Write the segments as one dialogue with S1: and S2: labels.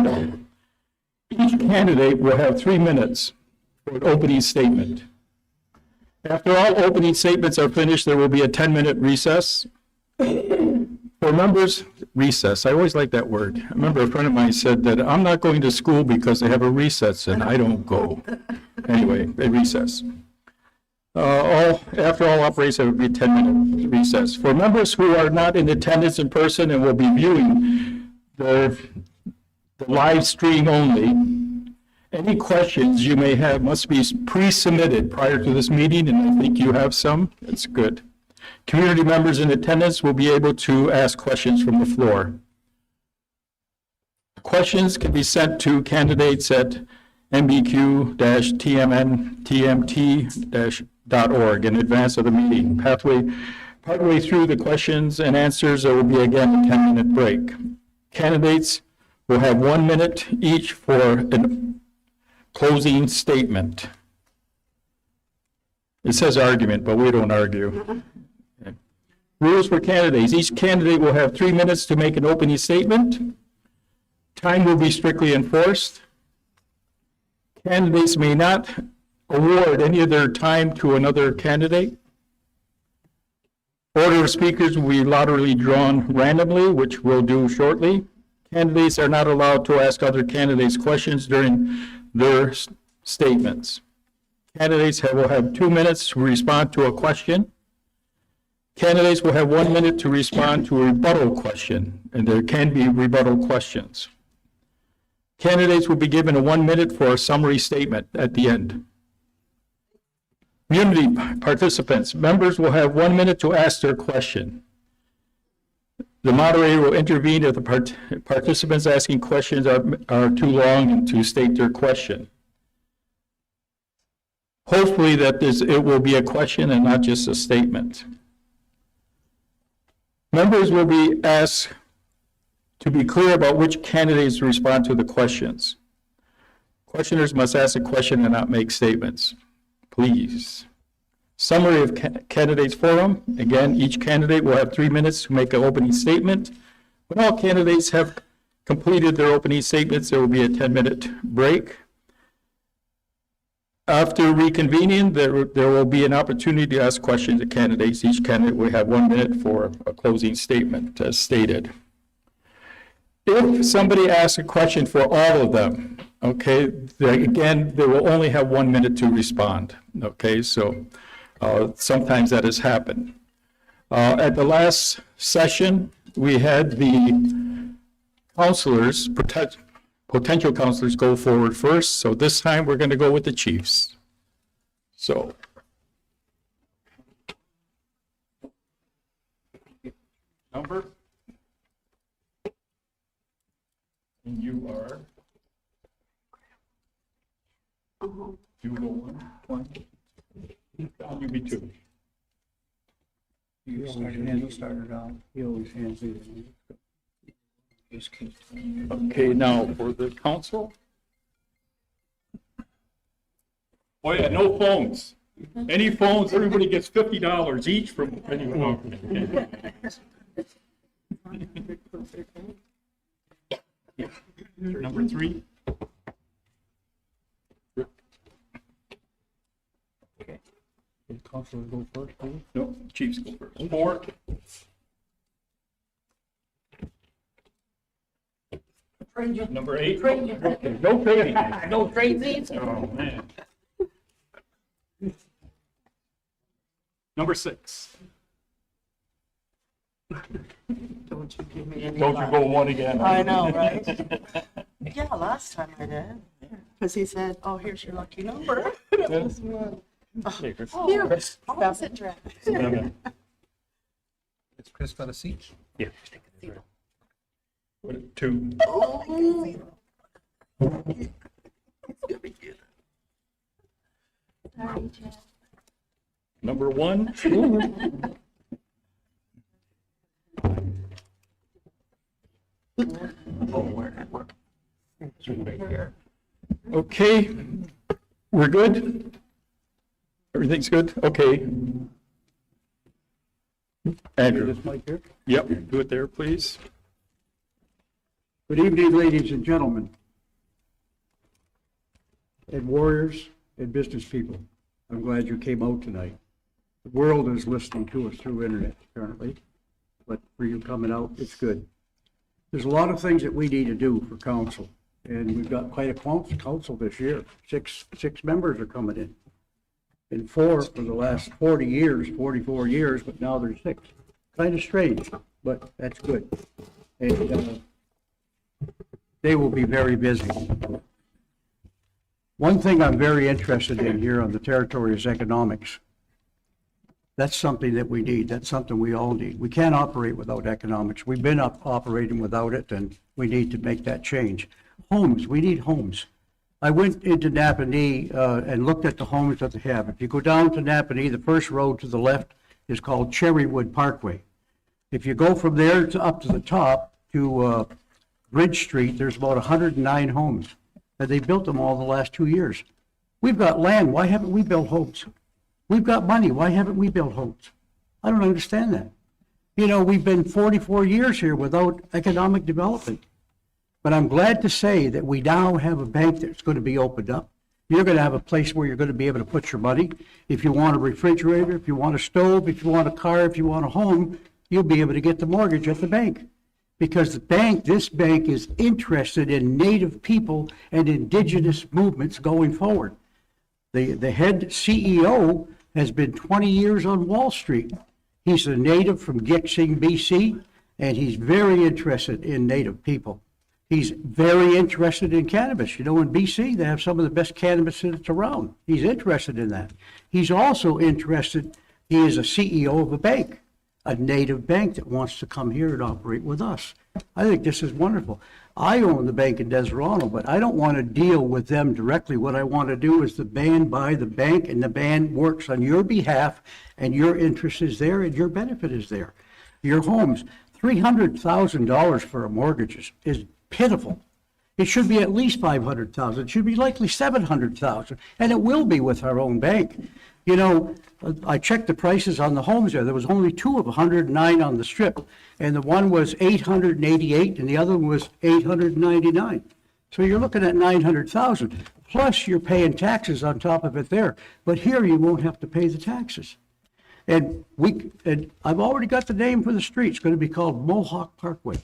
S1: agenda. Each candidate will have 3 minutes for an opening statement. After all opening statements are finished, there will be a 10-minute recess. For members, recess, I always like that word. I remember a friend of mine said that I'm not going to school because they have a recess and I don't go. Anyway, a recess. After all operates, there will be a 10-minute recess. For members who are not in attendance in person and will be viewing the live stream only, any questions you may have must be pre-submitted prior to this meeting, and I think you have some. That's good. Community members in attendance will be able to ask questions from the floor. Questions can be sent to candidates at mbq-tmnt-org in advance of the meeting. Partway through the questions and answers, there will be again a 10-minute break. Candidates will have 1 minute each for a closing statement. It says argument, but we don't argue. Okay. Rules for candidates. Each candidate will have 3 minutes to make an opening statement. Time will be strictly enforced. Candidates may not award any of their time to another candidate. Order of speakers will be laterally drawn randomly, which we'll do shortly. Candidates are not allowed to ask other candidates questions during their statements. Candidates will have 2 minutes to respond to a question. Candidates will have 1 minute to respond to a rebuttal question, and there can be rebuttal questions. Candidates will be given 1 minute for a summary statement at the end. Community participants, members will have 1 minute to ask their question. The moderator will intervene if the participants asking questions are too long and to state their question. Hopefully it will be a question and not just a statement. Members will be asked to be clear about which candidates respond to the questions. Questioners must ask a question and not make statements. Please. Summary of candidates forum. Again, each candidate will have 3 minutes to make an opening statement. When all candidates have completed their opening statements, there will be a 10-minute break. After reconvening, there will be an opportunity to ask questions to candidates. Each candidate will have 1 minute for a closing statement, as stated. If somebody asks a question for all of them, okay, again, they will only have 1 minute to respond, okay? So sometimes that has happened. At the last session, we had the counselors, potential counselors go forward first. So this time we're going to go with the chiefs. So. Number. And you are. You go one. You be two.
S2: You started out. He always hands it.
S1: Okay, now for the council. Oh yeah, no phones. Any phones, everybody gets $50 each from anyone. Yeah. Number 3.
S2: Okay. Did council go first, please?
S1: No, chiefs go first. 4. Number 8. Okay, no trading.
S2: No trade.
S1: Oh, man. Number 6.
S3: Don't you give me any.
S1: Don't you go one again.
S3: I know, right? Yeah, last time I did. Because he said, oh, here's your lucky number. It was one. Oh, here, that's it, Jack.
S2: It's Chris got a seat?
S1: Yeah. 2.
S3: Oh. Sorry, Jack.
S1: Number 1. Okay, we're good? Everything's good? Okay. Andrew.
S2: This mic here?
S1: Yep, do it there, please.
S4: Good evening, ladies and gentlemen, and warriors and business people. I'm glad you came out tonight. The world is listening to us through internet currently, but for you coming out, it's good. There's a lot of things that we need to do for council, and we've got quite a council this year. Six members are coming in. And 4 for the last 40 years, 44 years, but now there's 6. Kind of strange, but that's good. And they will be very busy. One thing I'm very interested in here on the territory is economics. That's something that we need. That's something we all need. We can't operate without economics. We've been operating without it, and we need to make that change. Homes, we need homes. I went into Napanee and looked at the homes that they have. If you go down to Napanee, the first road to the left is called Cherrywood Parkway. If you go from there to up to the top to Bridge Street, there's about 109 homes. And they built them all the last 2 years. We've got land. Why haven't we built homes? We've got money. Why haven't we built homes? I don't understand that. You know, we've been 44 years here without economic development. But I'm glad to say that we now have a bank that's going to be opened up. You're going to have a place where you're going to be able to put your money. If you want a refrigerator, if you want a stove, if you want a car, if you want a home, you'll be able to get the mortgage at the bank. Because this bank is interested in Native people and indigenous movements going forward. The head CEO has been 20 years on Wall Street. He's a native from Gixing, BC, and he's very interested in Native people. He's very interested in cannabis. You know, in BC, they have some of the best cannabis that's around. He's interested in that. He's also interested, he is a CEO of a bank, a Native bank that wants to come here and operate with us. I think this is wonderful. I own the bank in Deserano, but I don't want to deal with them directly. What I want to do is the band buy the bank, and the band works on your behalf, and your interest is there, and your benefit is there. Your homes, $300,000 for a mortgage is pitiful. It should be at least $500,000. It should be likely $700,000, and it will be with our own bank. You know, I checked the prices on the homes there. There was only 2 of 109 on the strip, and the one was $888, and the other one was $899. So you're looking at $900,000. Plus, you're paying taxes on top of it there. But here, you won't have to pay the taxes. And I've already got the name for the street. It's going to be called Mohawk Parkway.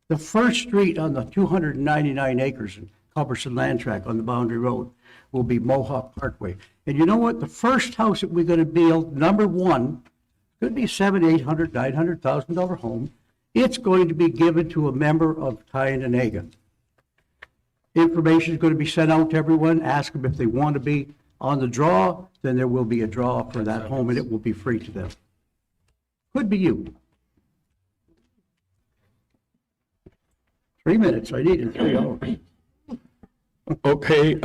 S4: The first street on the 299 acres in Culberson Land Tract on the Boundary Road will be Mohawk Parkway. And you know what? The first house that we're going to build, number 1, could be $700,000, $800,000, $900,000 home. It's going to be given to a member of Tyendinaga. Information is going to be sent out to everyone. Ask them if they want to be on the draw. Then there will be a draw for that home, and it will be free to them. Could be you. 3 minutes. I needed 3 hours.
S1: Okay,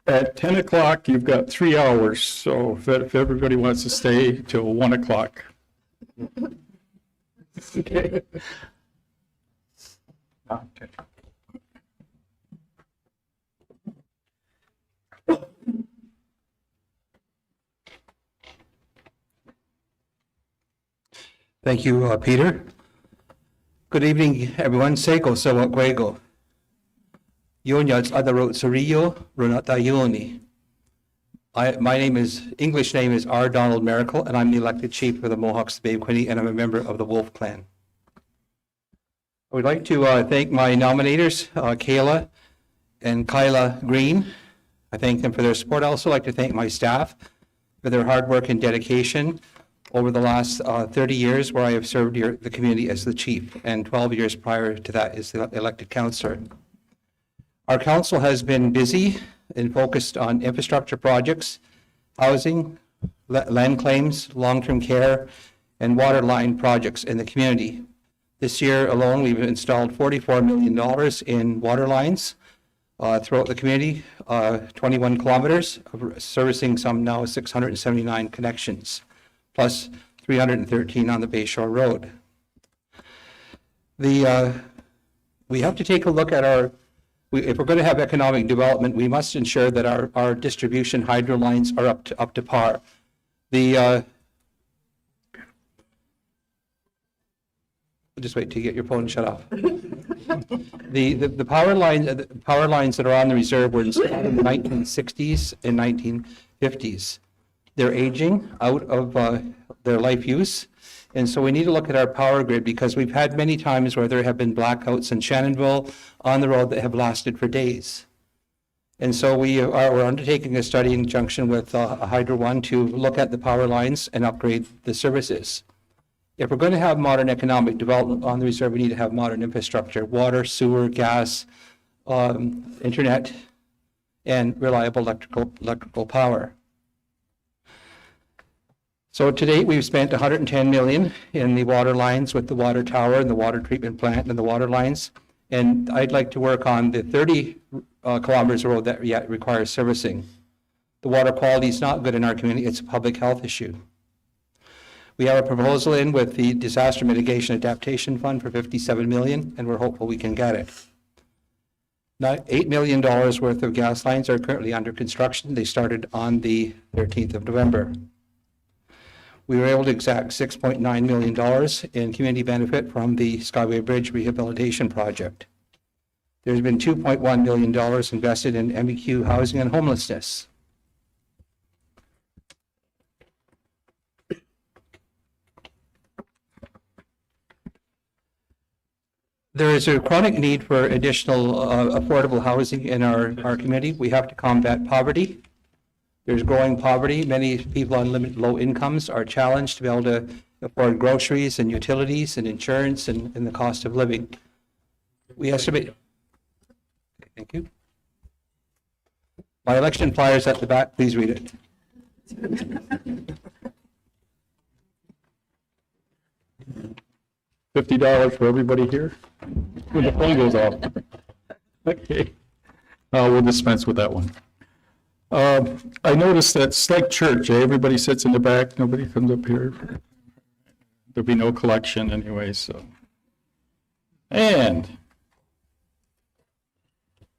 S1: at 10 o'clock, you've got 3 hours, so if everybody wants to stay till 1 o'clock. Okay. Okay.
S2: Thank you, Peter. Good evening, everyone. Seiko Sawa Gwego. Yonyats Adarot Sarillo Runatayoni. My English name is R. Donald Miracle, and I'm the elected chief of the Mohawks Bay Quinte, and I'm a member of the Wolf Clan. I would like to thank my nominators, Kayla and Kyla Green. I thank them for their support. I also like to thank my staff for their hard work and dedication over the last 30 years where I have served the community as the chief, and 12 years prior to that as the elected councillor. Our council has been busy and focused on infrastructure projects, housing, land claims, long-term care, and water line projects in the community. This year alone, we've installed $44 million in water lines throughout the community, 21 kilometers, servicing some now 679 connections, plus 313 on the Bayshore Road. We have to take a look at if we're going to have economic development, we must ensure that our distribution hydro lines are up to par. just wait till you get your phone shut off. The power lines that are on the reserve were installed in the 1960s and 1950s. They're aging out of their life use. And so we need to look at our power grid because we've had many times where there have been blackouts in Shannonville on the road that have lasted for days. And so we're undertaking a study in conjunction with Hydro One to look at the power lines and upgrade the services. If we're going to have modern economic development on the reserve, we need to have modern infrastructure, water, sewer, gas, internet, and reliable electrical power. So to date, we've spent 110 million in the water lines with the water tower and the water treatment plant and the water lines. And I'd like to work on the 30 kilometers of road that yet requires servicing. The water quality is not good in our community. It's a public health issue. We have a proposal in with the Disaster Mitigation Adaptation Fund for 57 million, and we're hopeful we can get it. Now, $8 million worth of gas lines are currently under construction. They started on the 13th of November. We were able to exact $6.9 million in community benefit from the Skyway Bridge Rehabilitation Project. There's been $2.1 million invested in MEQ housing and homelessness. There is a chronic need for additional affordable housing in our community. We have to combat poverty. There's growing poverty. Many people on low incomes are challenged to be able to afford groceries and utilities and insurance and the cost of living. We estimate. Thank you. My election flyer is at the back. Please read it.
S1: $50 for everybody here when the phone goes off. Okay. We'll dispense with that one. I noticed that it's like church. Everybody sits in the back. Nobody comes up here. There'll be no collection anyway, so. And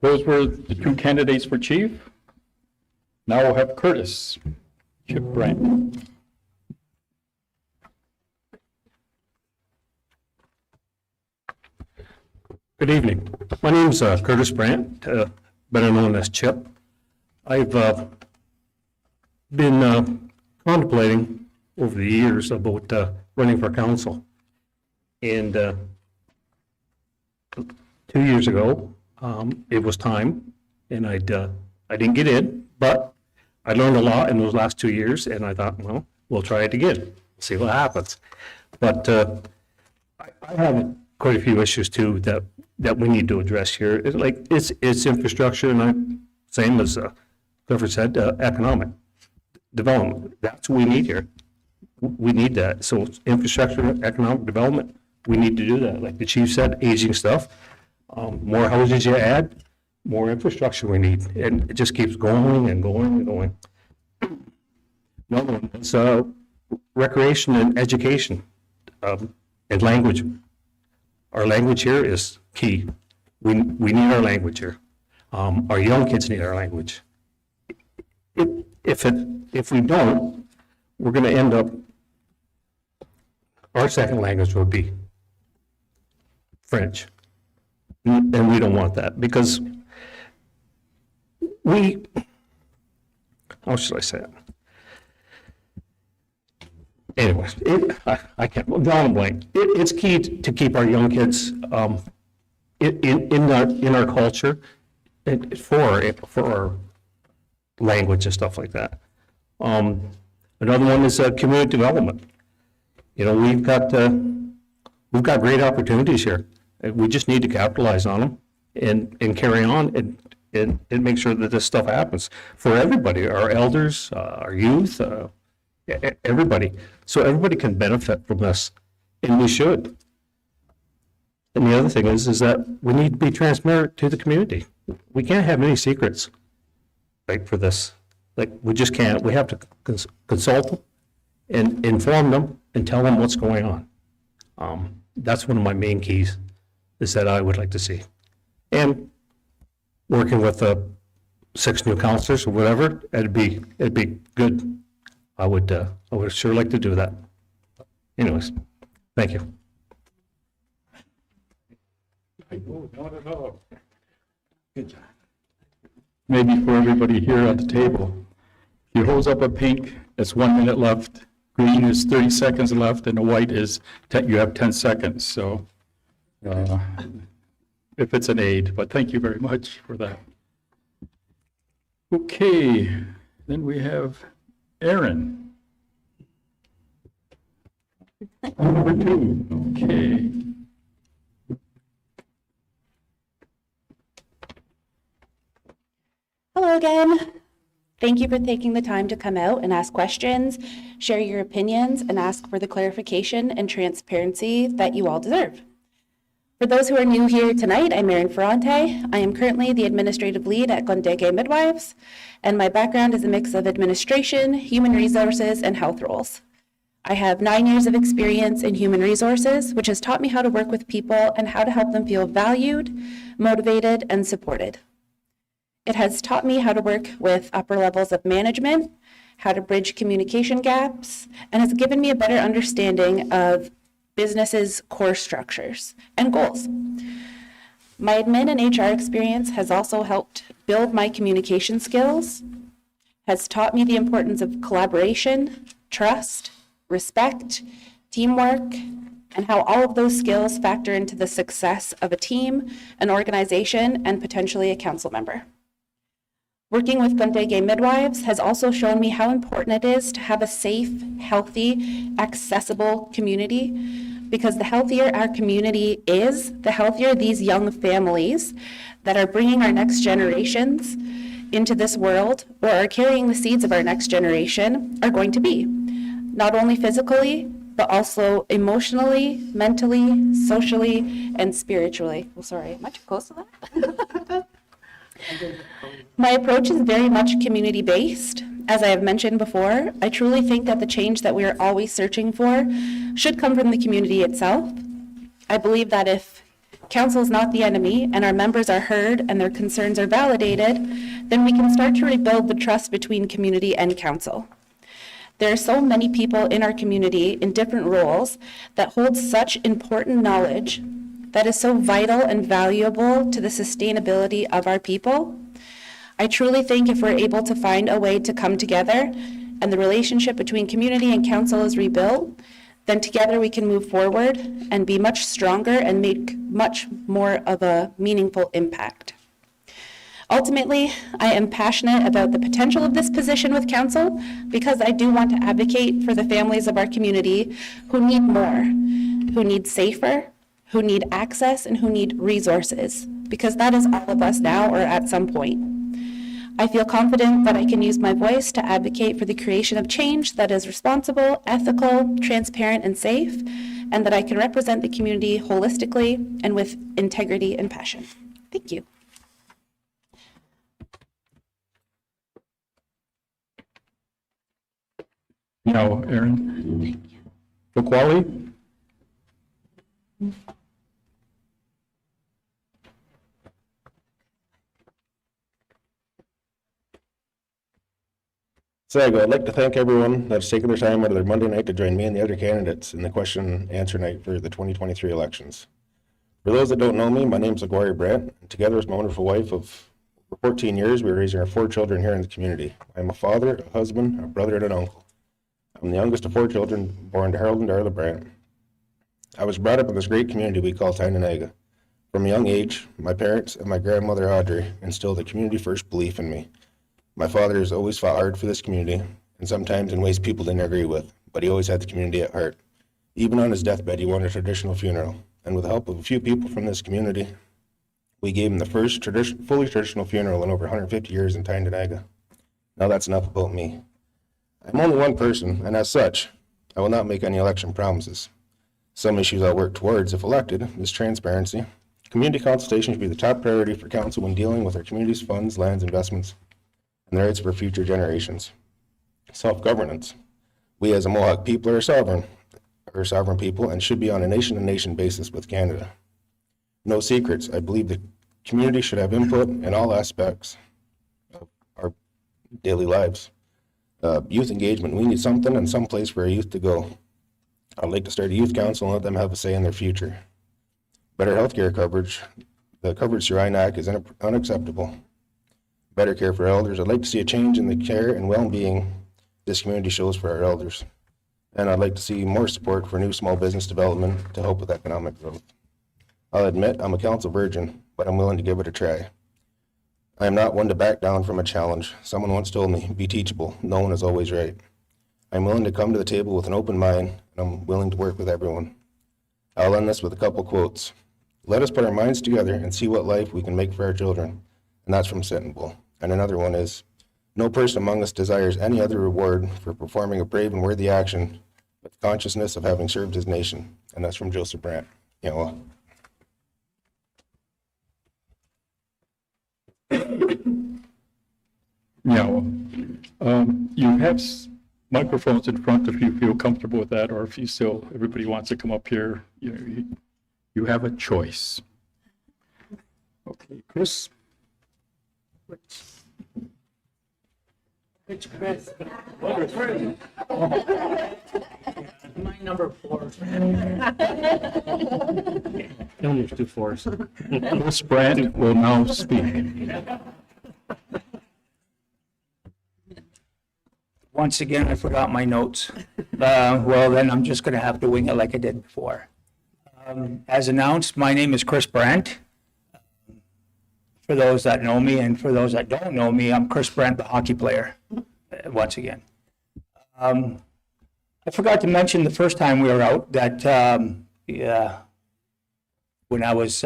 S1: those were the two candidates for chief. Now we'll have Curtis, Chip Brandt.
S5: Good evening. My name's Curtis Brandt, better known as Chip. I've been contemplating over the years about running for council. And 2 years ago, it was time, and I didn't get in, but I learned a lot in those last 2 years, and I thought, well, we'll try it again, see what happens. But I have quite a few issues too that we need to address here. It's infrastructure, and I'm same as Clifford said, economic development. That's what we need here. We need that. So infrastructure, economic development, we need to do that. Like the chief said, aging stuff. More houses you add, more infrastructure we need, and it just keeps going and going and going. Another one is recreation and education and language. Our language here is key. We need our language here. Our young kids need our language. If we don't, we're going to end up, our second language would be French. And we don't want that because how should I say it? Anyways, I can't, drawing a blank. It's key to keep our young kids in our culture for our language and stuff like that. Another one is community development. You know, we've got great opportunities here. We just need to capitalize on them and carry on and make sure that this stuff happens for everybody, our elders, our youth, everybody. So everybody can benefit from this, and we should. And the other thing is that we need to be transparent to the community. We can't have any secrets, like for this. Like, we just can't. We have to consult them and inform them and tell them what's going on. That's one of my main keys is that I would like to see. And working with 6 new counselors or whatever, it'd be good. I would sure like to do that. Anyways, thank you.
S1: Not at all. Good job. Maybe for everybody here at the table, if you hold up a pink, it's 1 minute left, green is 30 seconds left, and the white is, you have 10 seconds, so if it's an aid, but thank you very much for that. Okay, then we have Aaron. Number 2, okay.
S6: Hello again. Thank you for taking the time to come out and ask questions, share your opinions, and ask for the clarification and transparency that you all deserve. For those who are new here tonight, I'm Erin Ferrante. I am currently the administrative lead at Cont Midwives, and my background is a mix of administration, human resources, and health roles. I have 9 years of experience in human resources, which has taught me how to work with people and how to help them feel valued, motivated, and supported. It has taught me how to work with upper levels of management, how to bridge communication gaps, and has given me a better understanding of businesses' core structures and goals. My admin and HR experience has also helped build my communication skills, has taught me the importance of collaboration, trust, respect, teamwork, and how all of those skills factor into the success of a team, an organization, and potentially a council member. Working with Cont Midwives has also shown me how important it is to have a safe, healthy, accessible community, because the healthier our community is, the healthier these young families that are bringing our next generations into this world, or are carrying the seeds of our next generation, are going to be. Not only physically, but also emotionally, mentally, socially, and spiritually. Oh, sorry, am I too close to that? My approach is very much community-based. As I have mentioned before, I truly think that the change that we are always searching for should come from the community itself. I believe that if council is not the enemy and our members are heard and their concerns are validated, then we can start to rebuild the trust between community and council. There are so many people in our community in different roles that hold such important knowledge that is so vital and valuable to the sustainability of our people. I truly think if we're able to find a way to come together and the relationship between community and council is rebuilt, then together we can move forward and be much stronger and make much more of a meaningful impact. Ultimately, I am passionate about the potential of this position with council because I do want to advocate for the families of our community who need more, who need safer, who need access, and who need resources, because that is all of us now or at some point. I feel confident that I can use my voice to advocate for the creation of change that is responsible, ethical, transparent, and safe, and that I can represent the community holistically and with integrity and passion. Thank you.
S1: Now, Aaron. Bukwali?
S7: I'd like to thank everyone that's taken their time out of their Monday night to join me and the other candidates in the question and answer night for the 2023 elections. For those that don't know me, my name is Aguirre Brett, and together with my wonderful wife of 14 years, we're raising our 4 children here in the community. I'm a father, a husband, a brother, and an uncle. I'm the youngest of 4 children born to Harold and Darla Brett. I was brought up in this great community we call Tyndonega. From a young age, my parents and my grandmother Audrey instilled a community-first belief in me. My father has always fought hard for this community, and sometimes in ways people didn't agree with, but he always had the community at heart. Even on his deathbed, he wanted a traditional funeral, and with the help of a few people from this community, we gave him the first fully traditional funeral in over 150 years in Tyndonega. Now that's enough about me. I'm only one person, and as such, I will not make any election promises. Some issues I'll work towards, if elected, is transparency. Community consultation should be the top priority for council when dealing with our community's funds, lands, investments, and the rights for future generations. Self-governance. We as a Mohawk people are sovereign people and should be on a nation-to-nation basis with Canada. No secrets. I believe the community should have input in all aspects of our daily lives. Youth engagement. We need something and some place for our youth to go. I'd like to start a youth council and let them have a say in their future. Better healthcare coverage. The coverage through INAC is unacceptable. Better care for elders. I'd like to see a change in the care and well-being this community shows for our elders. And I'd like to see more support for new small business development to help with economic growth. I'll admit I'm a council virgin, but I'm willing to give it a try. I am not one to back down from a challenge. Someone once told me, be teachable. No one is always right. I'm willing to come to the table with an open mind, and I'm willing to work with everyone. I'll end this with a couple quotes. Let us put our minds together and see what life we can make for our children. And that's from Sitting Bull. And another one is, no person among us desires any other reward for performing a brave and worthy action, but the consciousness of having served his nation. And that's from Joseph Brandt. You know,
S1: Now, you have microphones in front if you feel comfortable with that, or if you still, everybody wants to come up here, you have a choice. Okay, Chris?
S3: Which Chris?
S8: My number 4.
S5: Only two fours.
S1: Chris Brandt will now speak.
S8: Once again, I forgot my notes. Well, then I'm just going to have to wing it like I did before. As announced, my name is Chris Brandt. For those that know me and for those that don't know me, I'm Chris Brandt, the hockey player, once again. I forgot to mention the first time we were out that when I was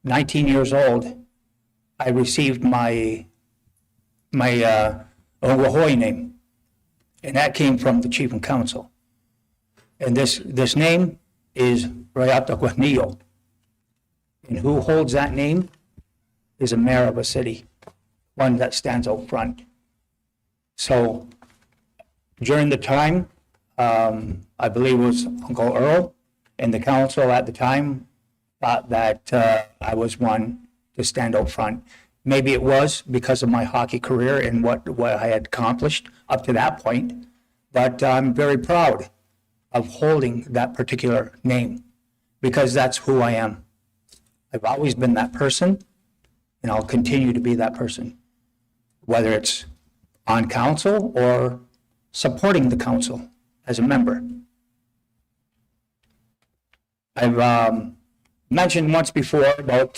S8: 19 years old, I received my Oahoe name, and that came from the chief and council. And this name is Rayata Guanillo. And who holds that name is a mayor of a city, one that stands out front. So during the time, I believe it was Uncle Earl and the council at the time thought that I was one to stand out front. Maybe it was because of my hockey career and what I had accomplished up to that point, but I'm very proud of holding that particular name because that's who I am. I've always been that person, and I'll continue to be that person, whether it's on council or supporting the council as a member. I've mentioned once before about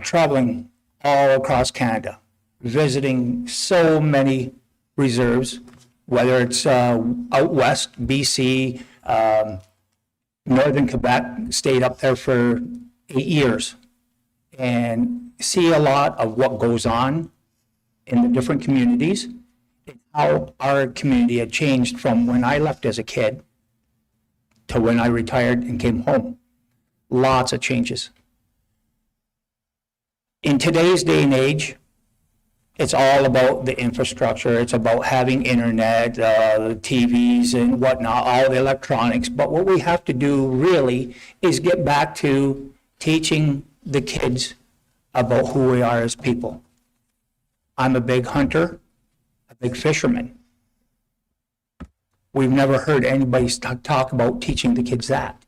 S8: traveling all across Canada, visiting so many reserves, whether it's out west, BC, northern Quebec, stayed up there for 8 years, and see a lot of what goes on in the different communities, and how our community had changed from when I left as a kid to when I retired and came home. Lots of changes. In today's day and age, it's all about the infrastructure. It's about having internet, the TVs and whatnot, all the electronics. But what we have to do really is get back to teaching the kids about who we are as people. I'm a big hunter, a big fisherman. We've never heard anybody talk about teaching the kids that.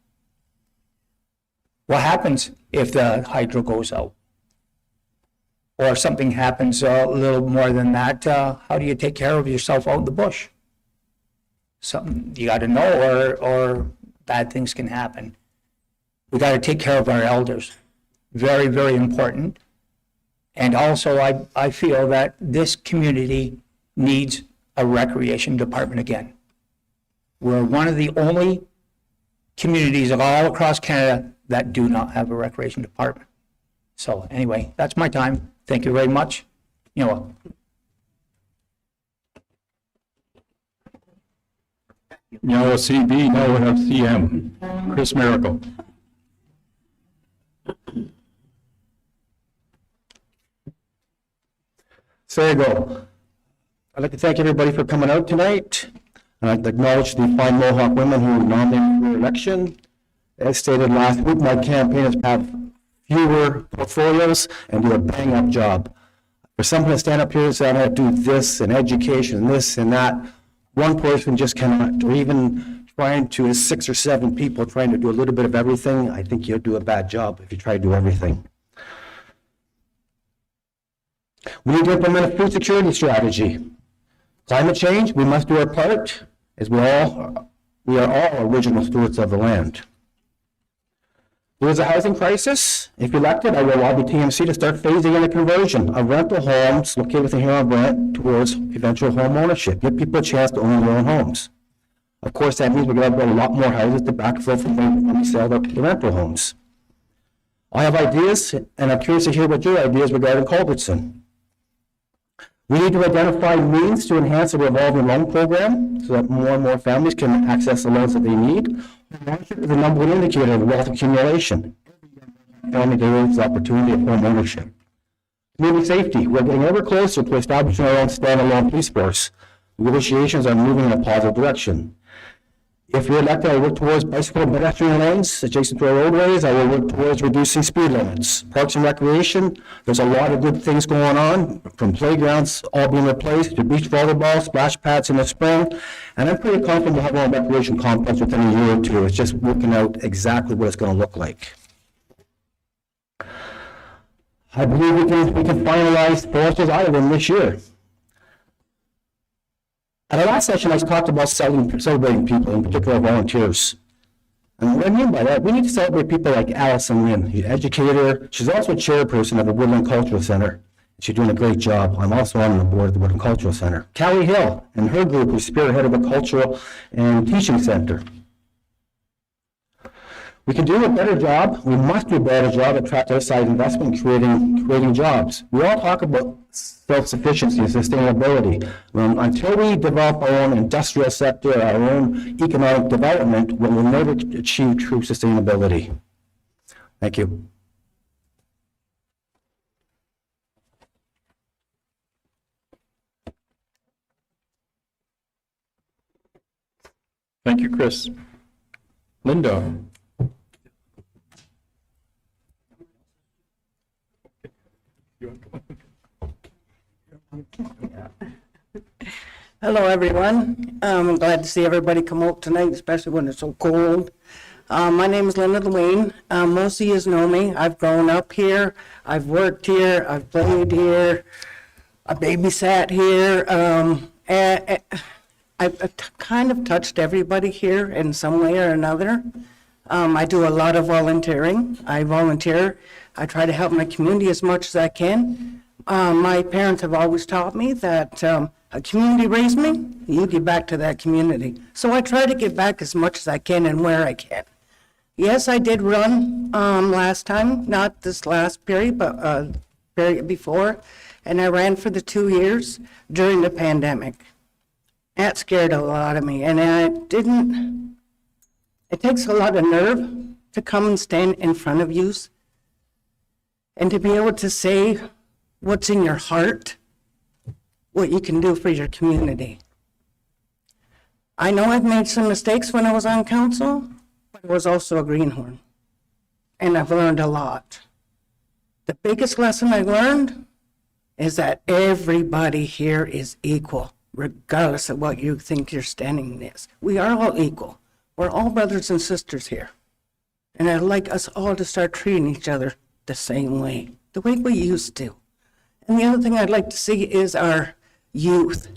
S8: What happens if the hydro goes out? Or if something happens a little more than that, how do you take care of yourself out in the bush? Something you got to know, or bad things can happen. We got to take care of our elders. Very, very important. And also, I feel that this community needs a recreation department again. We're one of the only communities of all across Canada that do not have a recreation department. So anyway, that's my time. Thank you very much. You know,
S1: Now a CB, now we have CM. Chris Miracle.
S9: So there you go. I'd like to thank everybody for coming out tonight. I'd like to acknowledge the fine Mohawk women who were nominated for election. As stated last week, my campaign is to have fewer portfolios and do a bang-up job. For someone to stand up here and say, I'm going to do this and education, this and that, one person just cannot, or even trying to, is 6 or 7 people trying to do a little bit of everything, I think you'll do a bad job if you try to do everything. We need to implement a food security strategy. Climate change, we must do our part, as we are all original stewards of the land. There is a housing crisis. If elected, I will lobby TMC to start phasing in the conversion of rental homes located within here on Brent towards eventual home ownership. Give people a chance to own their own homes. Of course, that means we're going to build a lot more houses to backfill from the sale of the rental homes. I have ideas, and I'm curious to hear what your ideas regarding Culbertson. We need to identify means to enhance the revolving loan program so that more and more families can access the loans that they need. Ownership is the number one indicator of wealth accumulation. Family there is the opportunity of home ownership. Community safety. We're getting ever closer to establishing our own standalone police force. Negotiations are moving in a positive direction. If you're elected, I will work towards bicycle and pedestrian lanes adjacent to our roadways. I will work towards reducing speed limits. Parks and recreation, there's a lot of good things going on, from playgrounds all being replaced to beach volleyball, splash pads in the spring. And I'm pretty confident we'll have our own recreation complex within a year or two. It's just working out exactly what it's going to look like. I believe we can finalize Foresters Island this year. At our last session, I talked about celebrating people, in particular volunteers. And what I mean by that, we need to celebrate people like Allison Lynn, the educator. She's also a chairperson of the Woodland Cultural Center. She's doing a great job. I'm also on the board of the Woodland Cultural Center. Callie Hill and her group, who spearheaded the Cultural and Teaching Center. We can do a better job. We must do a better job at attracting outside investment and creating jobs. We all talk about self-sufficiency and sustainability. Until we develop our own industrial sector, our own economic development, we will never achieve true sustainability. Thank you.
S1: Thank you, Chris. Linda.
S3: Hello, everyone. I'm glad to see everybody come out tonight, especially when it's so cold. My name is Linda Dwayne. Most of you know me. I've grown up here. I've worked here. I've played here. I babysat here. I've kind of touched everybody here in some way or another. I do a lot of volunteering. I volunteer. I try to help my community as much as I can. My parents have always taught me that a community raised me, you give back to that community. So I try to give back as much as I can and where I can. Yes, I did run last time, not this last period, but period before, and I ran for the 2 years during the pandemic. That scared a lot of me, and it takes a lot of nerve to come and stand in front of you and to be able to say what's in your heart, what you can do for your community. I know I've made some mistakes when I was on council, but I was also a greenhorn, and I've learned a lot. The biggest lesson I learned is that everybody here is equal, regardless of what you think your standing is. We are all equal. We're all brothers and sisters here. And I'd like us all to start treating each other the same way, the way we used to. And the other thing I'd like to see is our youth.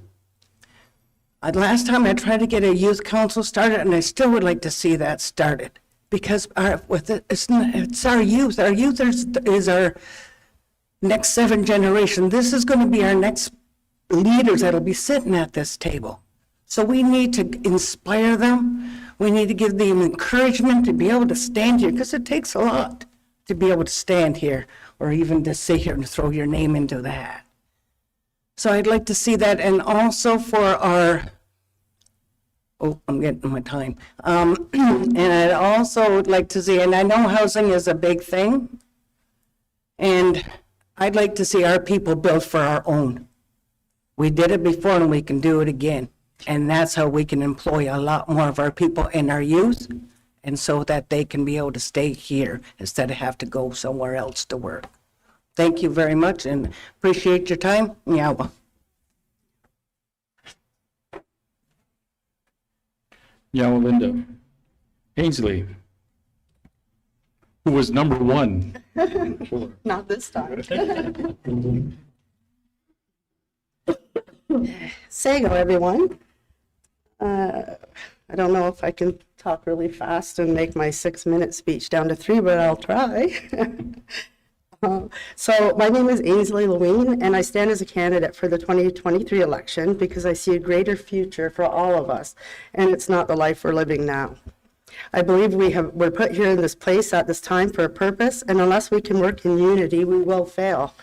S3: Last time I tried to get a youth council started, and I still would like to see that started, because it's our youth. Our youth is our next 7 generation. This is going to be our next leaders that'll be sitting at this table. So we need to inspire them. We need to give them encouragement to be able to stand here, because it takes a lot to be able to stand here, or even to sit here and throw your name into that. So I'd like to see that, and also for our, I'm getting my time. And I'd also would like to see, and I know housing is a big thing, and I'd like to see our people build for our own. We did it before, and we can do it again. And that's how we can employ a lot more of our people and our youth, and so that they can be able to stay here instead of have to go somewhere else to work. Thank you very much, and appreciate your time. Meow.
S1: Linda. Ainsley, who was number one.
S3: Not this time. Sago, everyone. I don't know if I can talk really fast and make my 6-minute speech down to 3, but I'll try. So my name is Ainsley Leween, and I stand as a candidate for the 2023 election because I see a greater future for all of us, and it's not the life we're living now. I believe we're put here in this place at this time for a purpose, and unless we can work in unity, we will fail.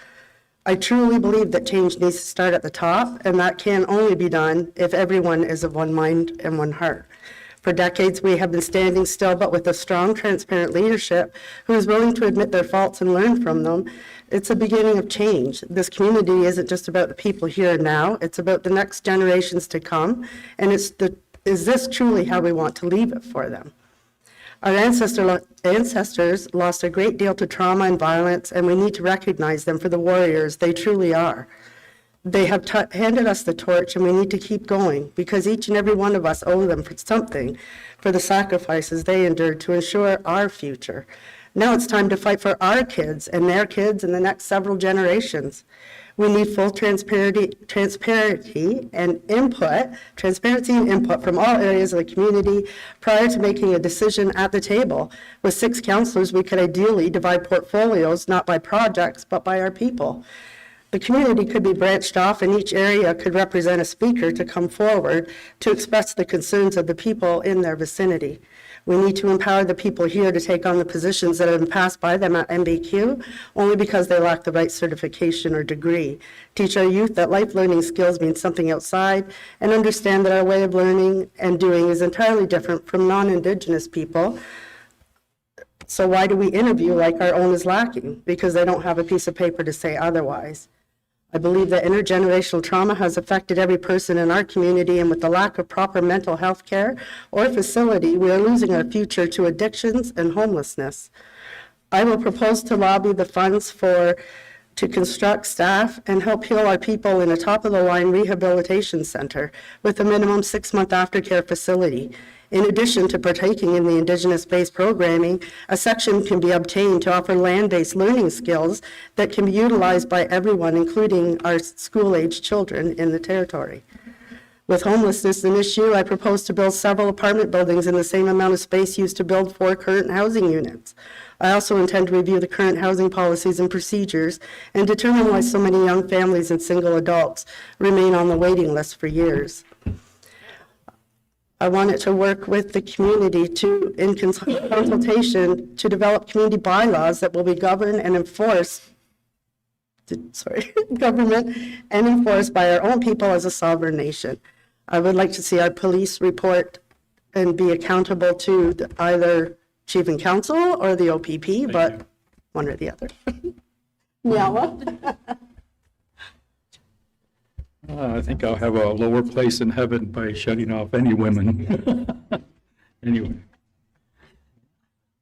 S3: I truly believe that change needs to start at the top, and that can only be done if everyone is of one mind and one heart. For decades, we have been standing still, but with a strong, transparent leadership who is willing to admit their faults and learn from them, it's a beginning of change. This community isn't just about the people here and now, it's about the next generations to come, and is this truly how we want to leave it for them? Our ancestors lost a great deal to trauma and violence, and we need to recognize them for the warriors they truly are. They have handed us the torch, and we need to keep going because each and every one of us owe them for something, for the sacrifices they endured to ensure our future. Now it's time to fight for our kids and their kids and the next several generations. We need full transparency and input from all areas of the community prior to making a decision at the table. With 6 councillors, we could ideally divide portfolios not by projects, but by our people. The community could be branched off, and each area could represent a speaker to come forward to express the concerns of the people in their vicinity. We need to empower the people here to take on the positions that have been passed by them at MBQ only because they lack the right certification or degree. Teach our youth that life learning skills mean something outside, and understand that our way of learning and doing is entirely different from non-Indigenous people. So why do we interview like our own is lacking? Because they don't have a piece of paper to say otherwise. I believe that intergenerational trauma has affected every person in our community, and with the lack of proper mental health care or facility, we are losing our future to addictions and homelessness. I will propose to lobby the funds to construct staff and help heal our people in a top-of-the-line rehabilitation center with a minimum 6-month aftercare facility. In addition to partaking in the Indigenous-based programming, a section can be obtained to offer land-based learning skills that can be utilized by everyone, including our school-age children in the territory. With homelessness an issue, I propose to build several apartment buildings in the same amount of space used to build 4 current housing units. I also intend to review the current housing policies and procedures and determine why so many young families and single adults remain on the waiting list for years. I wanted to work with the community in consultation to develop community bylaws that will be governed and enforced government and enforced by our own people as a sovereign nation. I would like to see our police report and be accountable to either chief and council or the OPP, but one or the other. Nyala.
S1: I think I'll have a lower place in heaven by shutting off any women. Anyway.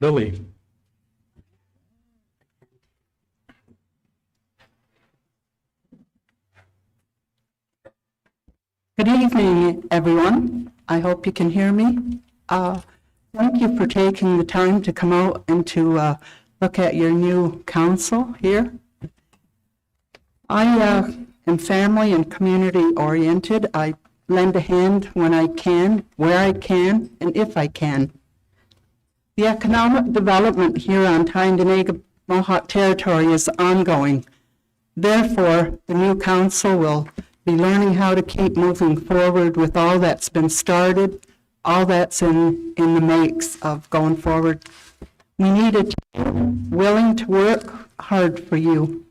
S1: Lily.
S10: Good evening, everyone. I hope you can hear me. Thank you for taking the time to come out and to look at your new council here. I am family and community oriented. I lend a hand when I can, where I can, and if I can. The economic development here on Tyendinaga Mohawk territory is ongoing. Therefore, the new council will be learning how to keep moving forward with all that's been started, all that's in the makes of going forward. We need a team willing to work hard for you.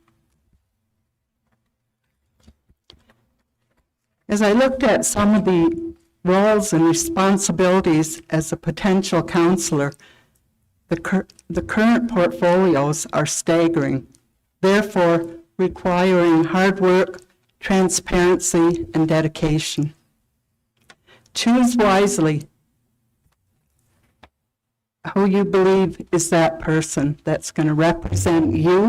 S10: As I looked at some of the roles and responsibilities as a potential counselor, the current portfolios are staggering, therefore requiring hard work, transparency, and dedication. Choose wisely who you believe is that person that's going to represent you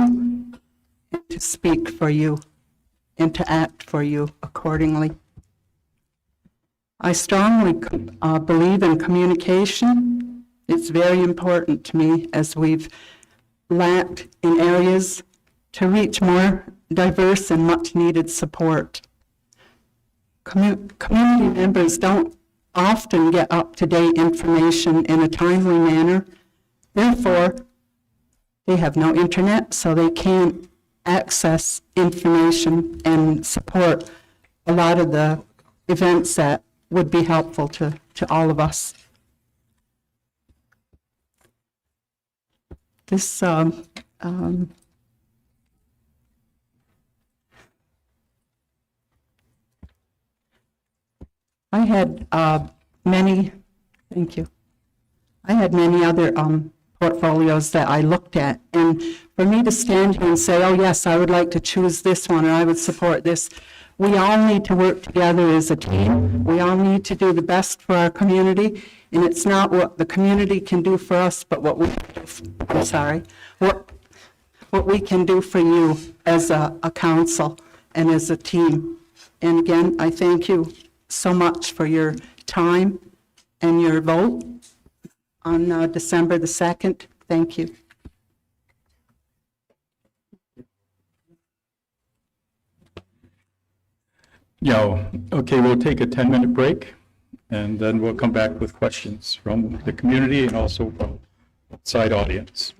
S10: and to speak for you and to act for you accordingly. I strongly believe in communication. It's very important to me as we've lacked in areas to reach more diverse and much-needed support. Community members don't often get up-to-date information in a timely manner. Therefore, they have no internet, so they can't access information and support a lot of the events that would be helpful to all of us. This, I had many, thank you. I had many other portfolios that I looked at, and for me to stand here and say, oh yes, I would like to choose this one, or I would support this, we all need to work together as a team. We all need to do the best for our community, and it's not what the community can do for us, but what we, I'm sorry, what we can do for you as a council and as a team. And again, I thank you so much for your time and your vote on December the 2nd. Thank you.
S1: Yeah, okay, we'll take a 10-minute break, and then we'll come back with questions from the community and also from outside audience.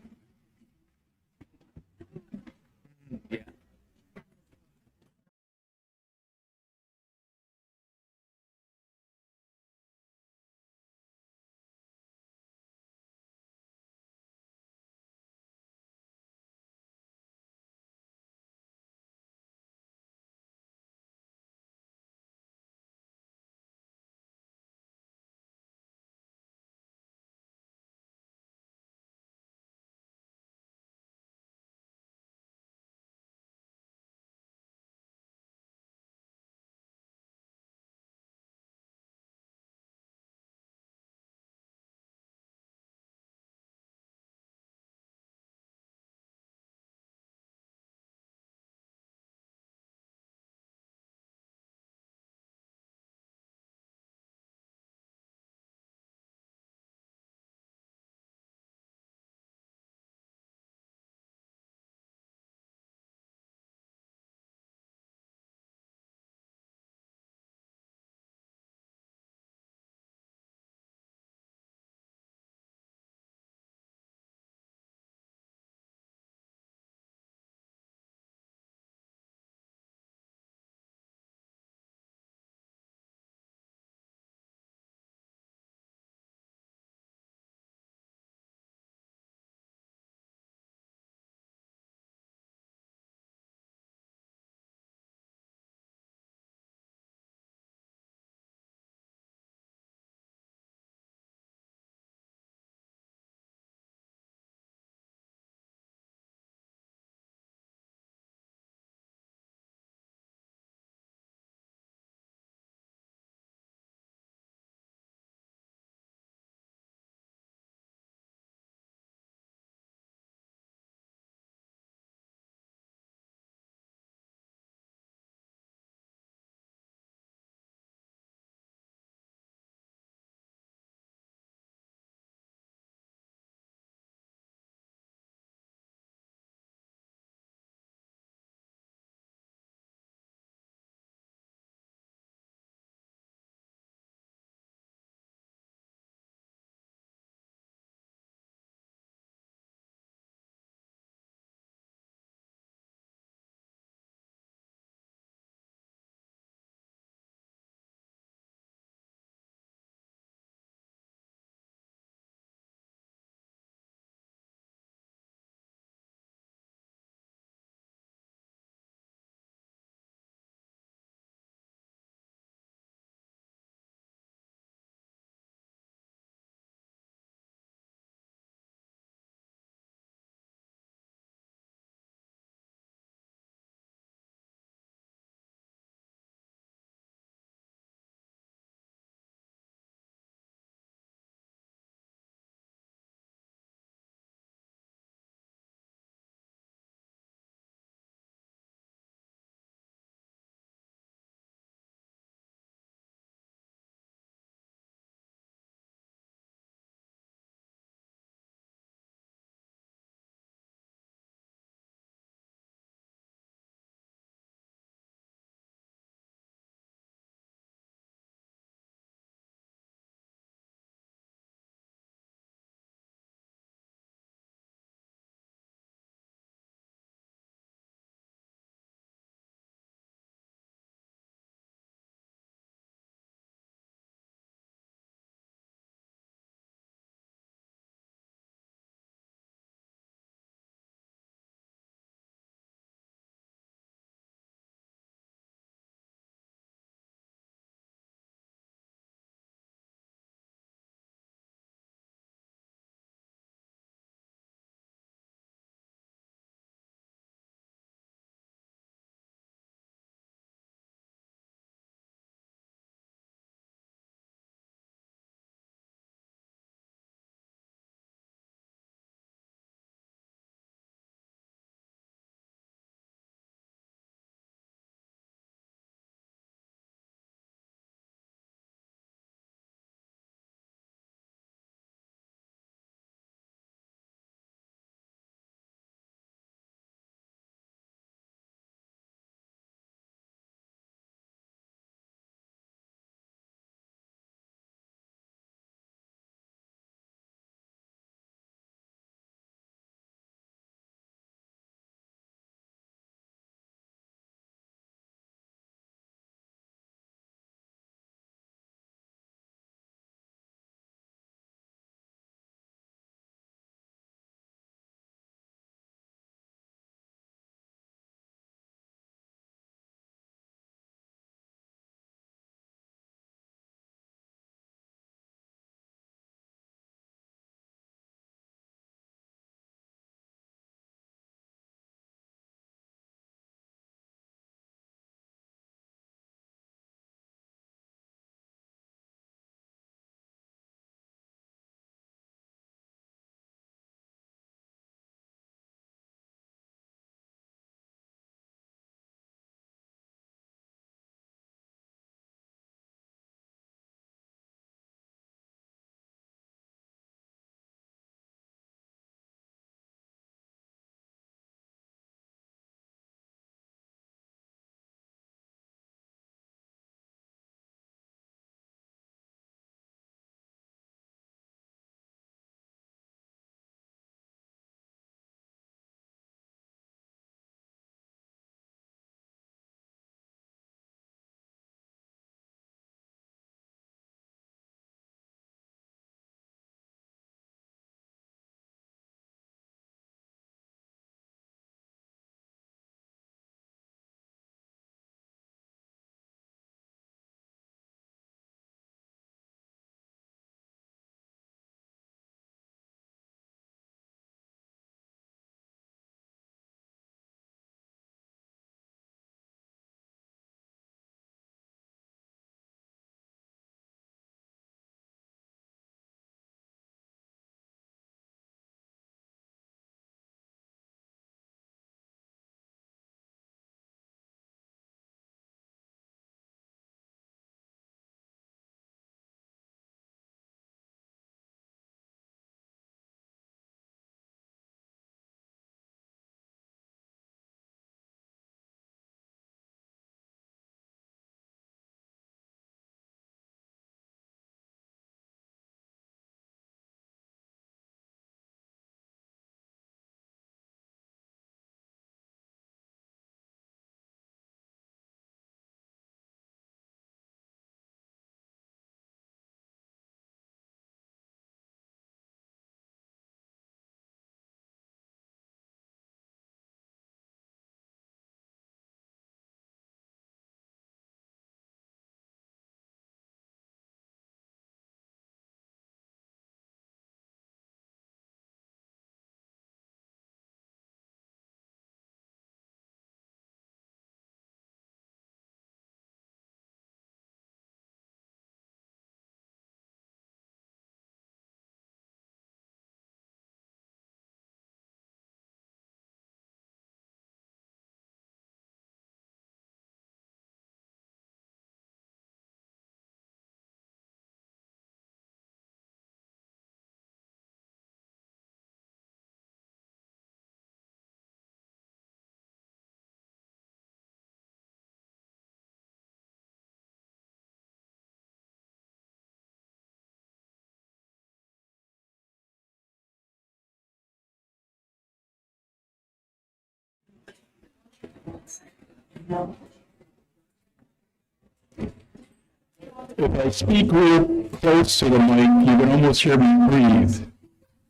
S1: If I speak real close to the mic, you can almost hear me breathe.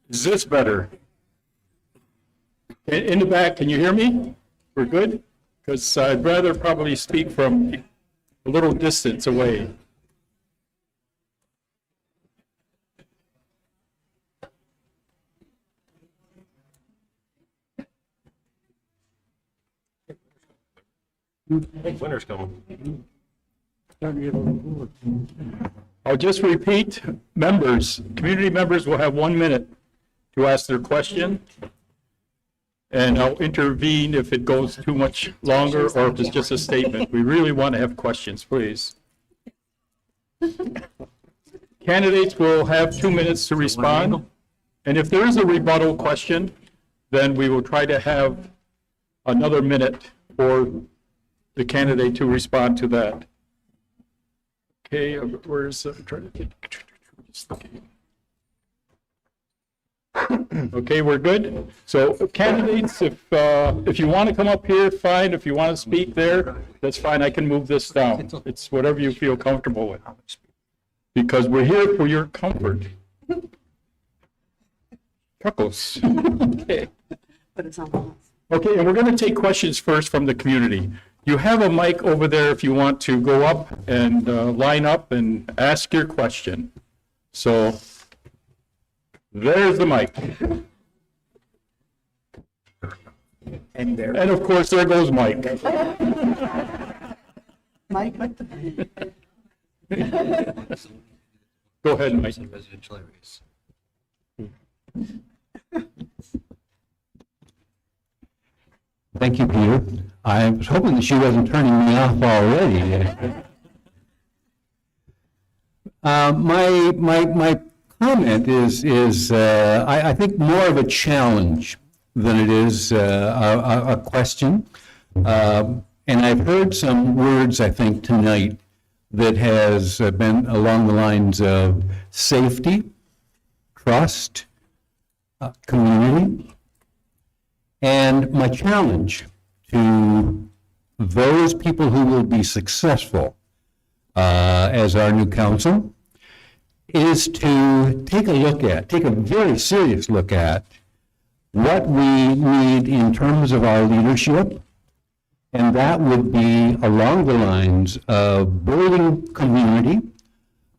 S1: Is this better? In the back, can you hear me? We're good? Because I'd rather probably speak from a little distance away.
S7: Winter's coming.
S1: I'll just repeat, members, community members will have 1 minute to ask their question. And I'll intervene if it goes too much longer or if it's just a statement. We really want to have questions, please. Candidates will have 2 minutes to respond. And if there is a rebuttal question, then we will try to have another minute for the candidate to respond to that. Okay, where's, I'm trying to think. Just looking. Okay, we're good. So candidates, if you want to come up here, fine. If you want to speak there, that's fine. I can move this down. It's whatever you feel comfortable with. Because we're here for your comfort. Chuckles. Okay. Okay, and we're going to take questions first from the community. You have a mic over there if you want to go up and line up and ask your question. So there's the mic.
S8: And there.
S1: And of course, there goes Mike.
S3: Mike,
S1: Go ahead, Mike.
S2: Residential areas.
S9: Thank you, Peter. I was hoping that she wasn't turning me off already. My comment is I think more of a challenge than it is a question. And I've heard some words, I think, tonight that has been along the lines of safety, trust, community. And my challenge to those people who will be successful as our new council is to take a very serious look at what we need in terms of our leadership. And that would be along the lines of building community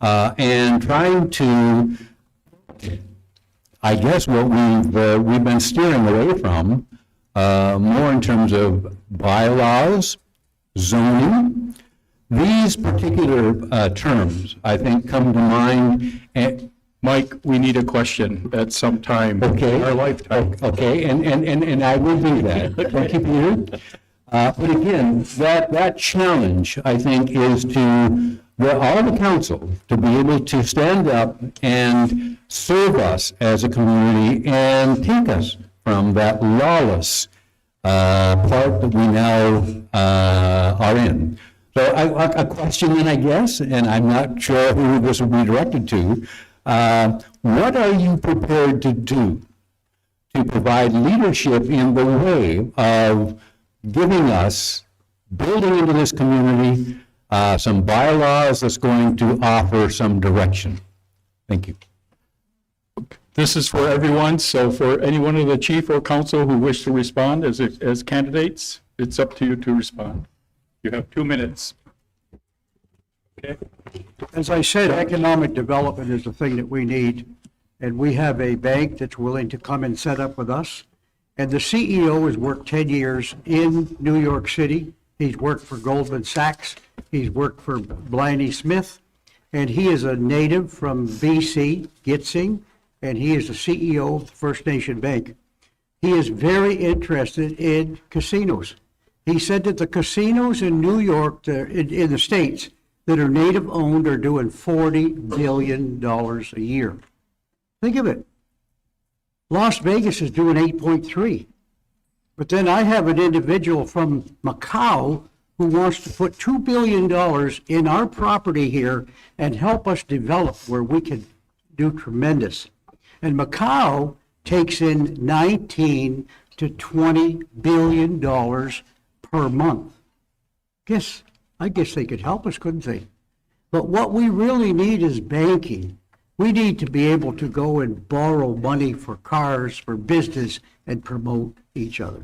S9: and trying to, I guess, what we've been steering away from, more in terms of bylaws, zoning. These particular terms, I think, come to mind.
S1: Mike, we need a question at some time in our lifetime.
S9: Okay, and I will do that. Thank you, Peter. But again, that challenge, I think, is to all the council to be able to stand up and serve us as a community and take us from that lawless part that we now are in. So a question then, I guess, and I'm not sure who this will be directed to, what are you prepared to do to provide leadership in the way of giving us, building into this community, some bylaws that's going to offer some direction? Thank you.
S1: This is for everyone, so for anyone of the chief or council who wish to respond as candidates, it's up to you to respond. You have 2 minutes. Okay?
S4: As I said, economic development is the thing that we need, and we have a bank that's willing to come and set up with us. And the CEO has worked 10 years in New York City. He's worked for Goldman Sachs. He's worked for Blaney Smith. And he is a native from BC, Gitsing, and he is the CEO of the First Nation Bank. He is very interested in casinos. He said that the casinos in New York, in the States, that are native owned are doing $40 billion a year. Think of it. Las Vegas is doing 8.3. But then I have an individual from Macau who wants to put $2 billion in our property here and help us develop where we can do tremendous. And Macau takes in $19 to $20 billion per month. I guess they could help us, couldn't they? But what we really need is banking. We need to be able to go and borrow money for cars, for business, and promote each other.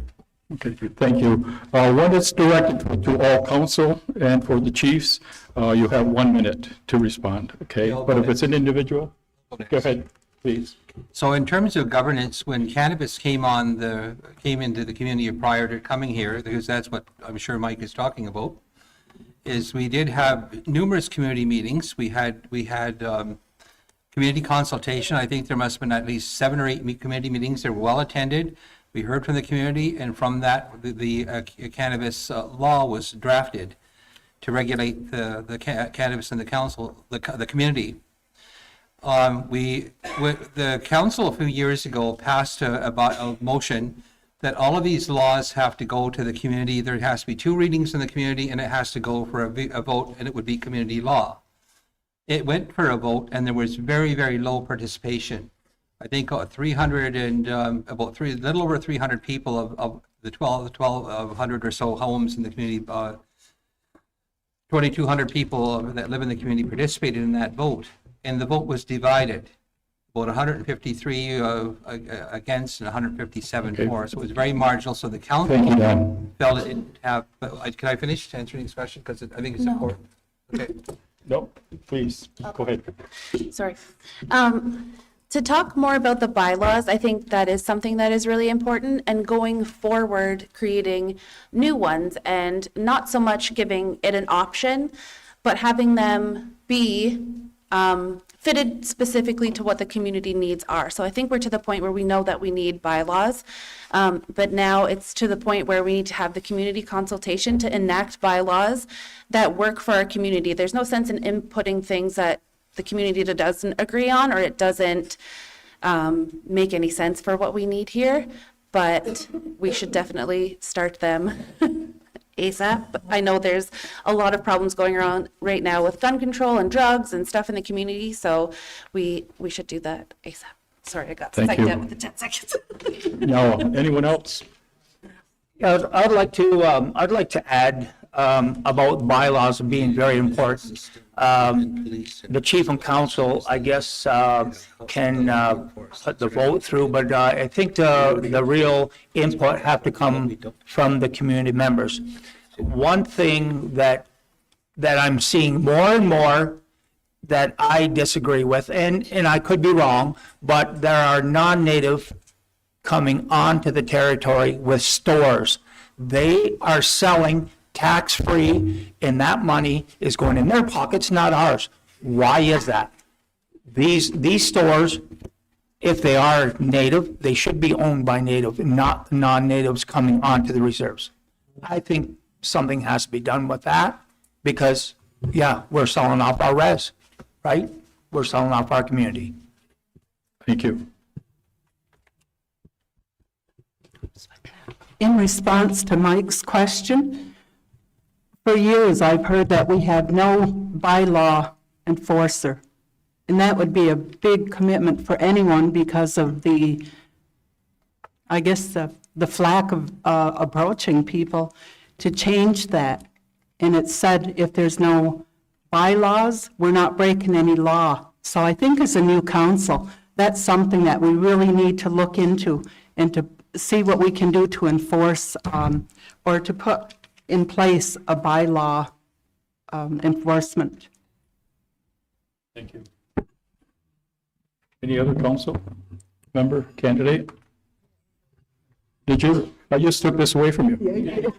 S1: Okay, thank you. When it's directed to all council and for the chiefs, you have 1 minute to respond, okay? But if it's an individual, go ahead, please.
S2: So in terms of governance, when cannabis came into the community prior to coming here, because that's what I'm sure Mike is talking about, is we did have numerous community meetings. We had community consultation. I think there must have been at least 7 or 8 community meetings. They were well attended. We heard from the community, and from that, the cannabis law was drafted to regulate the cannabis in the council, the community. The council a few years ago passed a motion that all of these laws have to go to the community. There has to be 2 readings in the community, and it has to go for a vote, and it would be community law. It went for a vote, and there was very, very low participation. I think 300 and little over 300 people of the 1,200 or so homes in the community, 2,200 people that live in the community participated in that vote, and the vote was divided. About 153 against and 157 for. So it was very marginal. So the council
S1: Thank you, Don.
S2: felt it didn't have. Can I finish answering this question? Because I think it's important. Okay.
S1: No, please, go ahead.
S6: Sorry. To talk more about the bylaws, I think that is something that is really important, and going forward, creating new ones, and not so much giving it an option, but having them be fitted specifically to what the community needs are. So I think we're to the point where we know that we need bylaws, but now it's to the point where we need to have the community consultation to enact bylaws that work for our community. There's no sense in inputting things that the community doesn't agree on, or it doesn't make any sense for what we need here, but we should definitely start them ASAP. I know there's a lot of problems going around right now with gun control and drugs and stuff in the community, so we should do that ASAP. Sorry, I got
S1: Thank
S6: psyched
S1: you.
S6: out with the 10 seconds.
S1: Now, anyone else?
S8: Yeah, I'd like to add about bylaws being very important. The chief and council, I guess, can put the vote through, but I think the real input have to come from the community members. One thing that I'm seeing more and more that I disagree with, and I could be wrong, but there are non-native coming onto the territory with stores. They are selling tax-free, and that money is going in their pockets, not ours. Why is that? These stores, if they are native, they should be owned by native, not non-natives coming onto the reserves. I think something has to be done with that, because, yeah, we're selling off our res, right? We're selling off our community.
S1: Thank you.
S10: In response to Mike's question, for years I've heard that we have no bylaw enforcer. And that would be a big commitment for anyone because of the flack of approaching people to change that. And it said if there's no bylaws, we're not breaking any law. So I think as a new council, that's something that we really need to look into and to see what we can do to enforce or to put in place a bylaw enforcement.
S1: Thank you. Any other council member, candidate? I just took this away from you.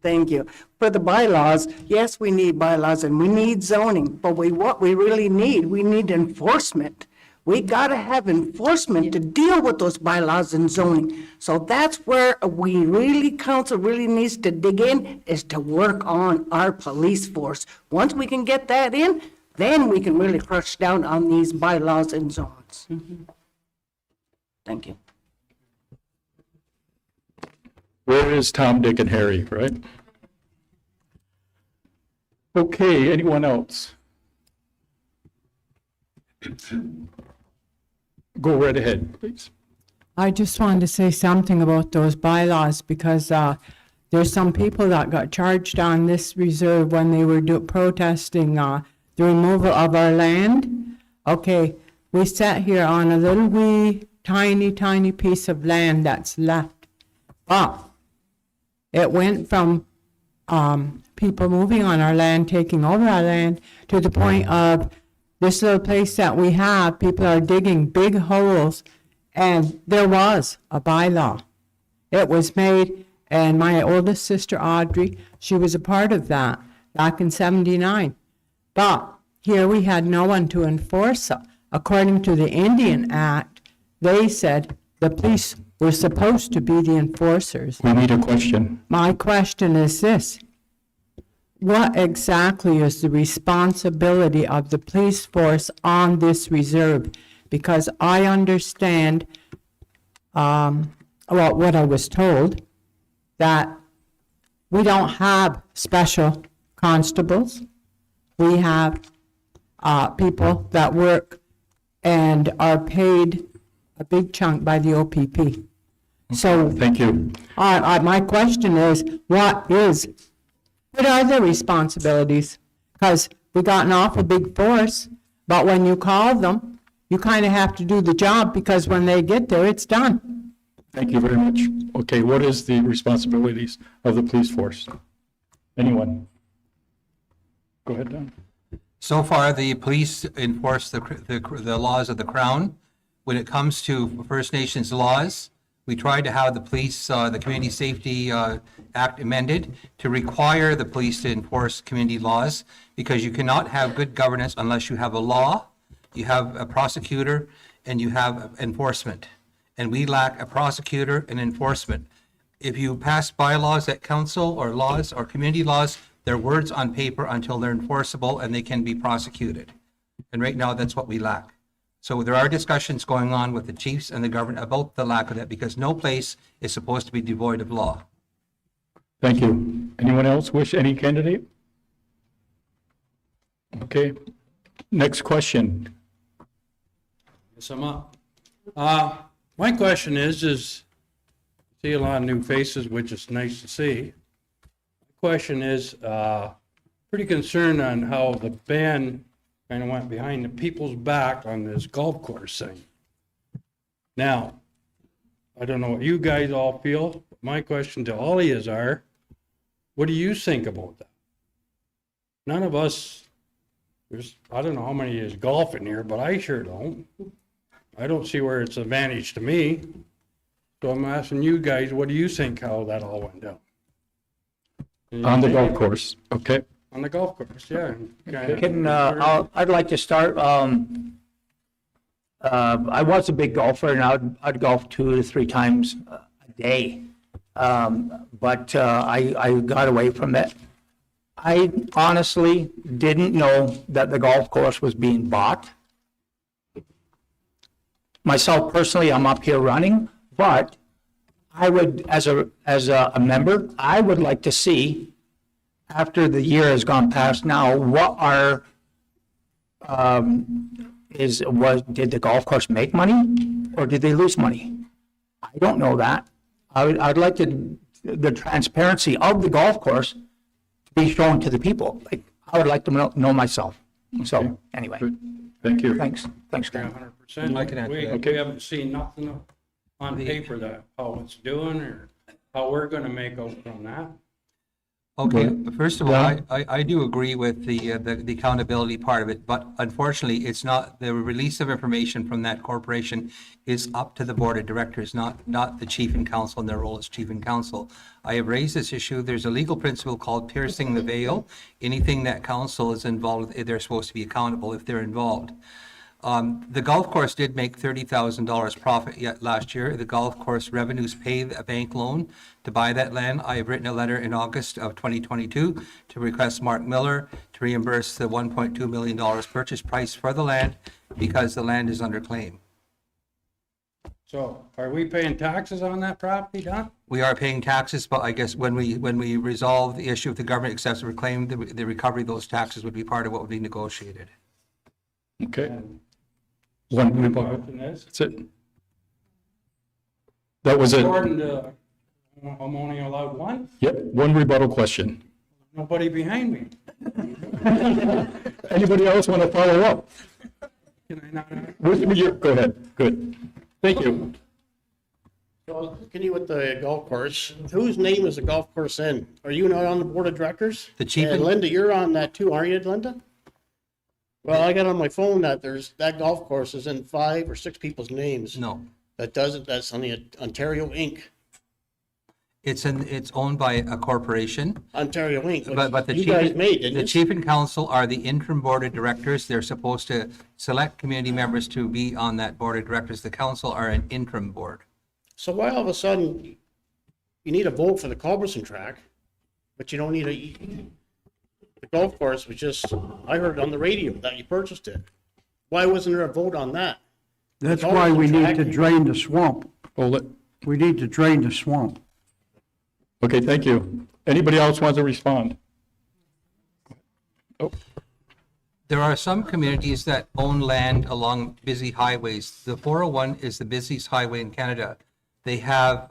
S3: Thank you. For the bylaws, yes, we need bylaws and we need zoning, but what we really need, we need enforcement. We gotta have enforcement to deal with those bylaws and zoning. So that's where council really needs to dig in, is to work on our police force. Once we can get that in, then we can really crush down on these bylaws and zones. Thank you.
S1: Where is Tom, Dick, and Harry, right? Okay, anyone else? Go right ahead, please.
S10: I just wanted to say something about those bylaws because there's some people that got charged on this reserve when they were protesting the removal of our land. Okay, we sat here on a little wee tiny piece of land that's left. But it went from people moving on our land, taking over our land, to the point of this little place that we have, people are digging big holes, and there was a bylaw. It was made, and my oldest sister Audrey, she was a part of that back in '79. But here we had no one to enforce it. According to the Indian Act, they said the police were supposed to be the enforcers.
S1: We need a question.
S10: My question is this: what exactly is the responsibility of the police force on this reserve? Because I understand, what I was told, that we don't have special constables. We have people that work and are paid a big chunk by the OPP. So
S1: Thank you.
S10: my question is, what are their responsibilities? Because we got an awful big force, but when you call them, you kind of have to do the job because when they get there, it's done.
S1: Thank you very much. Okay, what is the responsibilities of the police force? Anyone? Go ahead, Don.
S2: So far, the police enforce the laws of the Crown. When it comes to First Nations laws, we tried to have the police, the Community Safety Act amended to require the police to enforce community laws, because you cannot have good governance unless you have a law, you have a prosecutor, and you have enforcement. And we lack a prosecutor and enforcement. If you pass bylaws at council or laws or community laws, they're words on paper until they're enforceable and they can be prosecuted. And right now, that's what we lack. So there are discussions going on with the chiefs and the government about the lack of that, because no place is supposed to be devoid of law.
S1: Thank you. Anyone else wish, any candidate? Okay, next question.
S11: Yes, I'm up. My question is, see a lot of new faces, which is nice to see. The question is, pretty concerned on how the ban kind of went behind the people's back on this golf course thing. Now, I don't know what you guys all feel, but my question to all of yous are, what do you think about that? None of us, I don't know how many is golf in here, but I sure don't. I don't see where it's an advantage to me. So I'm asking you guys, what do you think how that all went down?
S1: On the golf course, okay.
S11: On the golf course, yeah.
S8: I'd like to start, I was a big golfer and I'd golf 2 to 3 times a day. But I got away from it. I honestly didn't know that the golf course was being bought. Myself personally, I'm up here running, but I would, as a member, I would like to see, after the year has gone past now, what are, did the golf course make money or did they lose money? I don't know that. I'd like the transparency of the golf course to be shown to the people. Like, I would like to know myself. So, anyway,
S1: Good. Thank you.
S8: thanks, Ken.
S11: 100%.
S2: I can add to that.
S11: We haven't seen nothing on paper that how it's doing or how we're gonna make out from that.
S2: Okay, first of all, I do agree with the accountability part of it, but unfortunately, it's not, the release of information from that corporation is up to the board of directors, not the chief and council in their role as chief and council. I have raised this issue. There's a legal principle called piercing the veil. Anything that council is involved with, they're supposed to be accountable if they're involved. The golf course did make $30,000 profit yet last year. The golf course revenues paid a bank loan to buy that land. I have written a letter in August of 2022 to request Mark Miller to reimburse the $1.2 million purchase price for the land because the land is under claim.
S11: So are we paying taxes on that property, Don?
S2: We are paying taxes, but I guess when we resolve the issue of the government excessive claim, the recovery of those taxes would be part of what would be negotiated.
S1: Okay.
S11: My
S1: One,
S11: question is,
S1: that's it. That was it.
S11: According to, I'm only allowed one?
S1: Yep, one rebuttal question.
S11: Nobody behind me.
S1: Anybody else want to follow up?
S11: Can I not?
S1: Go ahead. Good. Thank you.
S12: Well, continue with the golf course. Whose name is the golf course in? Are you not on the board of directors?
S2: The chief
S12: And
S2: and-
S12: Linda, you're on that too, aren't you, Linda? Well, I got on my phone that that golf course is in 5 or 6 people's names.
S2: No,
S12: That doesn't, that's on the Ontario Inc.
S2: it's owned by a corporation.
S12: Ontario Inc.
S2: But the
S12: You
S2: chief,
S12: guys made, didn't
S2: the
S12: you?
S2: chief and council are the interim board of directors. They're supposed to select community members to be on that board of directors. The council are an interim board.
S12: So why all of a sudden, you need a vote for the Culberson track, but you don't need the golf course was just, I heard on the radio that you purchased it. Why wasn't there a vote on that?
S4: That's why we need to drain the swamp.
S1: Hold it.
S4: We need to drain the swamp.
S1: Okay, thank you. Anybody else wants to respond? Oh,
S2: There are some communities that own land along busy highways. The 401 is the busiest highway in Canada. They have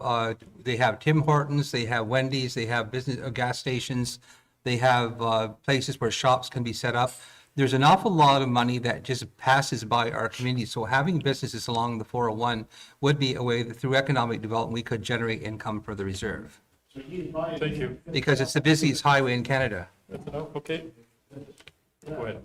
S2: Tim Hortons, they have Wendy's, they have business gas stations, they have places where shops can be set up. There's an awful lot of money that just passes by our community. So having businesses along the 401 would be a way that through economic development, we could generate income for the reserve.
S1: thank you.
S2: Because it's the busiest highway in Canada.
S1: That's enough, okay? Go ahead.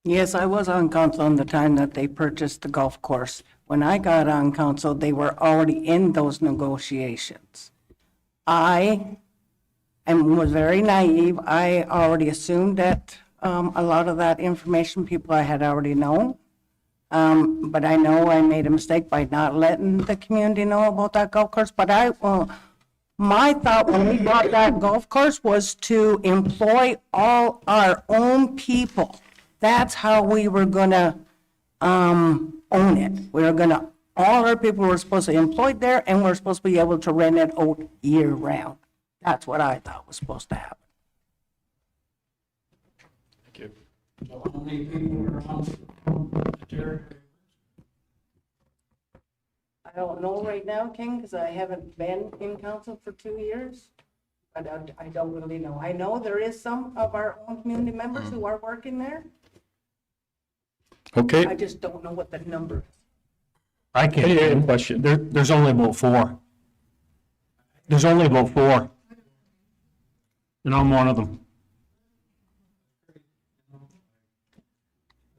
S3: Yes, I was on council in the time that they purchased the golf course. When I got on council, they were already in those negotiations. I was very naive. I already assumed that a lot of that information people I had already known. But I know I made a mistake by not letting the community know about that golf course. But my thought when we bought that golf course was to employ all our own people. That's how we were gonna own it. We were gonna, all our people were supposed to be employed there, and we're supposed to be able to rent it out year round. That's what I thought was supposed to happen.
S1: Thank you.
S11: So how many people are on the territory?
S3: I don't know right now, King, because I haven't been in council for 2 years. I don't really know. I know there is some of our own community members who are working there. I
S1: Okay,
S3: just don't know what the number is.
S5: I
S1: any other
S5: can't,
S1: question?
S5: there's only about 4. There's only about 4. And I'm one of them.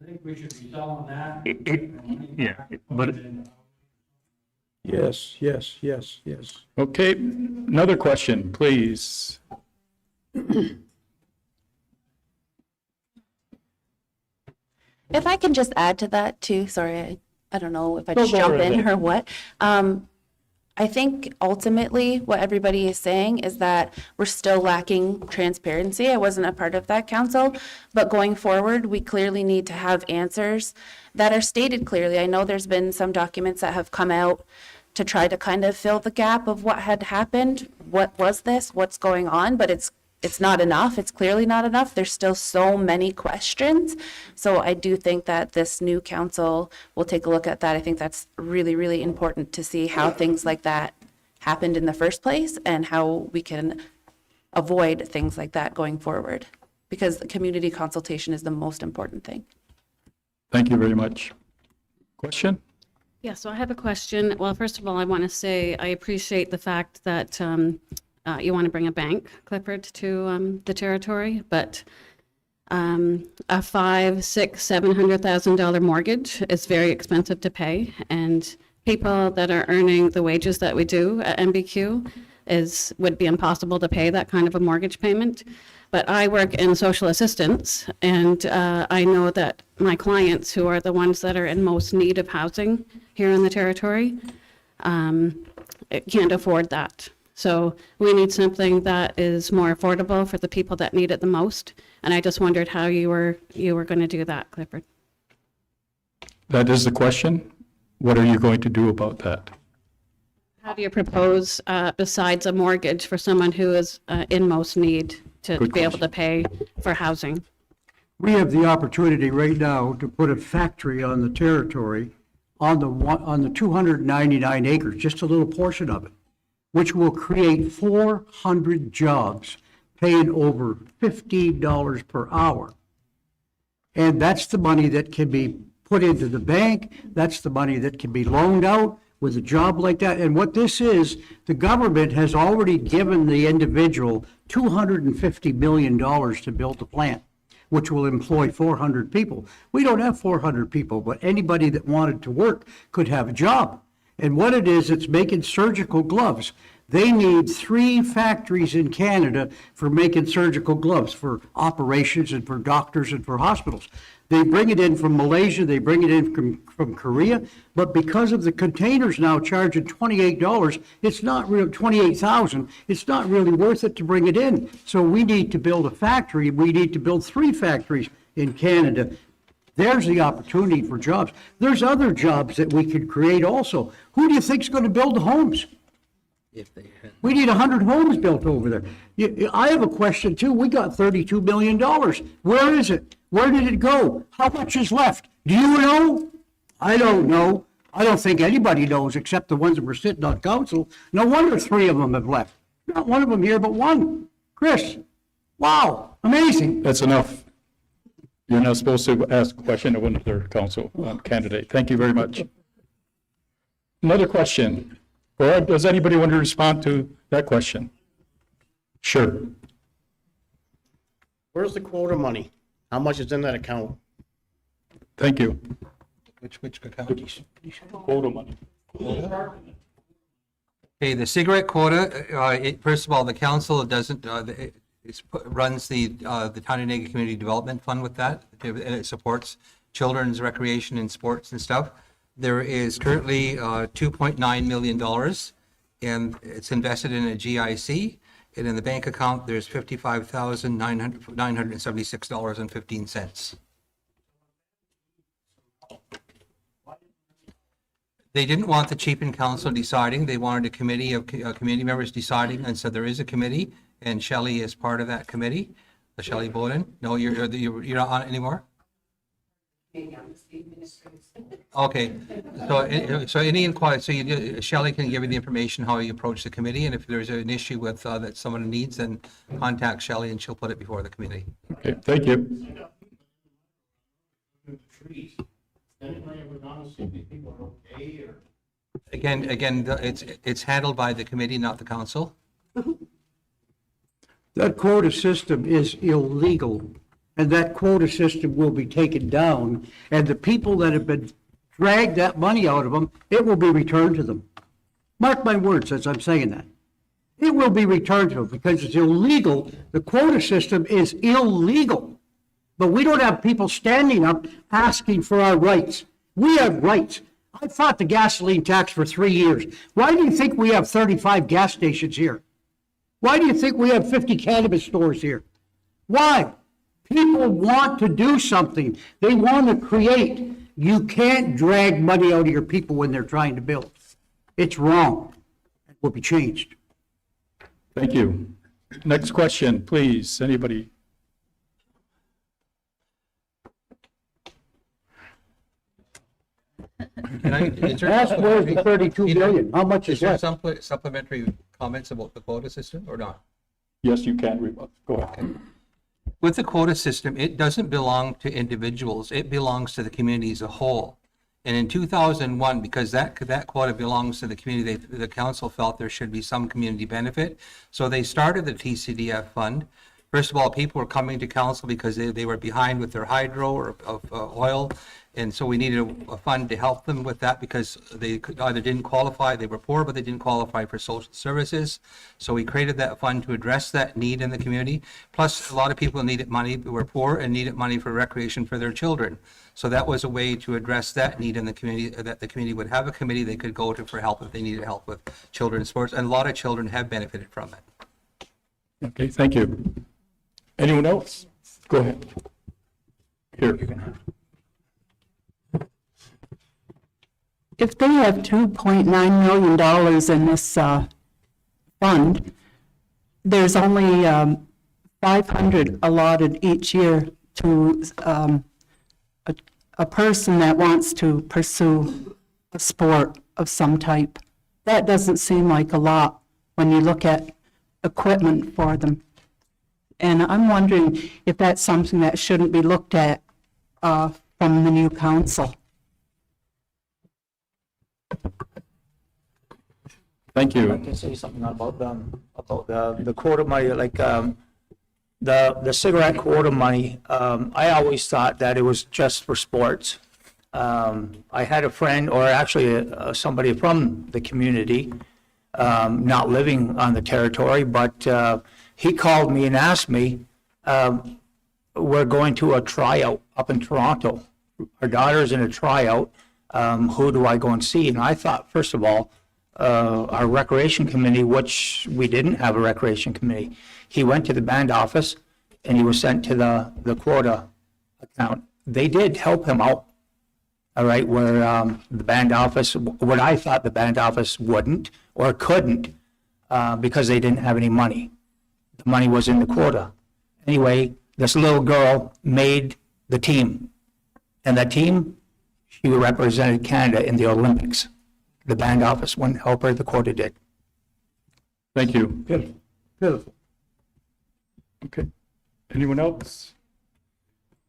S11: I think we should be selling that.
S5: Yeah, but
S4: Yes, yes, yes, yes.
S1: Okay, another question, please.
S6: If I can just add to that too, sorry, I don't know if I
S1: No,
S6: just
S1: go
S6: jump
S1: right
S6: in
S1: ahead.
S6: or what. I think ultimately what everybody is saying is that we're still lacking transparency. I wasn't a part of that council, but going forward, we clearly need to have answers that are stated clearly. I know there's been some documents that have come out to try to kind of fill the gap of what had happened. What was this? What's going on? But it's not enough. It's clearly not enough. There's still so many questions. So I do think that this new council will take a look at that. I think that's really, really important to see how things like that happened in the first place and how we can avoid things like that going forward. Because the community consultation is the most important thing.
S1: Thank you very much. Question?
S13: Yeah, so I have a question. Well, first of all, I want to say I appreciate the fact that you want to bring a bank, Clifford, to the territory, but a $500,000, $600,000, $700,000 mortgage is very expensive to pay, and people that are earning the wages that we do at MBQ would be impossible to pay that kind of a mortgage payment. But I work in social assistance, and I know that my clients, who are the ones that are in most need of housing here in the territory, can't afford that. So we need something that is more affordable for the people that need it the most. And I just wondered how you were going to do that, Clifford.
S1: That is the question. What are you going to do about that?
S13: How do you propose, besides a mortgage, for someone who is in most need to
S1: Good
S13: be able to pay for housing?
S4: We have the opportunity right now to put a factory on the territory on the 299 acres, just a little portion of it, which will create 400 jobs, paying over $15 per hour. And that's the money that can be put into the bank. That's the money that can be loaned out with a job like that. And what this is, the government has already given the individual $250 million to build the plant, which will employ 400 people. We don't have 400 people, but anybody that wanted to work could have a job. And what it is, it's making surgical gloves. They need 3 factories in Canada for making surgical gloves, for operations and for doctors and for hospitals. They bring it in from Malaysia, they bring it in from Korea, but because of the containers now charging $28, it's not real, 28,000, it's not really worth it to bring it in. So we need to build a factory, we need to build 3 factories in Canada. There's the opportunity for jobs. There's other jobs that we could create also. Who do you think's going to build the homes? We need 100 homes built over there. I have a question too. We got $32 million. Where is it? Where did it go? How much is left? Do you know? I don't know. I don't think anybody knows except the ones that were sitting on council. No wonder 3 of them have left. Not one of them here, but one. Chris. Wow. Amazing.
S1: That's enough. You're not supposed to ask a question of another council candidate. Thank you very much. Another question. Or does anybody want to respond to that question? Sure.
S12: Where's the quota money? How much is in that account?
S1: Thank you.
S2: Which account?
S1: Quota money.
S2: Okay, the cigarette quota, first of all, the council doesn't, runs the Tyendinaga Community Development Fund with that, and it supports children's recreation and sports and stuff. There is currently $2.9 million, and it's invested in a GIC, and in the bank account, there's $55,976.15. They didn't want the Chief and Council deciding, they wanted a committee of community members deciding, and so there is a committee, and Shelley is part of that committee. Shelley Bowden? No, you're not on it anymore? Okay, so any inquiry, so Shelley can give you the information how you approach the committee, and if there's an issue with that someone needs, then contact Shelley and she'll put it before the committee.
S1: Okay, thank you.
S2: Again, it's handled by the committee, not the council.
S4: That quota system is illegal, and that quota system will be taken down, and the people that have been dragged that money out of them, it will be returned to them. Mark my words as I'm saying that. It will be returned to them because it's illegal. The quota system is illegal. But we don't have people standing up asking for our rights. We have rights. I fought the gasoline tax for 3 years. Why do you think we have 35 gas stations here? Why do you think we have 50 cannabis stores here? Why? People want to do something. They want to create. You can't drag money out of your people when they're trying to build. It's wrong. It will be changed.
S1: Thank you. Next question, please. Anybody?
S4: That's where's the 32 billion? How much
S2: Is
S4: is
S2: there
S4: that?
S2: some supplementary comments about the quota system or not?
S1: Yes, you can. Go ahead.
S2: With the quota system, it doesn't belong to individuals, it belongs to the community as a whole. And in 2001, because that quota belongs to the community, the council felt there should be some community benefit. So they started the TCDF fund. First of all, people were coming to council because they were behind with their hydro or oil. And so we needed a fund to help them with that because they either didn't qualify, they were poor, but they didn't qualify for social services. So we created that fund to address that need in the community. Plus, a lot of people needed money who were poor and needed money for recreation for their children. So that was a way to address that need in the community, that the community would have a committee they could go to for help if they needed help with children's sports. And a lot of children have benefited from it.
S1: Okay, thank you. Anyone else? Go ahead. Here.
S10: If they have $2.9 million in this fund, there's only 500 allotted each year to a person that wants to pursue a sport of some type. That doesn't seem like a lot when you look at equipment for them. And I'm wondering if that's something that shouldn't be looked at from the new council.
S1: Thank
S8: I
S1: you.
S8: can say something about the quota money, like, the cigarette quota money. I always thought that it was just for sports. I had a friend, or actually somebody from the community, not living on the territory, but he called me and asked me, we're going to a tryout up in Toronto. Our daughter's in a tryout. Who do I go and see? And I thought, first of all, our recreation committee, which we didn't have a recreation committee. He went to the band office and he was sent to the quota account. They did help him out, all right, where the band office, what I thought the band office wouldn't or couldn't because they didn't have any money. The money was in the quota. Anyway, this little girl made the team. And that team, she represented Canada in the Olympics. The band office wouldn't help her, the quota did.
S1: Thank you.
S4: Beautiful.
S1: Okay. Anyone else?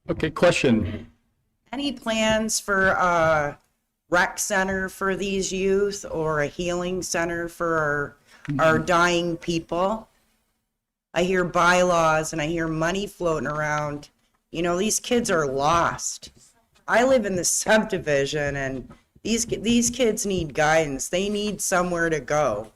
S1: Okay, question.
S14: Any plans for a rec center for these youth or a healing center for our dying people? I hear bylaws and I hear money floating around. You know, these kids are lost. I live in the subdivision and these kids need guidance. They need somewhere to go.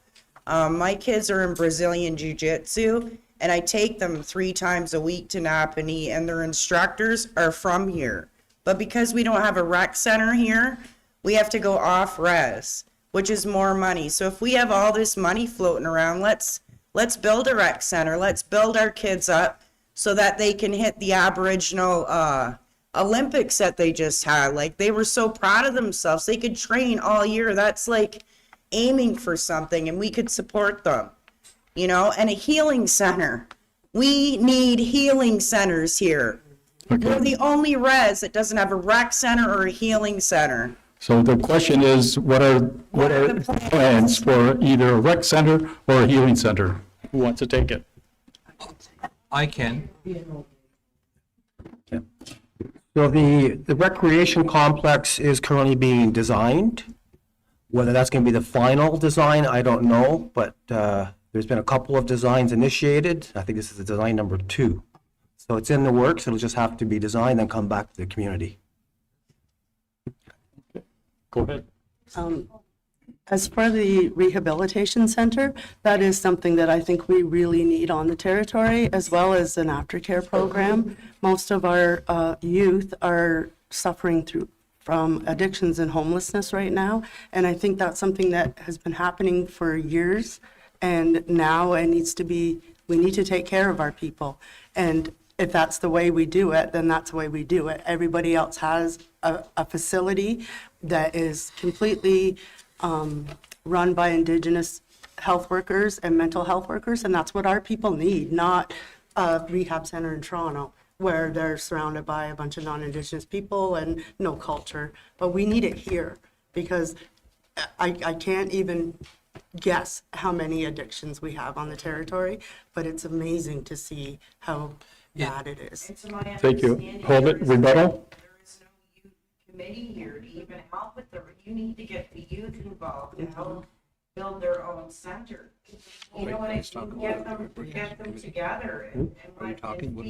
S14: My kids are in Brazilian Jiu-Jitsu and I take them 3 times a week to Napanee and their instructors are from here. But because we don't have a rec center here, we have to go off-res, which is more money. So if we have all this money floating around, let's build a rec center. Let's build our kids up so that they can hit the Aboriginal Olympics that they just had. Like, they were so proud of themselves. They could train all year. That's like aiming for something, and we could support them, you know? And a healing center. We need healing centers here. We're the only res that doesn't have a rec center or a healing center.
S1: So the question is, what are
S14: the
S1: plans for either a rec center or a healing center? Who wants to take it?
S2: I can.
S9: So the recreation complex is currently being designed. Whether that's going to be the final design, I don't know, but there's been a couple of designs initiated. I think this is the design number 2. So it's in the works. It'll just have to be designed and come back to the community.
S1: Go ahead.
S3: As for the rehabilitation center, that is something that I think we really need on the territory, as well as an aftercare program. Most of our youth are suffering from addictions and homelessness right now, and I think that's something that has been happening for years, and now it needs to be, we need to take care of our people. And if that's the way we do it, then that's the way we do it. Everybody else has a facility that is completely run by Indigenous health workers and mental health workers, and that's what our people need, not a rehab center in Toronto where they're surrounded by a bunch of non-Indigenous people and no culture. But we need it here because I can't even guess how many addictions we have on the territory, but it's amazing to see how bad it is.
S1: Thank you. Hold it. Rebuttal?
S14: There is no youth committee here to even help with the, you need to get the youth involved to help build their own center. You know what I mean? Get them together and let them be what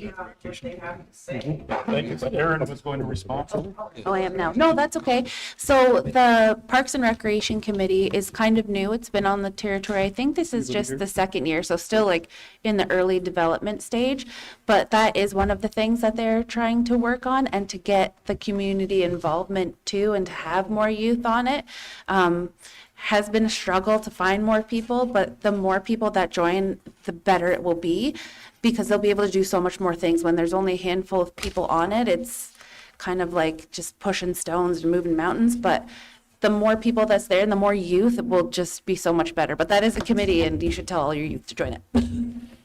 S14: they have to say.
S1: Thank you. But Aaron was going to respond to it.
S6: Oh, I am now. No, that's okay. So the Parks and Recreation Committee is kind of new. It's been on the territory. I think this is just the second year, so still like in the early development stage. But that is one of the things that they're trying to work on and to get the community involvement too and to have more youth on it. Has been a struggle to find more people, but the more people that join, the better it will be because they'll be able to do so much more things. When there's only a handful of people on it, it's kind of like just pushing stones and moving mountains, but the more people that's there and the more youth, it will just be so much better. But that is a committee and you should tell all your youth to join it.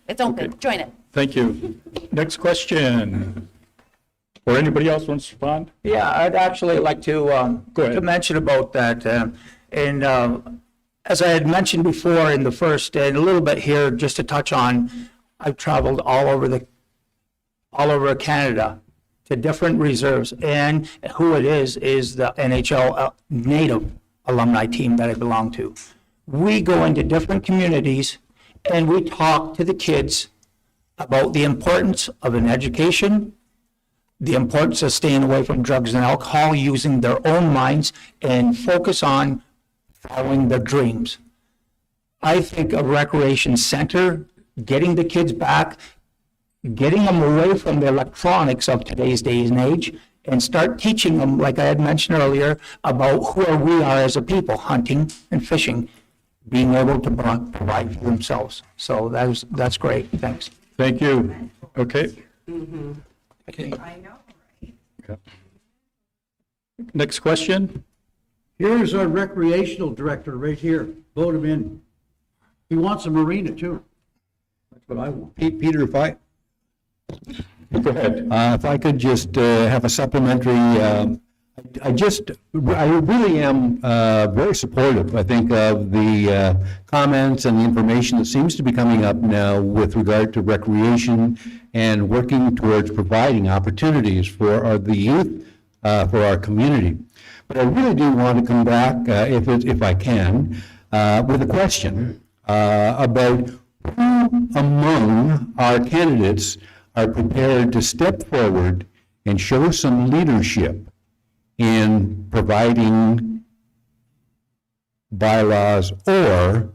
S6: It's open, join it.
S1: Thank you. Next question. Or anybody else wants to respond?
S8: Yeah, I'd actually like to,
S1: Go ahead.
S8: to mention about that. And as I had mentioned before in the first, and a little bit here, just to touch on, I've traveled all over Canada to different reserves. And who it is the NHL native alumni team that I belong to. We go into different communities and we talk to the kids about the importance of an education, the importance of staying away from drugs and alcohol, using their own minds, and focus on following their dreams. I think a recreation center, getting the kids back, getting them away from the electronics of today's day and age, and start teaching them, like I had mentioned earlier, about who we are as a people, hunting and fishing, being able to provide for themselves. So that's great. Thanks.
S1: Thank you. Okay.
S14: I know.
S1: Next question?
S4: Here's our recreational director right here. Vote him in. He wants a marina too. That's what I want.
S9: Peter,
S1: Go ahead.
S9: if I could just have a supplementary, I really am very supportive, I think, of the comments and the information that seems to be coming up now with regard to recreation and working towards providing opportunities for the youth, for our community. But I really do want to come back, if I can, with a question about who among our candidates are prepared to step forward and show some leadership in providing bylaws or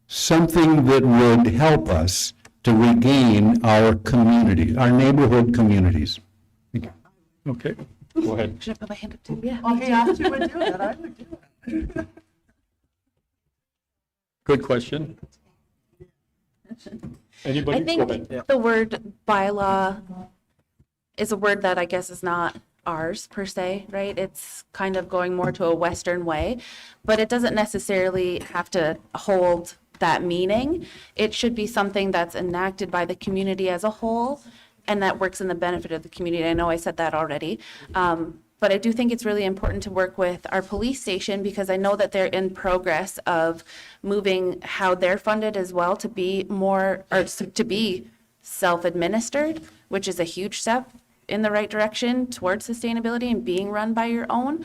S9: something that would help us to regain our community, our neighborhood communities. Thank you.
S1: Okay, go ahead.
S6: Should I put my hand up too? Yeah.
S3: Oh, he asked you would do it, I would do it.
S1: Good question. Anybody?
S6: I
S1: Go
S6: think
S1: ahead.
S6: the word bylaw is a word that I guess is not ours per se, right? It's kind of going more to a Western way, but it doesn't necessarily have to hold that meaning. It should be something that's enacted by the community as a whole and that works in the benefit of the community. I know I said that already. But I do think it's really important to work with our police station because I know that they're in progress of moving how they're funded as well to be more, or to be self-administered, which is a huge step in the right direction towards sustainability and being run by your own.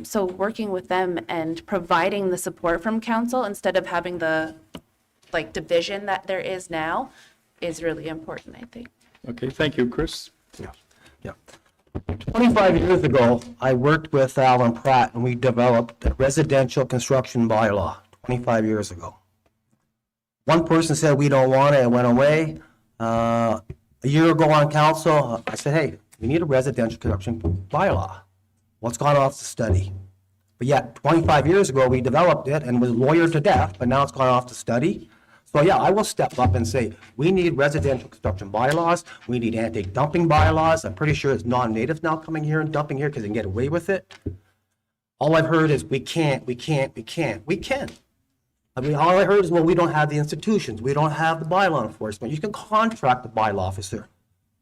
S6: So working with them and providing the support from council instead of having the division that there is now is really important, I think.
S1: Okay, thank you, Chris.
S9: Yeah. 25 years ago, I worked with Alan Pratt and we developed a residential construction bylaw 25 years ago. One person said we don't want it, it went away. A year ago on council, I said, hey, we need a residential construction bylaw. What's gone off the study? But yet, 25 years ago, we developed it and was lawyered to death, but now it's gone off the study. So yeah, I will step up and say, we need residential construction bylaws, we need anti-dumping bylaws. I'm pretty sure it's non-natives now coming here and dumping here because they can get away with it. All I've heard is we can't. We can. I mean, all I heard is, well, we don't have the institutions, we don't have the bylaw enforcement. You can contract the bylaw officer.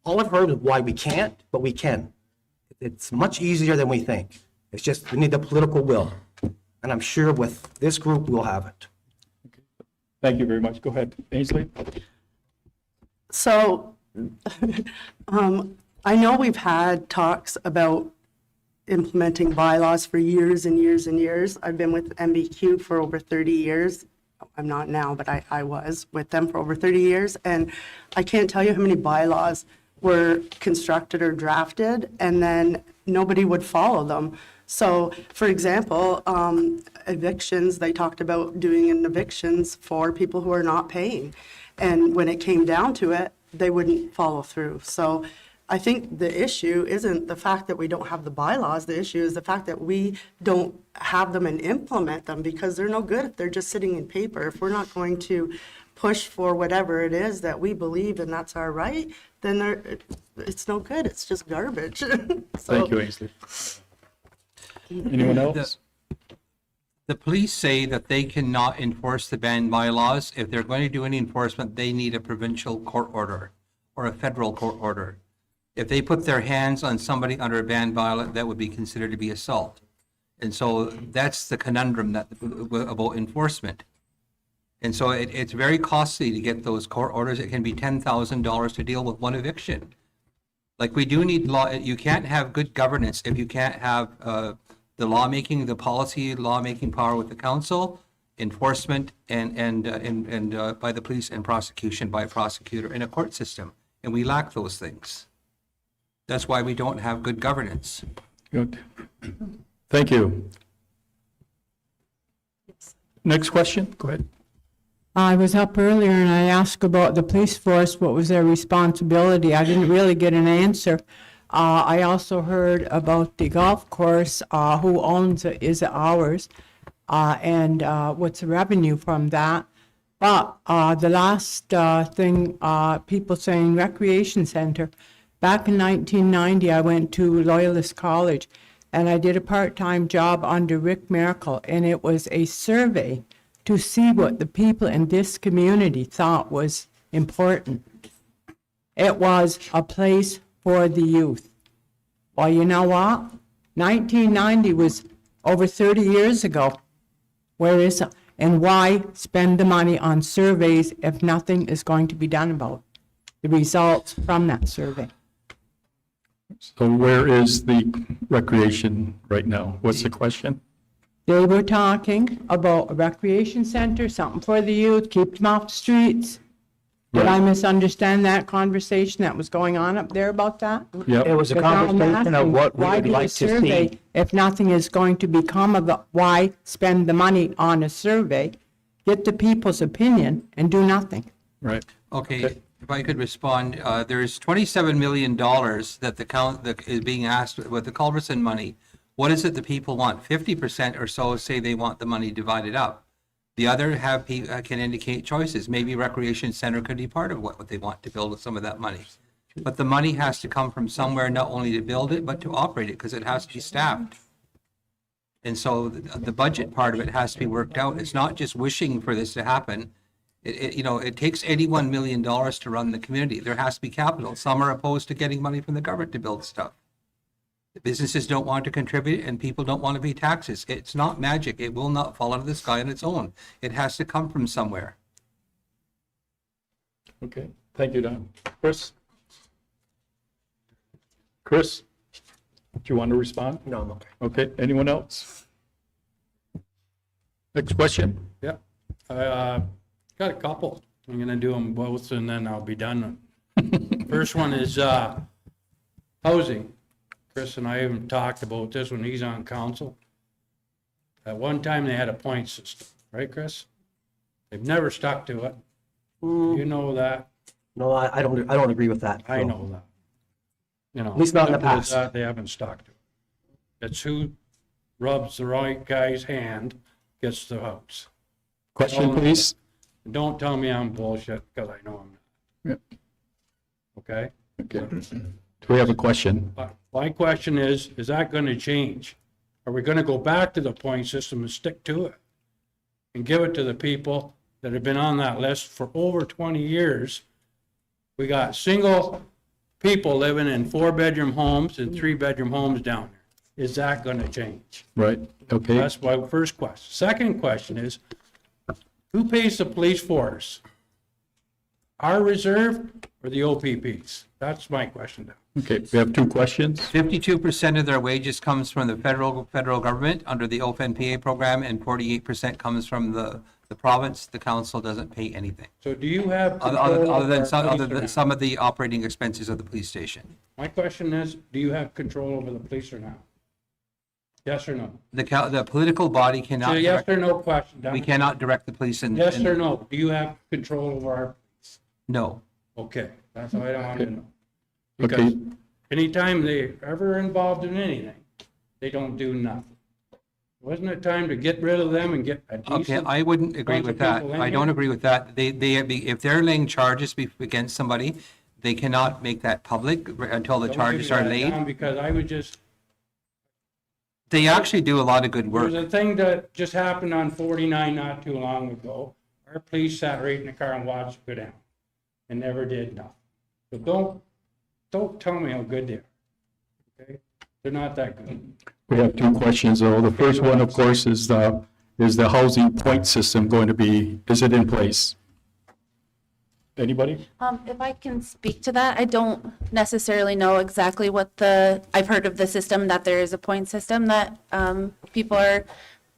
S9: All I've heard is why we can't, but we can. It's much easier than we think. It's just, we need the political will. And I'm sure with this group, we'll have it.
S1: Thank you very much. Go ahead, Ainsley.
S3: So, I know we've had talks about implementing bylaws for years and years and years. I've been with MBQ for over 30 years. I'm not now, but I was with them for over 30 years. And I can't tell you how many bylaws were constructed or drafted, and then nobody would follow them. So, for example, evictions, they talked about doing an evictions for people who are not paying. And when it came down to it, they wouldn't follow through. So I think the issue isn't the fact that we don't have the bylaws. The issue is the fact that we don't have them and implement them because they're no good if they're just sitting in paper. If we're not going to push for whatever it is that we believe and that's our right, then it's no good. It's just garbage.
S1: Thank you, Ainsley. Anyone else?
S2: The police say that they cannot enforce the ban bylaws. If they're going to do any enforcement, they need a provincial court order or a federal court order. If they put their hands on somebody under a banned violent, that would be considered to be assault. And so that's the conundrum that about enforcement. And so it's very costly to get those court orders. It can be $10,000 to deal with one eviction. Like, we do need law. You can't have good governance if you can't have the lawmaking, the policy lawmaking power with the council, enforcement, and by the police, and prosecution by a prosecutor in a court system. And we lack those things. That's why we don't have good governance.
S1: Good. Thank you. Next question, go ahead.
S10: I was up earlier and I asked about the police force, what was their responsibility? I didn't really get an answer. I also heard about the golf course, who owns it, is it ours? And what's the revenue from that? But the last thing, people saying recreation center. Back in 1990, I went to Loyalist College and I did a part-time job under Rick Merkel, and it was a survey to see what the people in this community thought was important. It was a place for the youth. Well, you know what? 1990 was over 30 years ago. Where is it? And why spend the money on surveys if nothing is going to be done about the results from that survey?
S1: So where is the recreation right now? What's the question?
S10: They were talking about a recreation center, something for the youth, keep them off the streets. Did I misunderstand that conversation that was going on up there about that?
S1: Yep.
S8: It was a
S10: Because I'm
S8: conversation of
S10: asking,
S8: what we
S10: why
S8: would
S10: do a
S8: like to
S10: survey
S8: see.
S10: if nothing is going to become of it? Why spend the money on a survey, get the people's opinion, and do nothing?
S1: Right.
S2: Okay, if I could respond, there's $27 million that that is being asked with the Culberson money. What is it the people want? 50% or so say they want the money divided up. The other can indicate choices. Maybe recreation center could be part of what they want to build with some of that money. But the money has to come from somewhere, not only to build it, but to operate it, because it has to be staffed. And so the budget part of it has to be worked out. It's not just wishing for this to happen. It takes $81 million to run the community. There has to be capital. Some are opposed to getting money from the government to build stuff. The businesses don't want to contribute and people don't want to pay taxes. It's not magic. It will not fall out of the sky on its own. It has to come from somewhere.
S1: Okay, thank you, Don. Chris? Chris, do you want to respond?
S9: No, I'm okay.
S1: Okay, anyone else? Next question.
S11: Yeah, I got a couple. I'm gonna do them both and then I'll be done. First one is housing. Chris and I haven't talked about this when he's on council. At one time, they had a point system, right, Chris? They've never stuck to it. You know that.
S9: No, I don't agree with that.
S11: I know that. You know.
S9: At least not in the
S11: simple as
S9: past.
S11: that, They haven't stuck to it. It's who rubs the right guy's hand gets the house.
S1: Question, please?
S11: Don't tell me I'm bullshit, because I know I'm not.
S1: Yeah.
S11: Okay?
S1: Okay. Do we have a question?
S11: My question is that going to change? Are we going to go back to the point system and stick to it? And give it to the people that have been on that list for over 20 years? We got single people living in 4-bedroom homes and 3-bedroom homes down there. Is that going to change?
S1: Right, okay.
S11: That's my first question. Second question is, who pays the police force? Our reserve or the OPPs? That's my question now.
S1: Okay, we have two questions.
S2: 52% of their wages comes from the federal government under the OFNPA program, and 48% comes from the province. The council doesn't pay anything,
S11: So do you have
S2: other
S11: control
S2: than
S11: over our police or not?
S2: some of the operating expenses of the police station.
S11: My question is, do you have control over the police or not? Yes or no?
S2: The political body
S11: It's
S2: cannot,
S11: a yes
S2: direct-
S11: or no question.
S2: we
S11: Don.
S2: cannot direct the police and.
S11: Yes or no? Do you have control over our,
S2: No.
S11: okay, that's what I want to know.
S1: Okay.
S11: Because anytime they ever involved in anything, they don't do nothing. Wasn't it time to get rid of them and get a
S2: Okay,
S11: decent?
S2: I wouldn't agree
S11: bunch
S2: with
S11: of
S2: that.
S11: people in
S2: I
S11: here?
S2: don't agree with that. If they're laying charges against somebody, they cannot make that public until the
S11: Don't
S2: charges
S11: give me
S2: are
S11: that, Don,
S2: laid.
S11: Because I would just,
S2: They actually do a lot of good
S11: there's
S2: work.
S11: a thing that just happened on 49 not too long ago. Our police sat right in the car and watched it go down and never did nothing. So don't tell me how good they are. Okay? They're not that good.
S1: We have two questions, though. The first one, of course, is the housing point system going to be, is it in place? Anybody?
S6: If I can speak to that, I don't necessarily know exactly I've heard of the system, that there is a point system that people are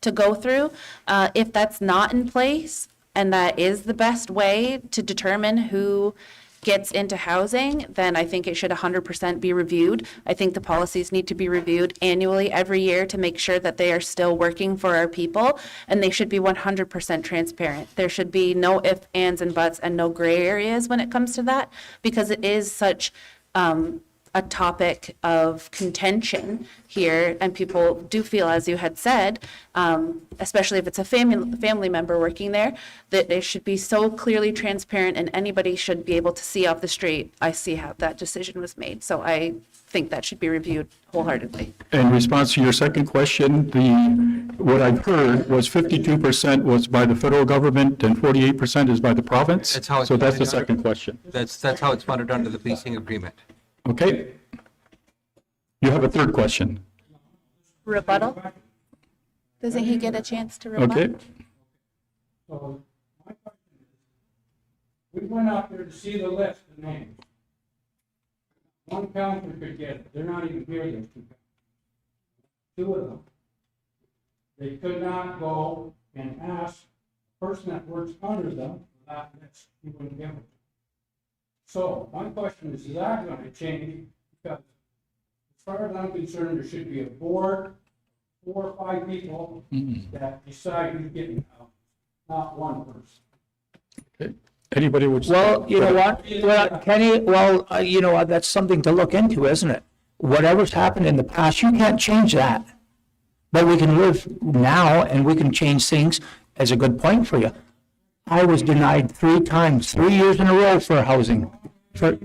S6: to go through. If that's not in place, and that is the best way to determine who gets into housing, then I think it should 100% be reviewed. I think the policies need to be reviewed annually, every year, to make sure that they are still working for our people, and they should be 100% transparent. There should be no ifs, ands, and buts, and no gray areas when it comes to that, because it is such a topic of contention here, and people do feel, as you had said, especially if it's a family member working there, that it should be so clearly transparent, and anybody should be able to see off the street, I see how that decision was made. So I think that should be reviewed wholeheartedly.
S1: In response to your second question, what I've heard was 52% was by the federal government and 48% is by the province.
S2: That's how it's
S1: So that's the
S2: funded.
S1: second question.
S2: That's how it's funded under the leasing agreement.
S1: Okay. You have a third question.
S6: Rebuttal? Doesn't he get a chance to rebut?
S1: Okay.
S11: So my question is, we went out there to see the list of names. One counselor could get it. They're not even here, those two counselors. Two of them. They could not go and ask the person that works under them for that list. He wouldn't give it. So my question is that going to change? Because as far as I'm concerned, there should be a board, 4 or 5 people that decide who's getting out, not one person.
S1: Okay. Anybody would?
S8: Well, you know what? Well, Kenny, you know what? That's something to look into, isn't it? Whatever's happened in the past, you can't change that. But we can live now and we can change things. As a good point for you. I was denied 3 times, 3 years in a row for housing. It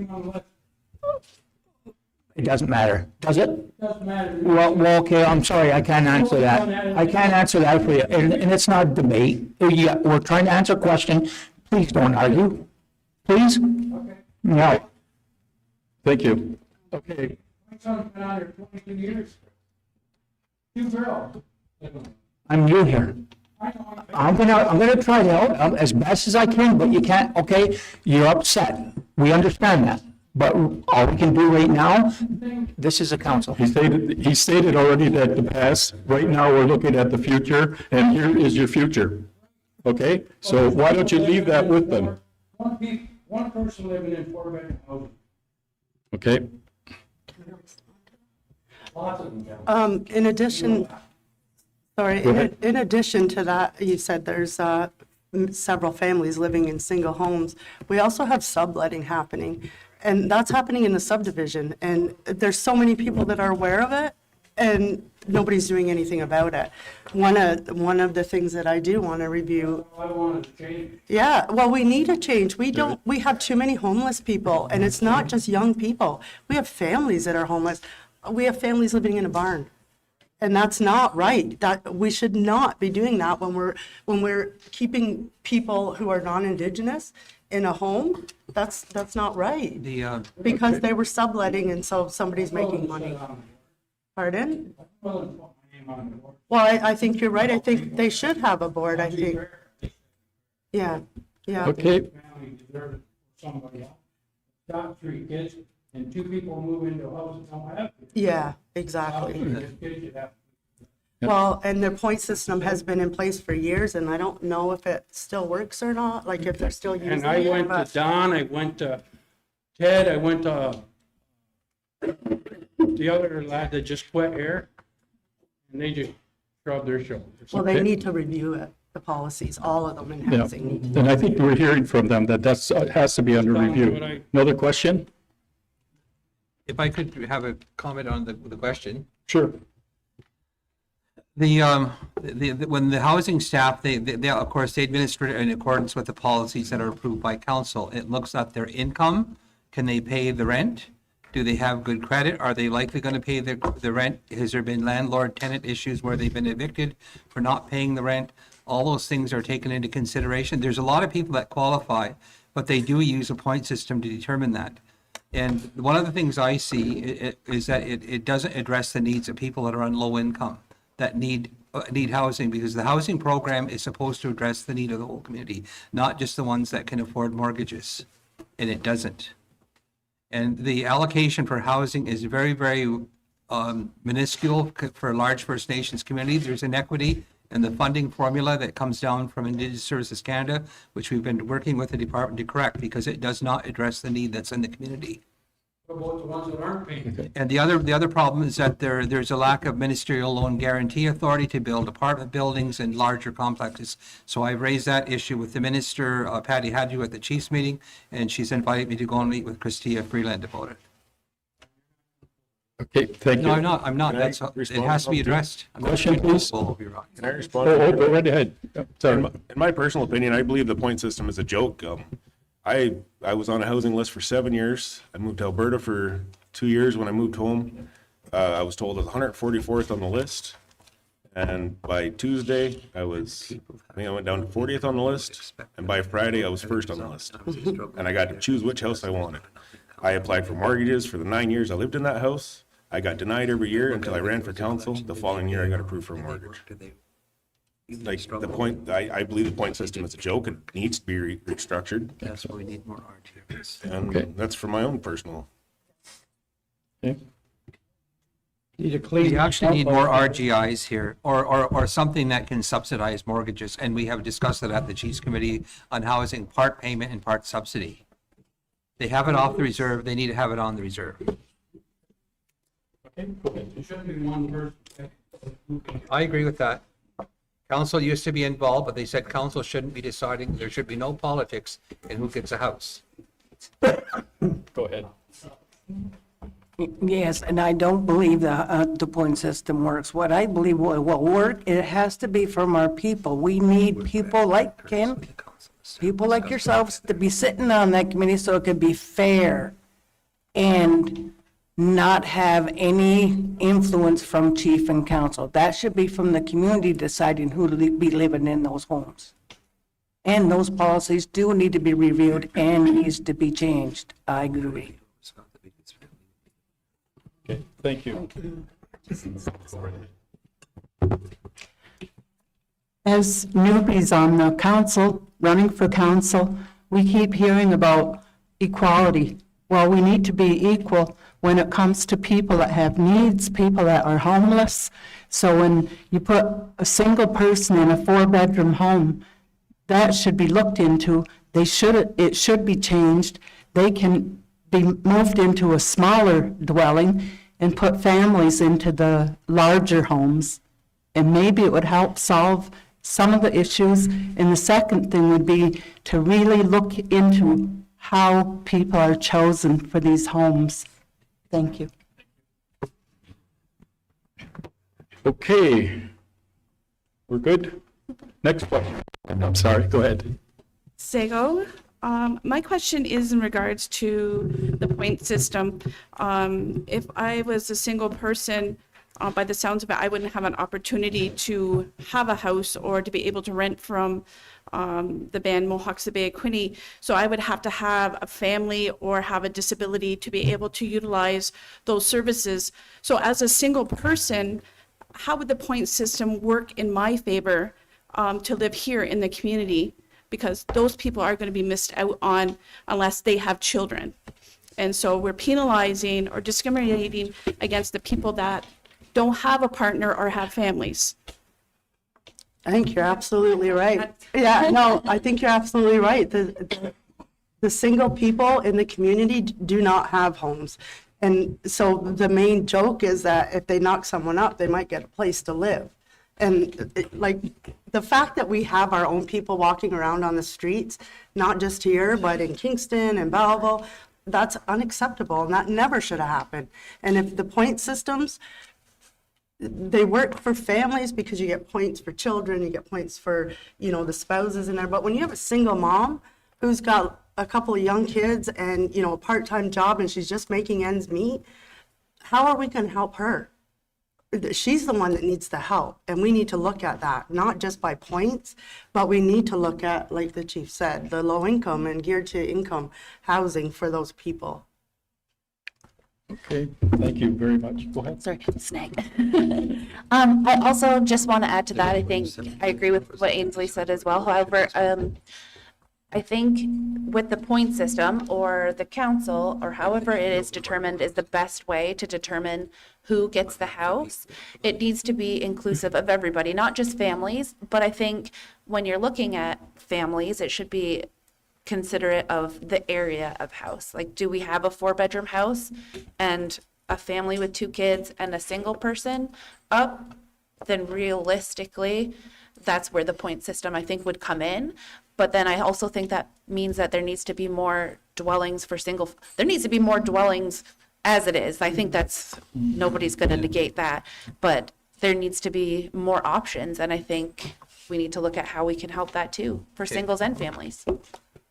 S8: doesn't matter, does it?
S11: Doesn't matter.
S8: Well, okay, I'm sorry, I can't answer that. I can't answer that for you, and it's not a debate. We're trying to answer a question. Please don't argue. Please? No.
S1: Thank you. Okay.
S11: My son's been out here 22 years. 2 girls.
S8: I'm new here. I'm gonna try to help as best as I can, but you can't, okay? You're upset. We understand that. But all we can do right now, this is a council.
S1: He stated already that the past, right now, we're looking at the future, and here is your future. Okay? So why don't you leave that with them?
S11: One person living in 4-bedroom housing.
S1: Okay?
S11: Lots of them.
S3: In addition, sorry, in addition to that, you said there's several families living in single homes. We also have subletting happening, and that's happening in the subdivision. And there's so many people that are aware of it, and nobody's doing anything about it. One of the things that I do want to review.
S11: I wanted to change.
S3: Yeah, well, we need a change. We have too many homeless people, and it's not just young people. We have families that are homeless. We have families living in a barn. And that's not right. That we should not be doing that when we're keeping people who are non-Indigenous in a home. That's not right. Because they were subletting, and so somebody's making money. Pardon? Well, I think you're right. I think they should have a board, I think. Yeah, yeah.
S1: Okay.
S11: Family deserves it for somebody else. Got 3 kids and 2 people move into a house that don't have kids.
S3: Yeah, exactly.
S11: Kids should have.
S3: Well, and their point system has been in place for years, and I don't know if it still works or not, like if they're still using it.
S11: And I went to
S3: but-
S11: Don, I went to Ted, I went to the other lad that just quit here, and they just shrugged their shoulders.
S3: Well, they need to review it, the policies, all of them in
S1: Yeah.
S3: housing need to.
S1: And I think we're hearing from them that that's, has to be under review. Another question?
S2: If I could have a comment on the question.
S1: Sure.
S2: When the housing staff, they of course, they administer it in accordance with the policies that are approved by council. It looks at their income. Can they pay the rent? Do they have good credit? Are they likely going to pay the rent? Has there been landlord-tenant issues where they've been evicted for not paying the rent? All those things are taken into consideration. There's a lot of people that qualify, but they do use a point system to determine that. And one of the things I see is that it doesn't address the needs of people that are on low income, that need housing, because the housing program is supposed to address the need of the whole community, not just the ones that can afford mortgages, and it doesn't. And the allocation for housing is very, very minuscule for large First Nations communities. There's inequity in the funding formula that comes down from Indigenous Services Canada, which we've been working with the department to correct, because it does not address the need that's in the community.
S11: What about the ones that aren't paying?
S2: And the other problem is that there's a lack of ministerial loan guarantee authority to build apartment buildings and larger complexes. So I've raised that issue with the minister, Patty Hadju, at the Chiefs meeting, and she's invited me to go and meet with Christia Freeland about it.
S1: Okay, thank you.
S2: No, I'm not.
S7: Can I
S2: It
S7: respond
S2: has to be
S7: to that?
S2: addressed.
S1: Question, please?
S2: We'll be wrong.
S7: Can I respond?
S1: Oh, go right ahead. Yep, Sorry.
S7: In my personal opinion, I believe the point system is a joke. I was on a housing list for 7 years. I moved to Alberta for 2 years. When I moved home, I was told I was 144th on the list. And by Tuesday, I think I went down to 40th on the list. And by Friday, I was first on the list. And I got to choose which house I wanted. I applied for mortgages for the 9 years I lived in that house. I got denied every year until I ran for council. The following year, I got approved for a mortgage. Like the point, I believe the point system is a joke. It needs to be restructured.
S2: That's why we need more RTOs.
S7: And that's for my own personal.
S1: Okay.
S2: We actually need more RGIs here, or something that can subsidize mortgages, and we have discussed it at the Chiefs Committee on housing, part payment and part subsidy. They have it off the reserve, they need to have it on the reserve.
S11: It shouldn't be one person.
S2: I agree with that. Council used to be involved, but they said council shouldn't be deciding, there should be no politics in who gets a house.
S1: Go ahead.
S3: Yes, and I don't believe the point system works. What I believe will work, it has to be from our people. We need people like Ken, people like yourselves to be sitting on that committee so it could be fair and not have any influence from chief and council. That should be from the community deciding who to be living in those homes. And those policies do need to be reviewed and needs to be changed. I agree.
S1: Okay, thank you.
S10: As newbies on the council, running for council, we keep hearing about equality. Well, we need to be equal when it comes to people that have needs, people that are homeless. So when you put a single person in a 4-bedroom home, that should be looked into. It should be changed. They can be moved into a smaller dwelling and put families into the larger homes. And maybe it would help solve some of the issues. And the second thing would be to really look into how people are chosen for these homes. Thank you.
S1: Okay. We're good? Next question. I'm sorry, go ahead.
S6: Sego, my question is in regards to the point system. If I was a single person, by the sounds of it, I wouldn't have an opportunity to have a house or to be able to rent from the band Mohawks of Bay Quinte. So I would have to have a family or have a disability to be able to utilize those services. So as a single person, how would the point system work in my favor to live here in the community? Because those people are going to be missed out on unless they have children. And so we're penalizing or discriminating against the people that don't have a partner or have families.
S3: I think you're absolutely right. Yeah, no, I think you're absolutely right. The single people in the community do not have homes. And so the main joke is that if they knock someone up, they might get a place to live. And like the fact that we have our own people walking around on the streets, not just here, but in Kingston and Belleville, that's unacceptable and that never should have happened. And if the point systems, they work for families because you get points for children, you get points for, the spouses in there. But when you have a single mom who's got a couple of young kids and, a part-time job and she's just making ends meet, how are we going to help her? She's the one that needs the help. And we need to look at that, not just by points, but we need to look at, like the chief said, the low income and geared to income housing for those people.
S1: Okay, thank you very much. Go ahead.
S6: Sorry, snag. I also just want to add to that, I think, I agree with what Ainsley said as well. However, I think with the point system or the council or however it is determined is the best way to determine who gets the house. It needs to be inclusive of everybody, not just families, but I think when you're looking at families, it should be considerate of the area of house. Like, do we have a 4-bedroom house and a family with 2 kids and a single person up? Then realistically, that's where the point system, I think, would come in. But then I also think that means that there needs to be more dwellings for there needs to be more dwellings as it is. I think nobody's going to negate that. But there needs to be more options. And I think we need to look at how we can help that too, for singles and families.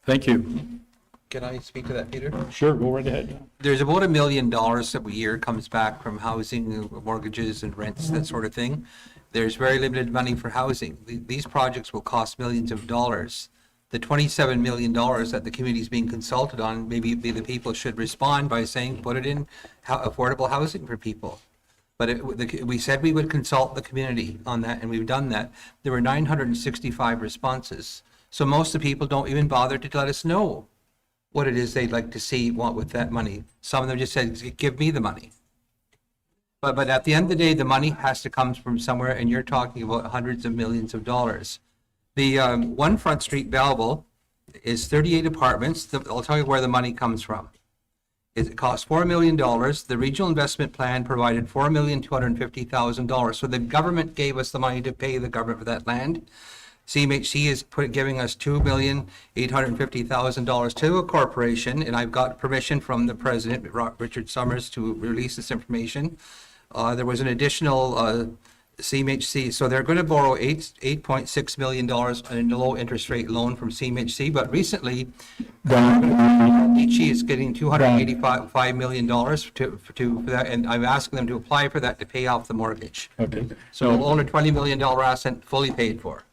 S1: Thank you.
S2: Can I speak to that, Peter?
S1: Sure, go right ahead.
S2: There's about $1 million every year comes back from housing, mortgages and rents, that sort of thing. There's very limited money for housing. These projects will cost millions of dollars. The $27 million that the community is being consulted on, maybe the people should respond by saying, put it in affordable housing for people. But we said we would consult the community on that, and we've done that. There were 965 responses. So most of the people don't even bother to let us know what it is they'd like to see, want with that money. Some of them just said, give me the money. But at the end of the day, the money has to come from somewhere, and you're talking about hundreds of millions of dollars. The One Front Street, Belleville, is 38 apartments. I'll tell you where the money comes from. It cost $4 million. The regional investment plan provided $4,250,000. So the government gave us the money to pay the government for that land. CMHC is giving us $2,850,000 to a corporation, and I've got permission from the president, Richard Summers, to release this information. There was an additional CMHC, so they're going to borrow $8.6 million in a low interest rate loan from CMHC, but recently, DG is getting $285 million for that, and I'm asking them to apply for that to pay off the mortgage.
S1: Okay,
S2: So we'll own a $20 million asset fully paid for.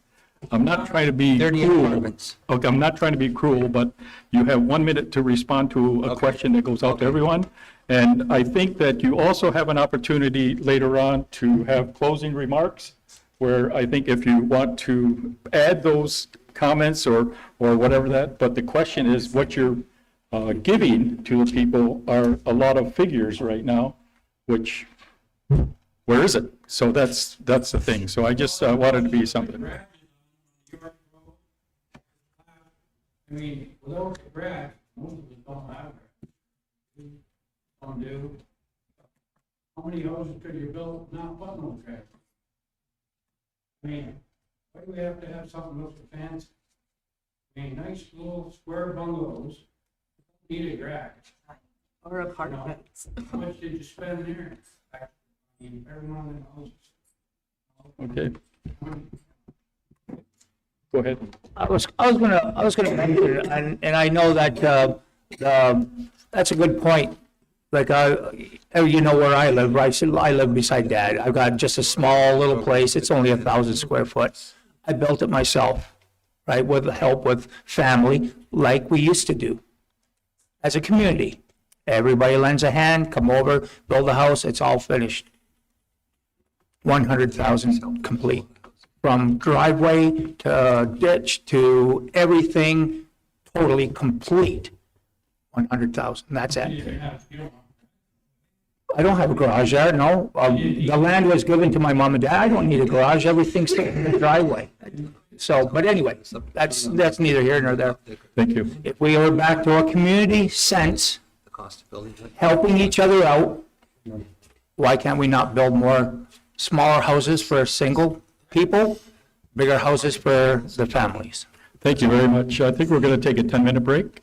S1: I'm not trying to be
S2: 38
S1: cruel.
S2: apartments.
S1: Okay, I'm not trying to be cruel, but you have 1 minute to respond to a question that goes out to everyone. And I think that you also have an opportunity later on to have closing remarks, where I think if you want to add those comments or whatever that, but the question is what you're giving to the people are a lot of figures right now, which, where is it? So that's the thing. So I just wanted to be something.
S11: I mean, without the grass, most of us don't have it. Don't do. How many houses could you build not put no grass? I mean, why do we have to have something with the fence? I mean, nice little square bungalows, need a grass.
S3: Or apartments.
S11: How much did you spend there? I mean, everyone in the houses.
S1: Okay. Go ahead.
S8: I was gonna mention, and I know that, that's a good point. Like, you know where I live, right? So I live beside Dad. I've got just a small little place. It's only 1,000 square foot. I built it myself, right? With the help with family, like we used to do as a community. Everybody lends a hand, come over, build a house, it's all finished. 100,000 complete. From driveway to ditch to everything, totally complete. 100,000, that's it. I don't have a garage there, no. The land was given to my mom and dad. I don't need a garage. Everything's in the driveway. So, but anyway, that's neither here nor there.
S1: Thank you.
S8: If we are back to a community sense,
S2: The cost of building it.
S8: helping each other out, why can't we not build more smaller houses for single people, bigger houses for the families?
S1: Thank you very much. I think we're going to take a 10-minute break.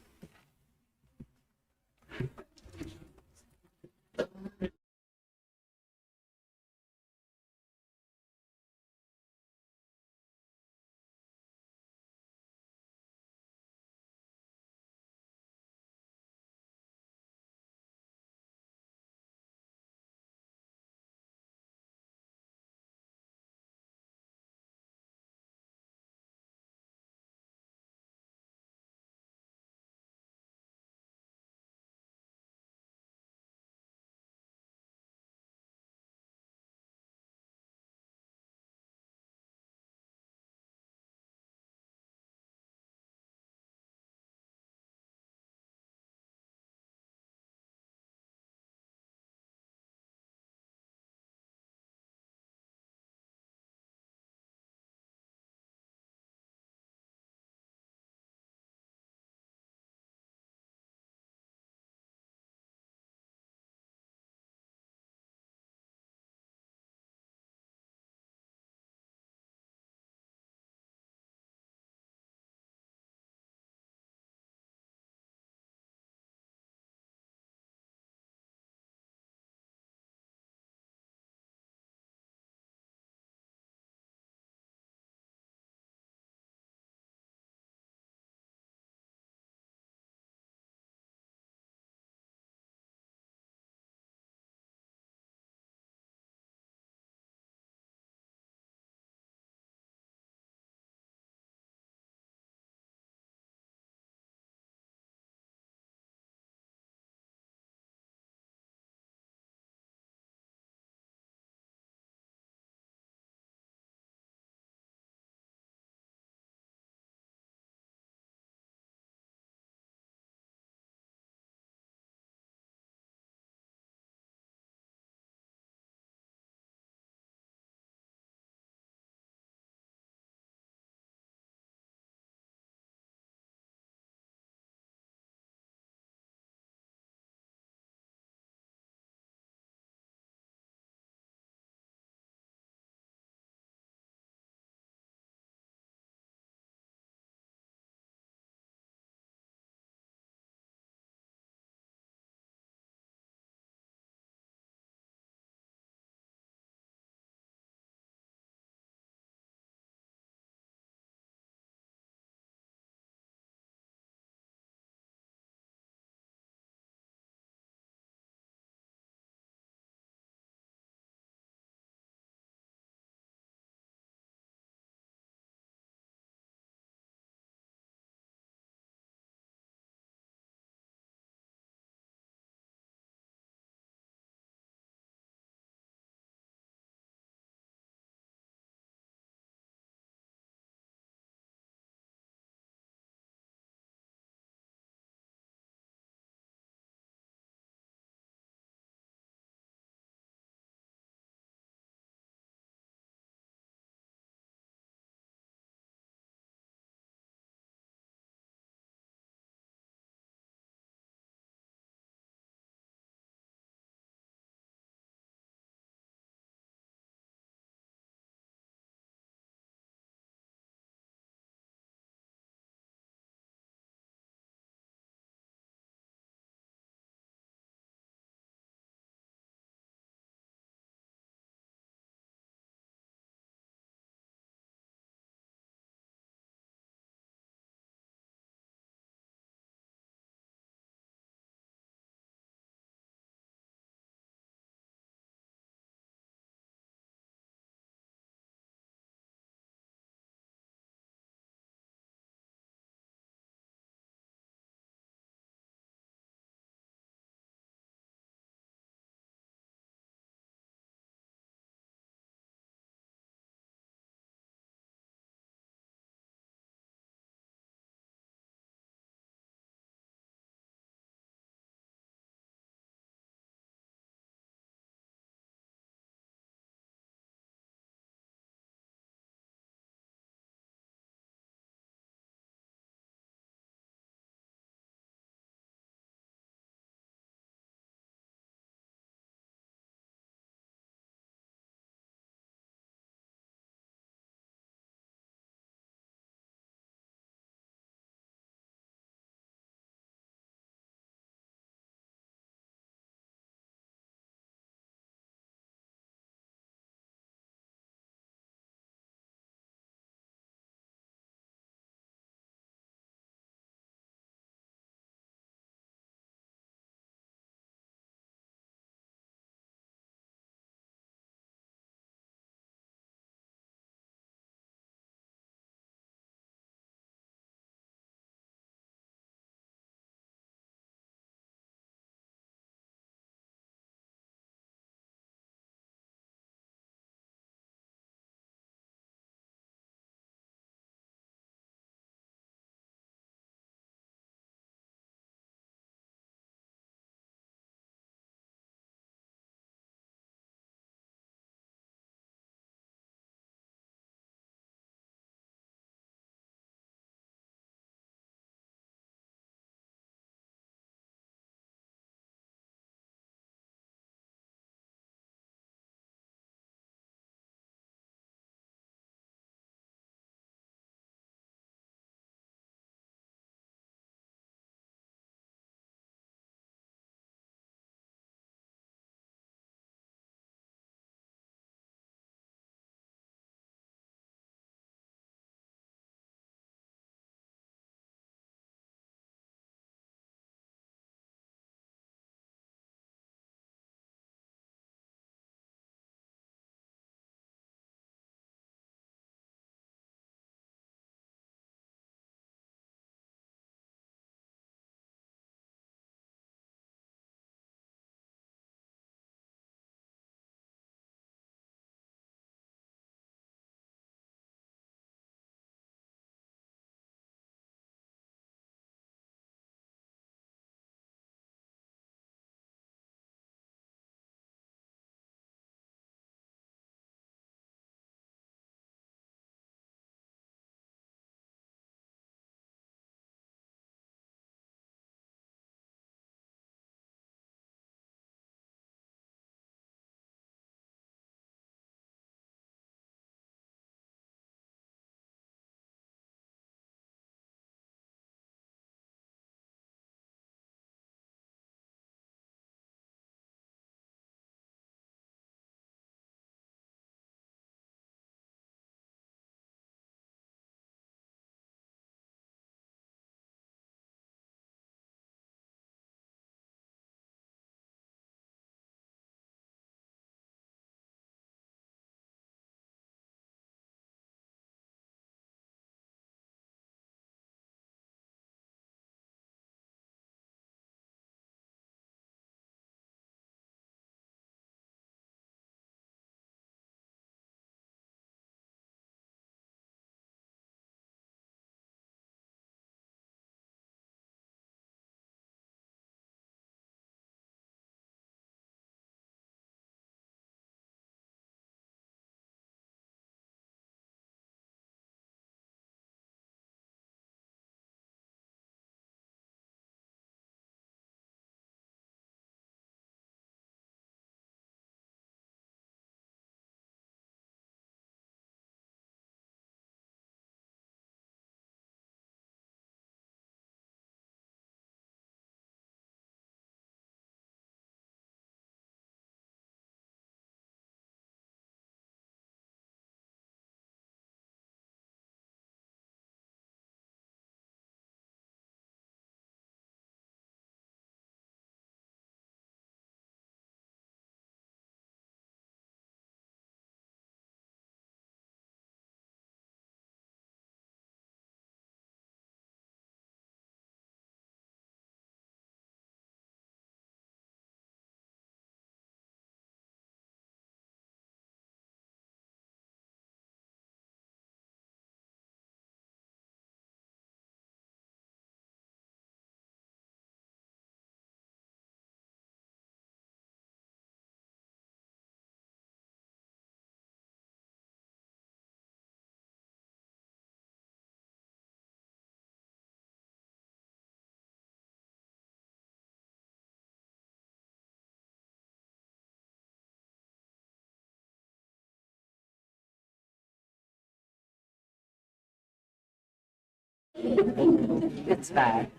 S15: It's bad.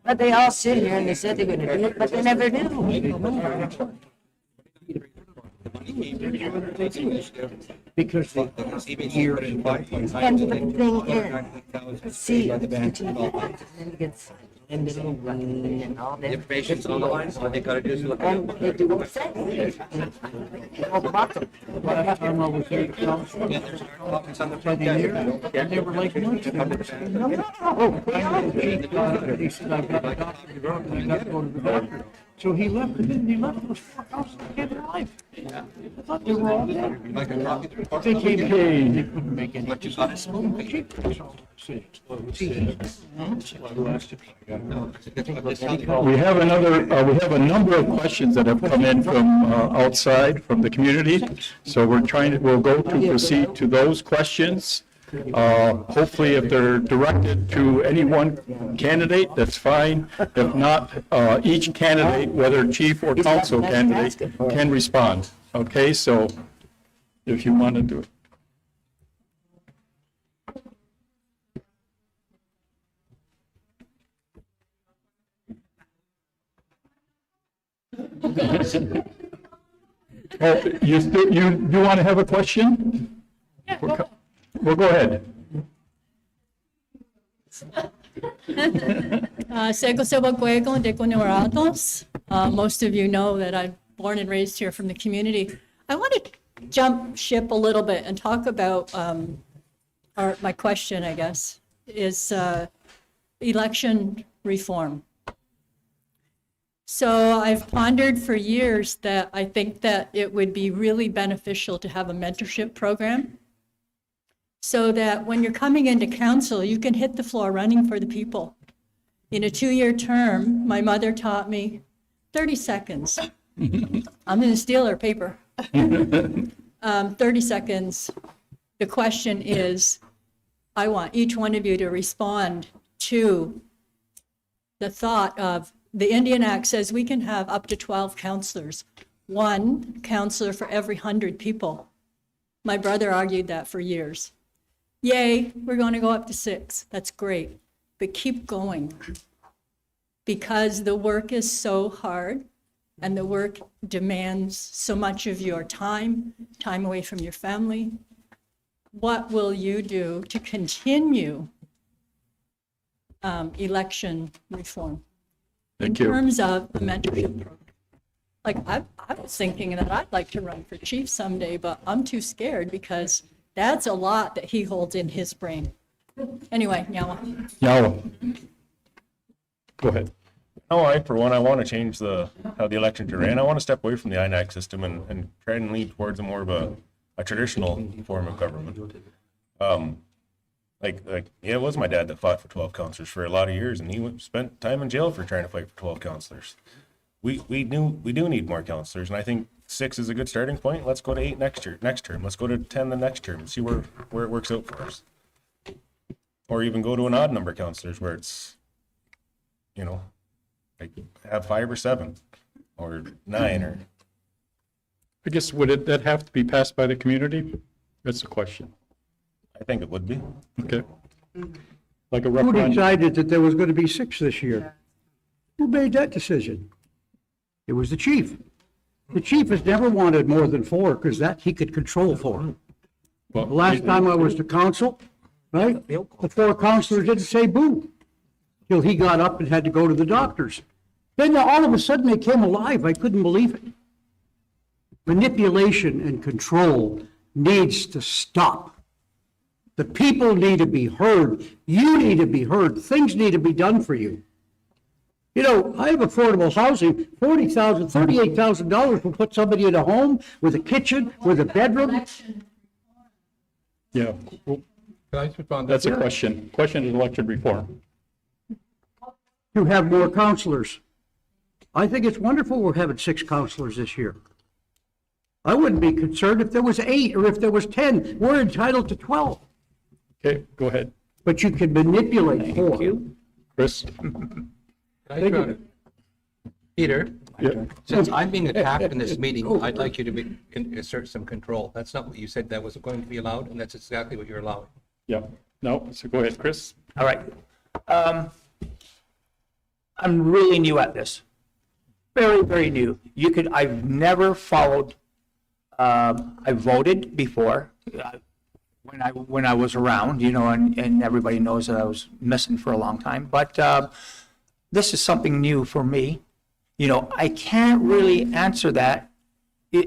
S15: But they all sit here and they said they're gonna do it, but they never do.
S4: Because the years.
S15: And the thing is, see, and it gets in the little running and all that.
S2: Information's on the line, so what they gotta do is look
S15: And they do what they say. All about them.
S4: Last time I was here, the council,
S2: on the front
S4: they were like, no, he said, I've got a doctor, I got to go to the doctor. So he left, and then he left, those 4 houses that gave their life. I thought they were all dead. They came in, they couldn't make any.
S2: But you got it.
S1: We have we have a number of questions that have come in from outside, from the community. So we'll go to proceed to those questions. Hopefully, if they're directed to any one candidate, that's fine. If not, each candidate, whether chief or council candidate, can respond. Okay, so if you want to do it. Oh, you want to have a question? Well, go ahead.
S16: Most of you know that I'm born and raised here from the community. I want to jump ship a little bit and talk about, my question, I guess, is election reform. So I've pondered for years that I think that it would be really beneficial to have a mentorship program so that when you're coming into council, you can hit the floor running for the people. In a 2-year term, my mother taught me 30 seconds. I'm going to steal her paper. 30 seconds. The question is, I want each one of you to respond to the thought of, the Indian Act says we can have up to 12 counselors, 1 counselor for every 100 people. My brother argued that for years. Yay, we're going to go up to 6. That's great. But keep going. Because the work is so hard and the work demands so much of your time away from your family. What will you do to continue election reform?
S1: Thank
S16: in
S1: you.
S16: terms of a mentorship program. Like I was thinking that I'd like to run for chief someday, but I'm too scared because that's a lot that he holds in his brain. Anyway, Nyawa.
S1: Yawa. Go ahead.
S7: For one, I want to change how the elections are ran. I want to step away from the INAC system and try and lean towards a more of a traditional form of government. It was my dad that fought for 12 counselors for a lot of years, and he spent time in jail for trying to fight for 12 counselors. We do need more counselors, and I think 6 is a good starting point. Let's go to 8 next term. Let's go to 10 the next term. See where it works out for us. Or even go to an odd number of counselors where it's, have 5 or 7 or 9 or.
S1: I guess, would that have to be passed by the community? That's the question.
S7: I think it would be.
S1: Okay. Like a
S4: Who
S1: referendum.
S4: decided that there was going to be 6 this year? Who made that decision? It was the chief. The chief has never wanted more than 4 because that he could control 4.
S1: Well,
S4: The last time I was to council, right, the 4 councilors didn't say boo till he got up and had to go to the doctors. Then all of a sudden they came alive. I couldn't believe it. Manipulation and control needs to stop. The people need to be heard. You need to be heard. Things need to be done for you. I have affordable housing, $40,000, $38,000 will put somebody in a home with a kitchen, with a bedroom.
S1: Yeah. Well, that's a question. Question is election reform.
S4: To have more counselors. I think it's wonderful we're having 6 counselors this year. I wouldn't be concerned if there was 8 or if there was 10. We're entitled to 12.
S1: Okay, go ahead.
S4: But you can manipulate 4.
S1: Chris?
S2: Peter,
S1: Yeah.
S2: since I'm being attacked in this meeting, I'd like you to assert some control. That's not what you said that was going to be allowed, and that's exactly what you're allowing.
S1: Yeah. No, so go ahead, Chris.
S8: All right. I'm really new at this. Very, very new. I've never followed, I voted before, when I was around, and everybody knows that I was missing for a long time. But this is something new for me. I can't really answer that,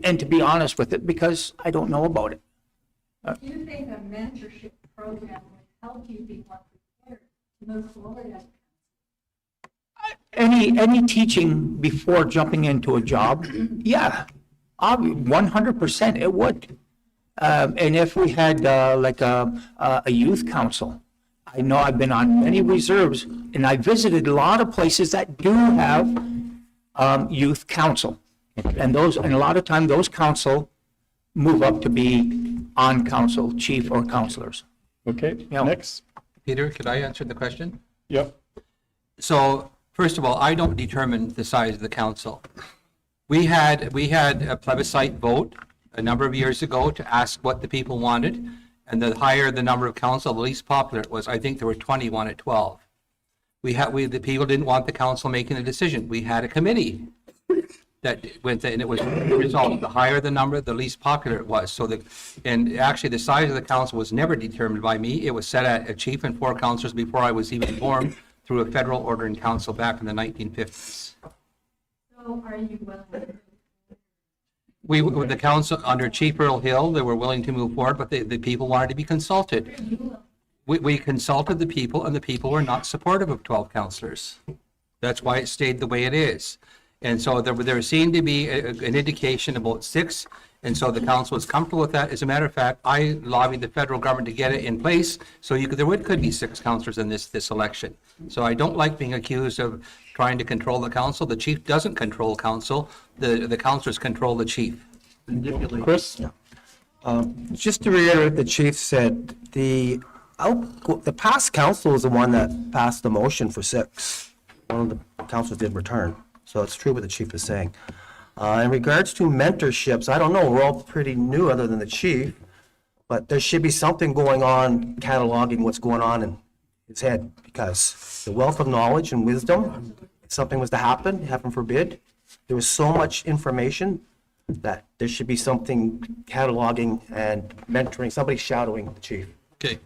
S8: and to be honest with it, because I don't know about it.
S16: Do you think a mentorship program would help you be more prepared to move forward?
S8: Any teaching before jumping into a job, yeah, 100% it would. And if we had like a youth council, I know I've been on many reserves, and I visited a lot of places that do have youth council. And a lot of time those council move up to be on council, chief or councilors.
S1: Okay,
S8: Yeah.
S1: next.
S2: Peter, could I answer the question?
S1: Yep.
S2: So, first of all, I don't determine the size of the council. We had a plebiscite vote a number of years ago to ask what the people wanted, and the higher the number of council, the least popular it was. I think there were 20 wanted 12. The people didn't want the council making a decision. We had a committee that went, and it was the result. The higher the number, the least popular it was. And actually the size of the council was never determined by me. It was set at a chief and 4 councilors before I was even born through a federal order in council back in the 1950s.
S16: So are you willing?
S2: With the council under Chief Earl Hill, they were willing to move forward, but the people wanted to be consulted. We consulted the people, and the people were not supportive of 12 councilors. That's why it stayed the way it is. And so there seemed to be an indication about 6, and so the council was comfortable with that. As a matter of fact, I lobbied the federal government to get it in place, so there could be 6 councilors in this election. So I don't like being accused of trying to control the council. The chief doesn't control council. The councilors control the chief.
S1: Chris?
S9: Just to reiterate what the chief said, the past council is the one that passed the motion for 6. One of the councils did return. So it's true what the chief is saying. In regards to mentorships, I don't know, we're all pretty new other than the chief, but there should be something going on cataloging what's going on in his head, because the wealth of knowledge and wisdom, if something was to happen, heaven forbid, there was so much information that there should be something cataloging and mentoring, somebody shadowing the chief.
S2: Okay.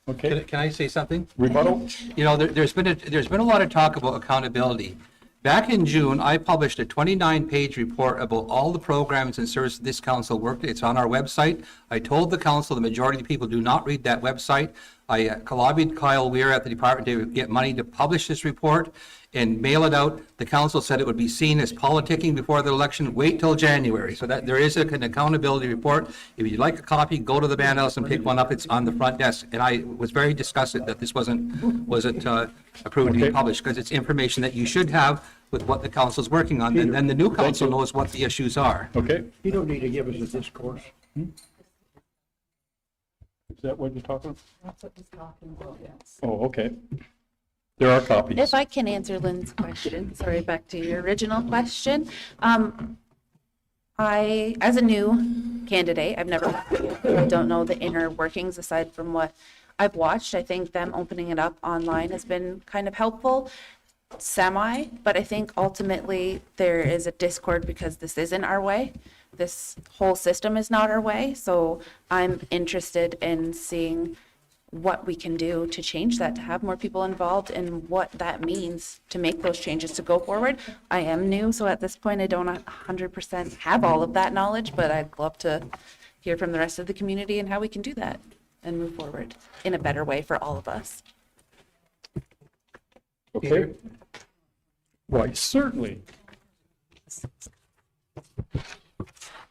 S1: Okay.
S2: Can I say something?
S1: Rebuttal?
S2: There's been a lot of talk about accountability. Back in June, I published a 29-page report about all the programs and services this council worked. It's on our website. I told the council the majority of the people do not read that website. I lobbied Kyle Weir at the department to get money to publish this report and mail it out. The council said it would be seen as politicking before the election. Wait till January. So that there is an accountability report. If you'd like a copy, go to the band house and pick one up. It's on the front desk. And I was very disgusted that this wasn't approved to be published, because it's information that you should have with what the council's working on. And then the new council knows what the issues are.
S1: Okay.
S4: You don't need to give us a discourse.
S1: Is that what you're talking about?
S16: That's what he's talking about, yes.
S1: Oh, okay. There are copies.
S6: If I can answer Lynn's question, sorry, back to your original question. I, as a new candidate, I don't know the inner workings aside from what I've watched. I think them opening it up online has been kind of helpful, but I think ultimately there is a discord because this isn't our way. This whole system is not our way. So I'm interested in seeing what we can do to change that, to have more people involved, and what that means to make those changes to go forward. I am new, so at this point I don't 100% have all of that knowledge, but I'd love to hear from the rest of the community and how we can do that and move forward in a better way for all of us.
S1: Okay. Why, certainly.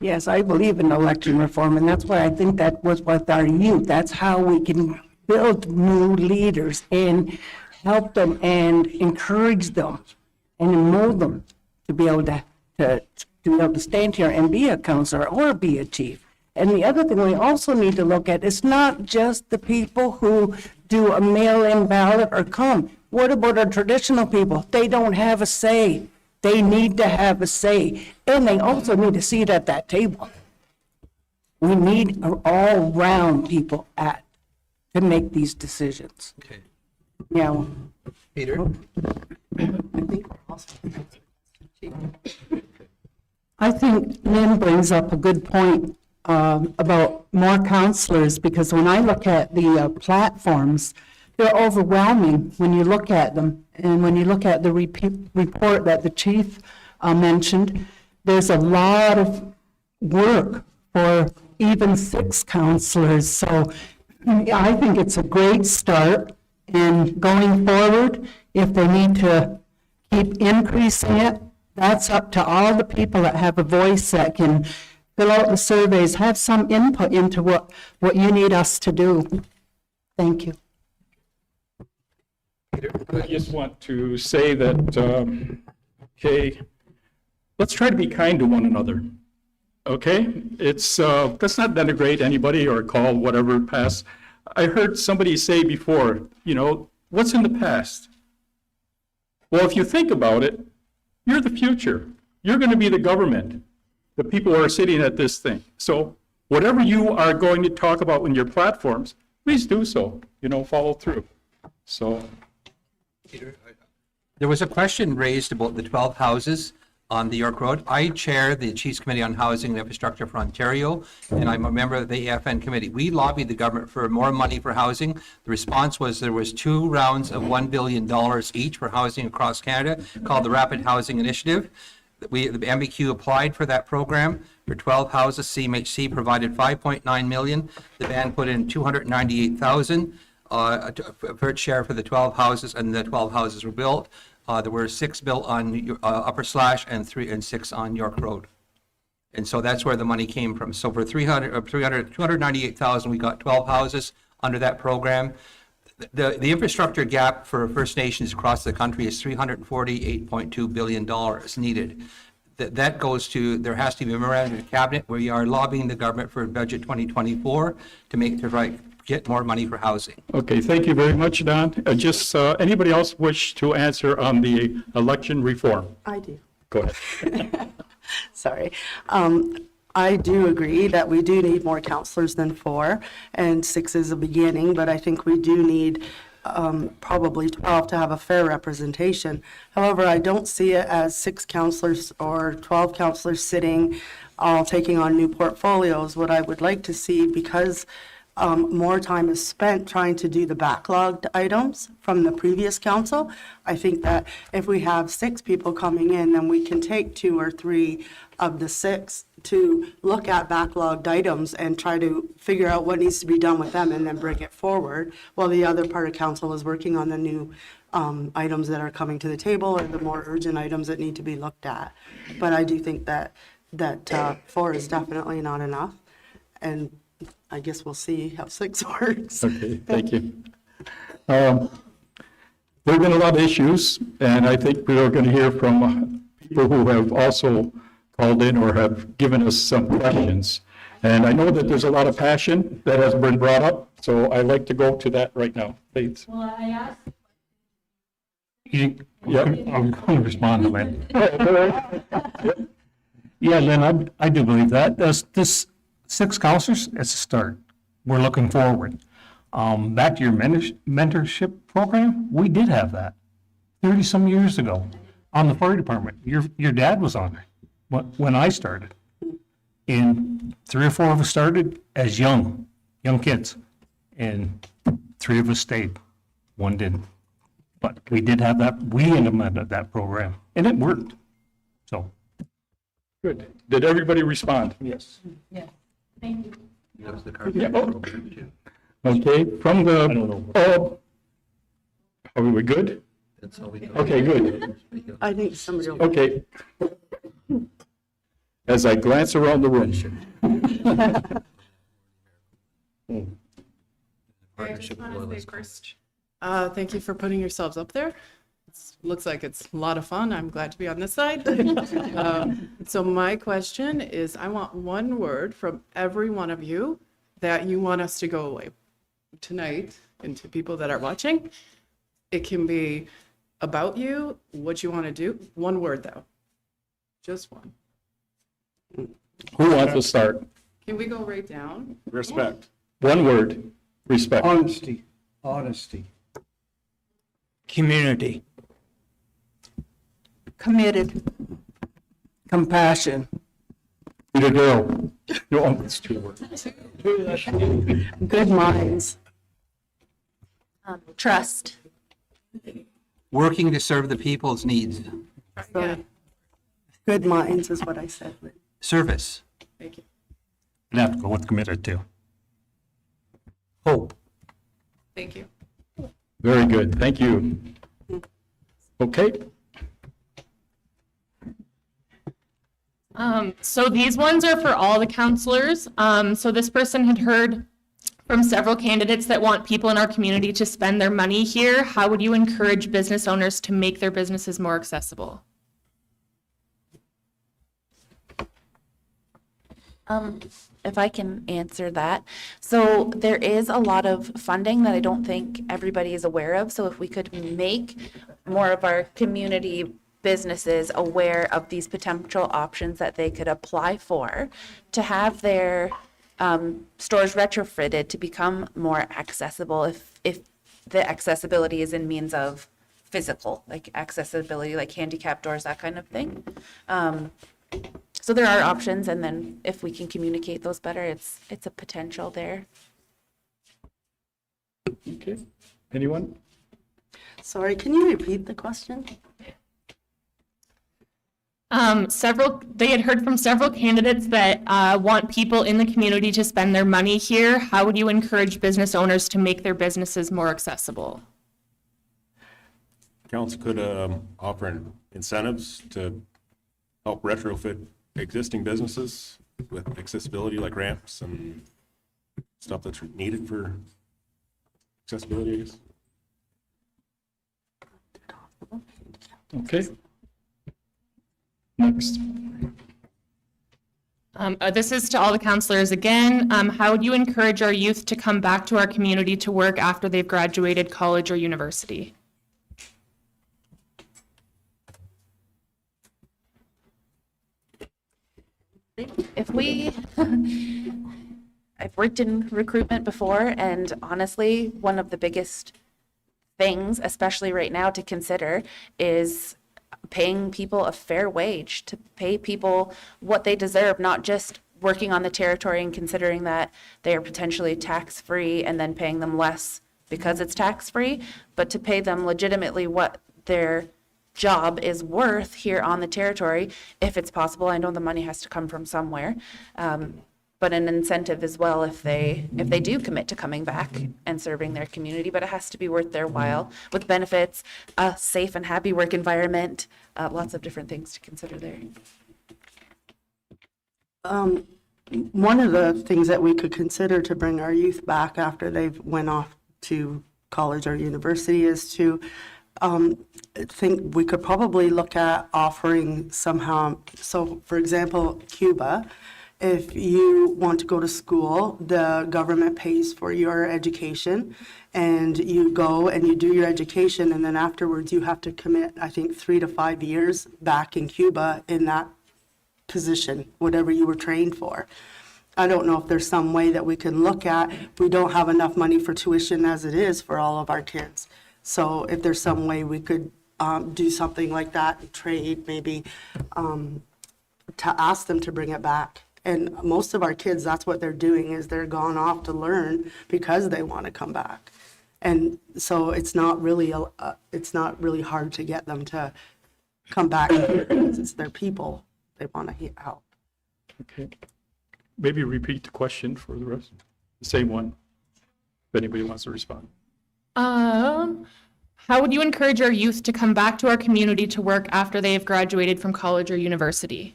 S3: Yes, I believe in election reform, and that's why I think that was with our youth. That's how we can build new leaders and help them and encourage them and mold them to be able to stand here and be a counselor or be a chief. And the other thing we also need to look at is not just the people who do a mail-in ballot or come. What about our traditional people? They don't have a say. They need to have a say, and they also need a seat at that table. We need all-round people at to make these decisions.
S2: Okay.
S3: Yeah.
S2: Peter?
S10: I think Lynn brings up a good point about more counselors, because when I look at the platforms, they're overwhelming when you look at them. And when you look at the report that the chief mentioned, there's a lot of work for even 6 counselors. So I think it's a great start. And going forward, if they need to keep increasing it, that's up to all the people that have a voice that can fill out the surveys, have some input into what you need us to do. Thank you.
S1: I just want to say that, okay, let's try to be kind to one another, okay? It's, let's not denigrate anybody or call whatever past. I heard somebody say before, you know, what's in the past? Well, if you think about it, you're the future. You're going to be the government, the people who are sitting at this thing. So whatever you are going to talk about in your platforms, please do so, you know, follow through. So.
S2: Peter, there was a question raised about the 12 houses on the York Road. I chair the Chiefs Committee on Housing and Infrastructure for Ontario, and I'm a member of the AFN committee. We lobbied the government for more money for housing. The response was there was 2 rounds of $1 billion each for housing across Canada, called the Rapid Housing Initiative. The MBQ applied for that program for 12 houses. CMHC provided $5.9 million. The band put in $298,000. A third share for the 12 houses, and the 12 houses were built. There were 6 built on Upper Slash and 6 on York Road. And so that's where the money came from. So for $298,000, we got 12 houses under that program. The infrastructure gap for First Nations across the country is $348.2 billion needed. That goes to, there has to be a memorandum of cabinet where we are lobbying the government for budget 2024 to get more money for housing.
S1: Okay, thank you very much, Don. Just anybody else wish to answer on the election reform?
S3: I do.
S1: Go ahead.
S3: Sorry. I do agree that we do need more counselors than 4, and 6 is a beginning, but I think we do need probably 12 to have a fair representation. However, I don't see it as 6 counselors or 12 counselors sitting, all taking on new portfolios. What I would like to see, because more time is spent trying to do the backlogged items from the previous council. I think that if we have 6 people coming in, then we can take 2 or 3 of the 6 to look at backlogged items and try to figure out what needs to be done with them and then bring it forward, while the other part of council is working on the new items that are coming to the table, or the more urgent items that need to be looked at. But I do think that 4 is definitely not enough, and I guess we'll see how 6 works.
S1: Okay, thank you. There have been a lot of issues, and I think we are going to hear from people who have also called in or have given us some questions. And I know that there's a lot of passion that has been brought up, so I'd like to go to that right now, please.
S16: Well, I asked.
S5: Yeah, I'm going to respond to that. Yeah, Lynn, I do believe that. This 6 counselors, it's a start. We're looking forward. Back to your mentorship program, we did have that 30-some years ago on the fire department. Your dad was on it when I started. And 3 or 4 of us started as young kids, and 3 of us stayed. 1 didn't. But we did have that, we implemented that program, and it worked. So.
S1: Good. Did everybody respond?
S5: Yes.
S16: Yeah, thank you.
S2: That was the
S1: Yeah,
S2: carpet
S1: oh.
S2: program too.
S1: Okay, from the,
S5: I don't know.
S1: are we good?
S2: That's all we got.
S1: Okay, good.
S3: I think somebody will.
S1: Okay. As I glance around the room.
S2: Partnership with Loyalist Cont.
S17: Thank you for putting yourselves up there. Looks like it's a lot of fun. I'm glad to be on this side. So my question is, I want one word from every one of you that you want us to go away tonight, and to people that are watching. It can be about you, what you want to do. One word, though. Just one.
S1: Who wants to start?
S17: Can we go right down?
S1: Respect. One word. Respect.
S4: Honesty, honesty.
S8: Community.
S10: Committed.
S3: Compassion.
S1: Peter Darrell. No, it's 2 words.
S3: Good minds.
S6: Trust.
S2: Working to serve the people's needs.
S3: Good minds is what I said.
S2: Service.
S5: I'd have to go with committed too.
S2: Hope.
S17: Thank you.
S1: Very good, thank you. Okay,
S18: So these ones are for all the counselors. So this person had heard from several candidates that want people in our community to spend their money here. How would you encourage business owners to make their businesses more accessible?
S6: If I can answer that. So there is a lot of funding that I don't think everybody is aware of. So if we could make more of our community businesses aware of these potential options that they could apply for to have their stores retrofitted to become more accessible, if the accessibility is in means of physical, like accessibility, like handicap doors, that kind of thing. So there are options, and then if we can communicate those better, it's a potential there.
S1: okay. Anyone?
S3: Sorry, can you repeat the question?
S18: They had heard from several candidates that want people in the community to spend their money here. How would you encourage business owners to make their businesses more accessible?
S7: Council could offer incentives to help retrofit existing businesses with accessibility, like ramps and stuff that's needed for accessibility, I guess.
S1: Okay. Next.
S18: This is to all the counselors again. How would you encourage our youth to come back to our community to work after they've graduated college or university?
S6: I've worked in recruitment before, and honestly, one of the biggest things, especially right now, to consider is paying people a fair wage, to pay people what they deserve, not just working on the territory and considering that they are potentially tax-free and then paying them less because it's tax-free, but to pay them legitimately what their job is worth here on the territory, if it's possible. I know the money has to come from somewhere, but an incentive as well if they do commit to coming back and serving their community, but it has to be worth their while with benefits, a safe and happy work environment, lots of different things to consider there.
S3: One of the things that we could consider to bring our youth back after they've went off to college or university is to think we could probably look at offering somehow. So for example, Cuba, if you want to go to school, the government pays for your education, and you go and you do your education, and then afterwards you have to commit, I think, 3 to 5 years back in Cuba in that position, whatever you were trained for. I don't know if there's some way that we can look at. We don't have enough money for tuition as it is for all of our kids. So if there's some way we could do something like that, trade maybe, to ask them to bring it back. And most of our kids, that's what they're doing, is they're gone off to learn because they want to come back. And so it's not really hard to get them to come back because it's their people. They want to help.
S1: Okay. Maybe repeat the question for the rest. The same one, if anybody wants to respond.
S18: How would you encourage our youth to come back to our community to work after they have graduated from college or university?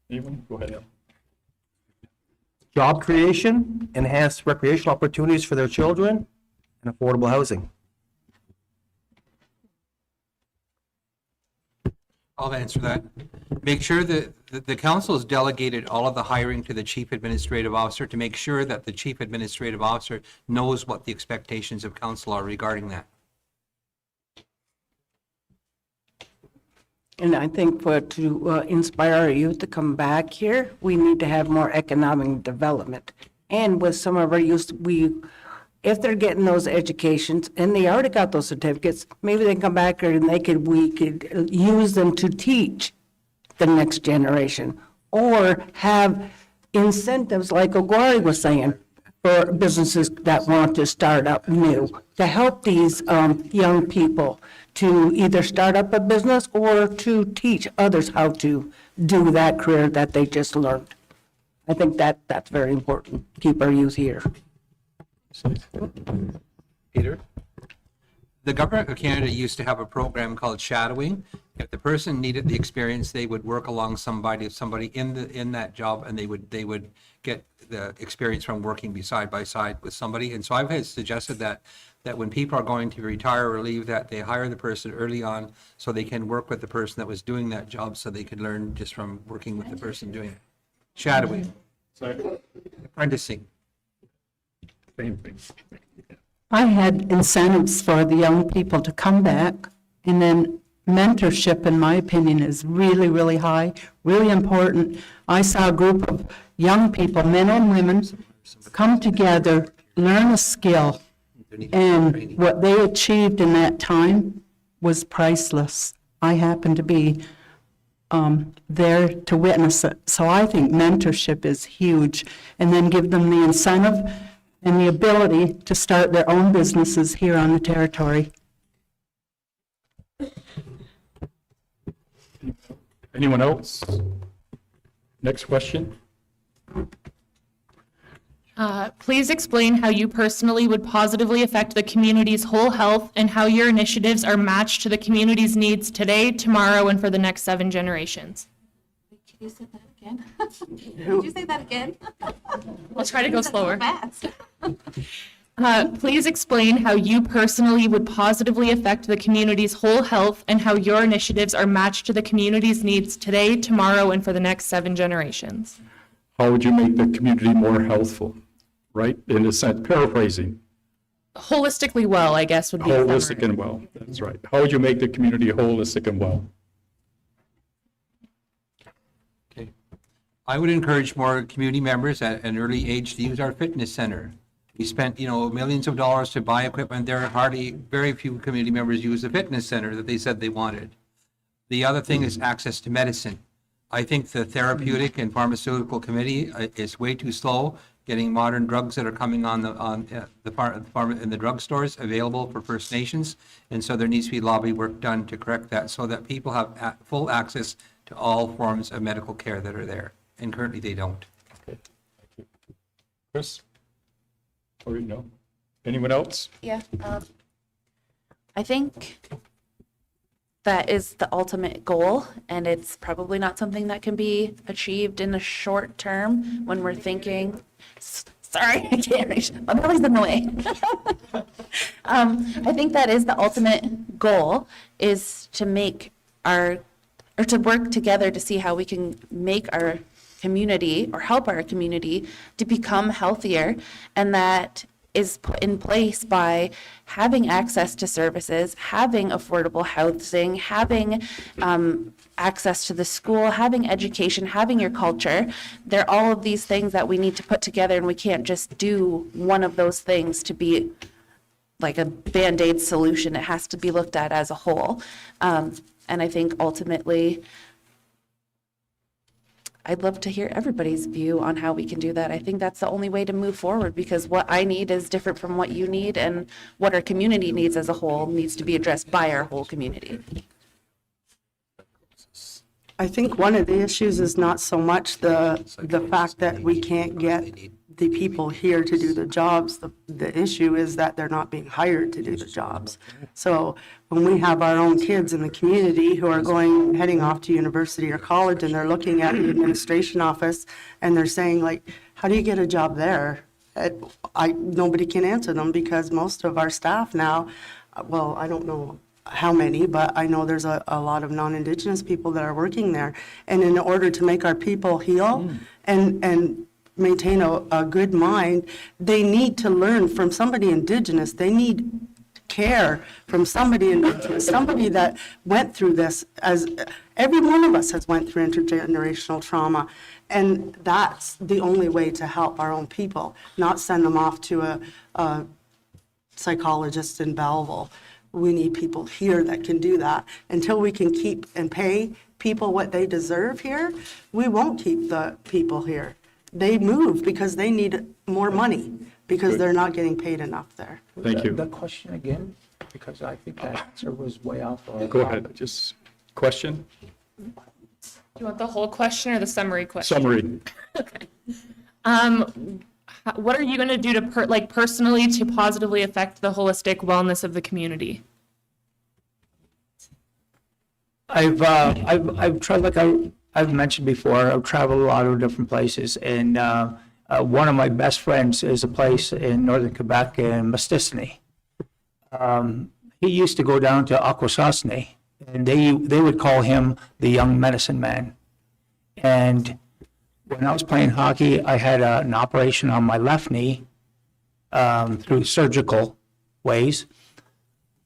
S1: Anyone? Go ahead.
S9: Job creation, enhanced recreational opportunities for their children, and affordable housing.
S2: I'll answer that. Make sure that the council has delegated all of the hiring to the chief administrative officer to make sure that the chief administrative officer knows what the expectations of council are regarding that.
S3: And I think to inspire our youth to come back here, we need to have more economic development. And with some of our youth, if they're getting those educations and they already got those certificates, maybe they can come back and we could use them to teach the next generation, or have incentives like Ogwari was saying, for businesses that want to start up new, to help these young people to either start up a business or to teach others how to do that career that they just learned. I think that's very important, keep our youth here.
S2: Peter? The government of Canada used to have a program called shadowing. If the person needed the experience, they would work along somebody in that job, and they would get the experience from working side by side with somebody. And so I've suggested that when people are going to retire or leave, that they hire the person early on so they can work with the person that was doing that job, so they could learn just from working with the person doing it. Shadowing. Apprenticing.
S1: Same thing.
S10: I had incentives for the young people to come back, and then mentorship, in my opinion, is really, really high, really important. I saw a group of young people, men and women, come together, learn a skill, and what they achieved in that time was priceless. I happened to be there to witness it. So I think mentorship is huge, and then give them the incentive and the ability to start their own businesses here on the territory.
S1: Anyone else? Next question.
S18: Please explain how you personally would positively affect the community's whole health and how your initiatives are matched to the community's needs today, tomorrow, and for the next 7 generations.
S6: Can you say that again? Did you say that again?
S18: I'll try to go slower.
S6: Fast.
S18: Please explain how you personally would positively affect the community's whole health and how your initiatives are matched to the community's needs today, tomorrow, and for the next 7 generations.
S1: How would you make the community more healthful, right? In a sense, paraphrasing,
S18: Holistically well, I guess, would be a
S1: holistic
S18: summary.
S1: and well, that's right. How would you make the community holistic and well?
S2: Okay. I would encourage more community members at an early age to use our fitness center. We spent, millions of dollars to buy equipment. There are very few community members use the fitness center that they said they wanted. The other thing is access to medicine. I think the therapeutic and pharmaceutical committee is way too slow getting modern drugs that are coming in the drugstores available for First Nations. And so there needs to be lobby work done to correct that so that people have full access to all forms of medical care that are there. And currently they don't.
S1: Okay, thank you. Chris? Or no? Anyone else?
S6: Yeah. I think that is the ultimate goal, and it's probably not something that can be achieved in the short term when we're thinking, sorry, I can't reach, my belly's in the way. I think that is the ultimate goal, is to to work together to see how we can make our community or help our community to become healthier, and that is put in place by having access to services, having affordable housing, having access to the school, having education, having your culture. They're all of these things that we need to put together, and we can't just do one of those things to be like a Band-Aid solution. It has to be looked at as a whole. And I think ultimately, I'd love to hear everybody's view on how we can do that. I think that's the only way to move forward, because what I need is different from what you need, and what our community needs as a whole needs to be addressed by our whole community.
S3: I think one of the issues is not so much the fact that we can't get the people here to do the jobs. The issue is that they're not being hired to do the jobs. So when we have our own kids in the community who are heading off to university or college, and they're looking at the administration office and they're saying, like, how do you get a job there? Nobody can answer them, because most of our staff now, well, I don't know how many, but I know there's a lot of non-Indigenous people that are working there. And in order to make our people heal and maintain a good mind, they need to learn from somebody Indigenous. They need care from somebody Indigenous, somebody that went through this, as every one of us has went through intergenerational trauma. And that's the only way to help our own people, not send them off to a psychologists in Belleville. We need people here that can do that. Until we can keep and pay people what they deserve here, we won't keep the people here. They move because they need more money, because they're not getting paid enough there.
S1: Thank you.
S8: The question again, because I think that answer was way off.
S1: Go ahead, just question,
S18: Do you want the whole question or the summary question?
S1: summary.
S18: What are you going to do to personally to positively affect the holistic wellness of the community?
S8: I've tried, like I've mentioned before, I've traveled a lot of different places, and one of my best friends is a place in northern Quebec in Mistissini. He used to go down to Akwesasne, and they would call him the young medicine man. And when I was playing hockey, I had an operation on my left knee through surgical ways.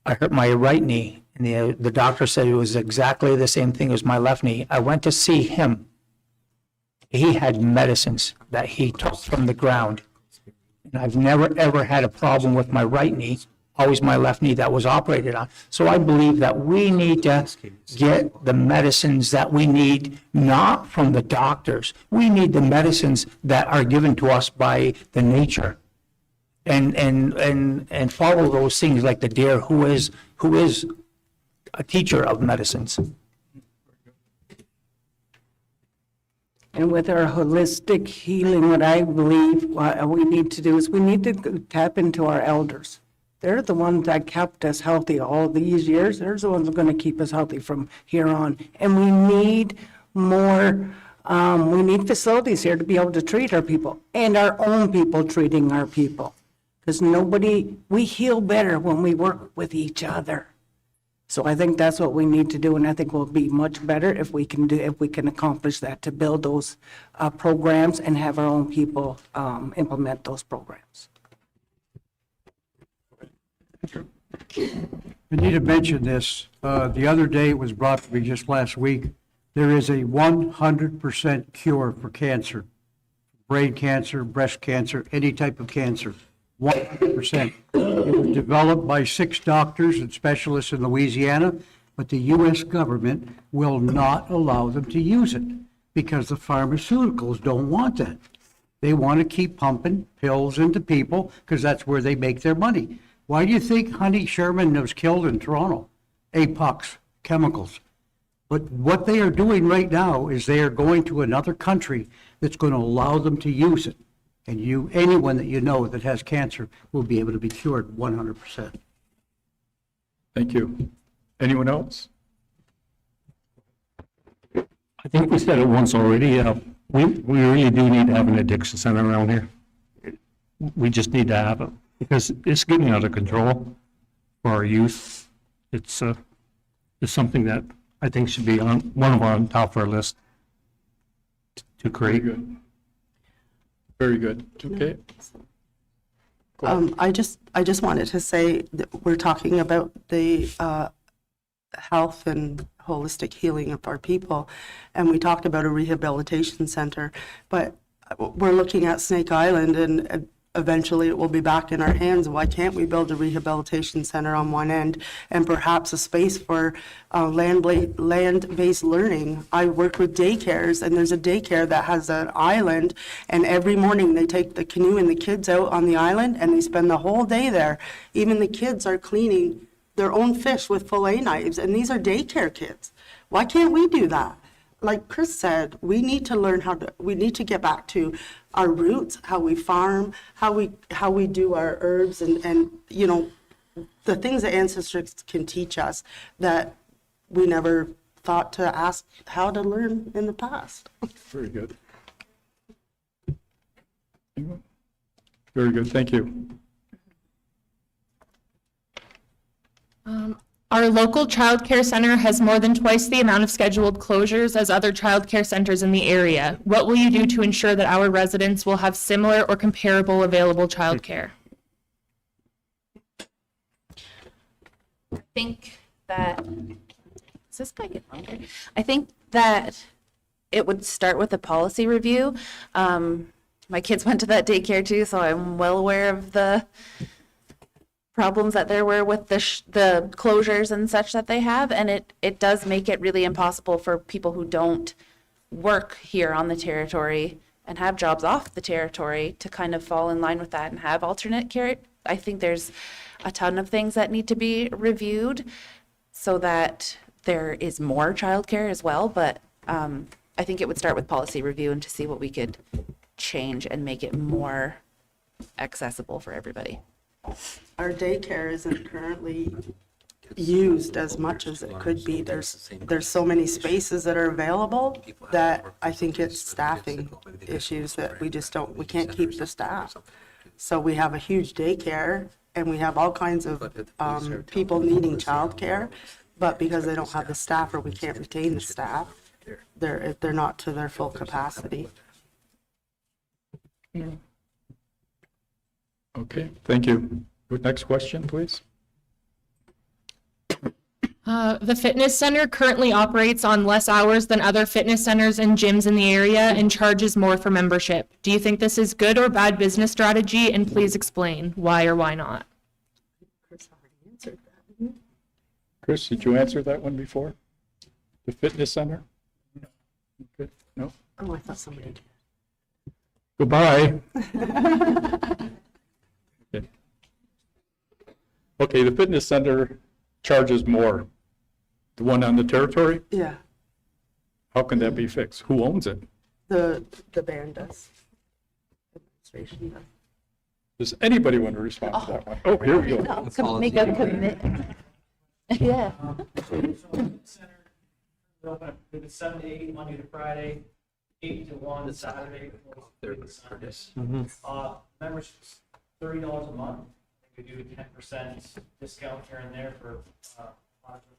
S8: I hurt my right knee, and the doctor said it was exactly the same thing as my left knee. I went to see him. He had medicines that he took from the ground. And I've never, ever had a problem with my right knee, always my left knee that was operated on. So I believe that we need to get the medicines that we need, not from the doctors. We need the medicines that are given to us by the nature. And follow those things like the deer who is a teacher of medicines.
S3: And with our holistic healing, what I believe we need to do is we need to tap into our elders. They're the ones that kept us healthy all these years. They're the ones who are going to keep us healthy from here on. And we need more, we need facilities here to be able to treat our people and our own people treating our people. Because we heal better when we work with each other. So I think that's what we need to do, and I think we'll be much better if we can accomplish that, to build those programs and have our own people implement those programs.
S4: I need to mention this. The other day, it was brought to me just last week. There is a 100% cure for cancer, brain cancer, breast cancer, any type of cancer. 100%. It was developed by 6 doctors and specialists in Louisiana, but the U.S. government will not allow them to use it because the pharmaceuticals don't want that. They want to keep pumping pills into people because that's where they make their money. Why do you think Honey Sherman was killed in Toronto? Apox, chemicals. But what they are doing right now is they are going to another country that's going to allow them to use it. And anyone that you know that has cancer will be able to be cured 100%.
S1: Thank you. Anyone else?
S5: I think we said it once already, we really do need to have an addiction center around here. We just need to have it, because it's getting out of control for our youth. It's something that I think should be on top of our list to create.
S1: Very good. Okay.
S19: I just wanted to say that we're talking about the health and holistic healing of our people, and we talked about a rehabilitation center, but we're looking at Snake Island, and eventually it will be back in our hands. Why can't we build a rehabilitation center on one end and perhaps a space for land-based learning? I work with daycares, and there's a daycare that has an island, and every morning they take the canoe and the kids out on the island, and they spend the whole day there. Even the kids are cleaning their own fish with fillet knives, and these are daycare kids. Why can't we do that? Like Chris said, we need to learn we need to get back to our roots, how we farm, how we do our herbs, and you know, the things that ancestors can teach us that we never thought to ask how to learn in the past.
S1: Very good. Very good. Thank you.
S18: Our local child care center has more than twice the amount of scheduled closures as other child care centers in the area. What will you do to ensure that our residents will have similar or comparable available child care?
S6: I think that, does this guy get longer? I think that it would start with a policy review. My kids went to that daycare too, so I'm well aware of the problems that there were with the closures and such that they have, and it does make it really impossible for people who don't work here on the territory and have jobs off the territory to kind of fall in line with that and have alternate care. I think there's a ton of things that need to be reviewed so that there is more childcare as well, but I think it would start with policy review and to see what we could change and make it more accessible for everybody.
S19: Our daycare isn't currently used as much as it could be. There's so many spaces that are available that I think it's staffing issues that we can't keep the staff. So we have a huge daycare and we have all kinds of people needing childcare, but because they don't have the staff or we can't retain the staff, they're not to their full capacity.
S1: Okay, thank you. Next question, please.
S18: The fitness center currently operates on less hours than other fitness centers and gyms in the area and charges more for membership. Do you think this is good or bad business strategy? And please explain why or why not.
S1: Chris, did you answer that one before? The fitness center? Okay, no?
S19: Oh, I thought somebody did.
S1: Goodbye. Okay. Okay, the fitness center charges more. The one on the territory?
S19: Yeah,
S1: How can that be fixed? Who owns it?
S19: the band does. Administration does.
S1: Does anybody want to respond to that one? Oh, here we go.
S6: Make a commitment. Yeah.
S20: Open at 7 to 8, Monday to Friday, 8 to 1 Saturday. Membership's $30 a month. We do a 10% discount here and there for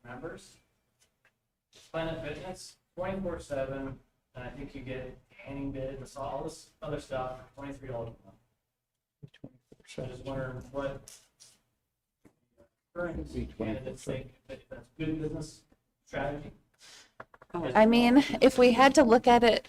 S20: members. Planet Fitness, 24/7, and I think you get tanning beds, all this other stuff for $23 a month. I just wondering what current candidates think that that's good business strategy.
S6: I mean, if we had to look at it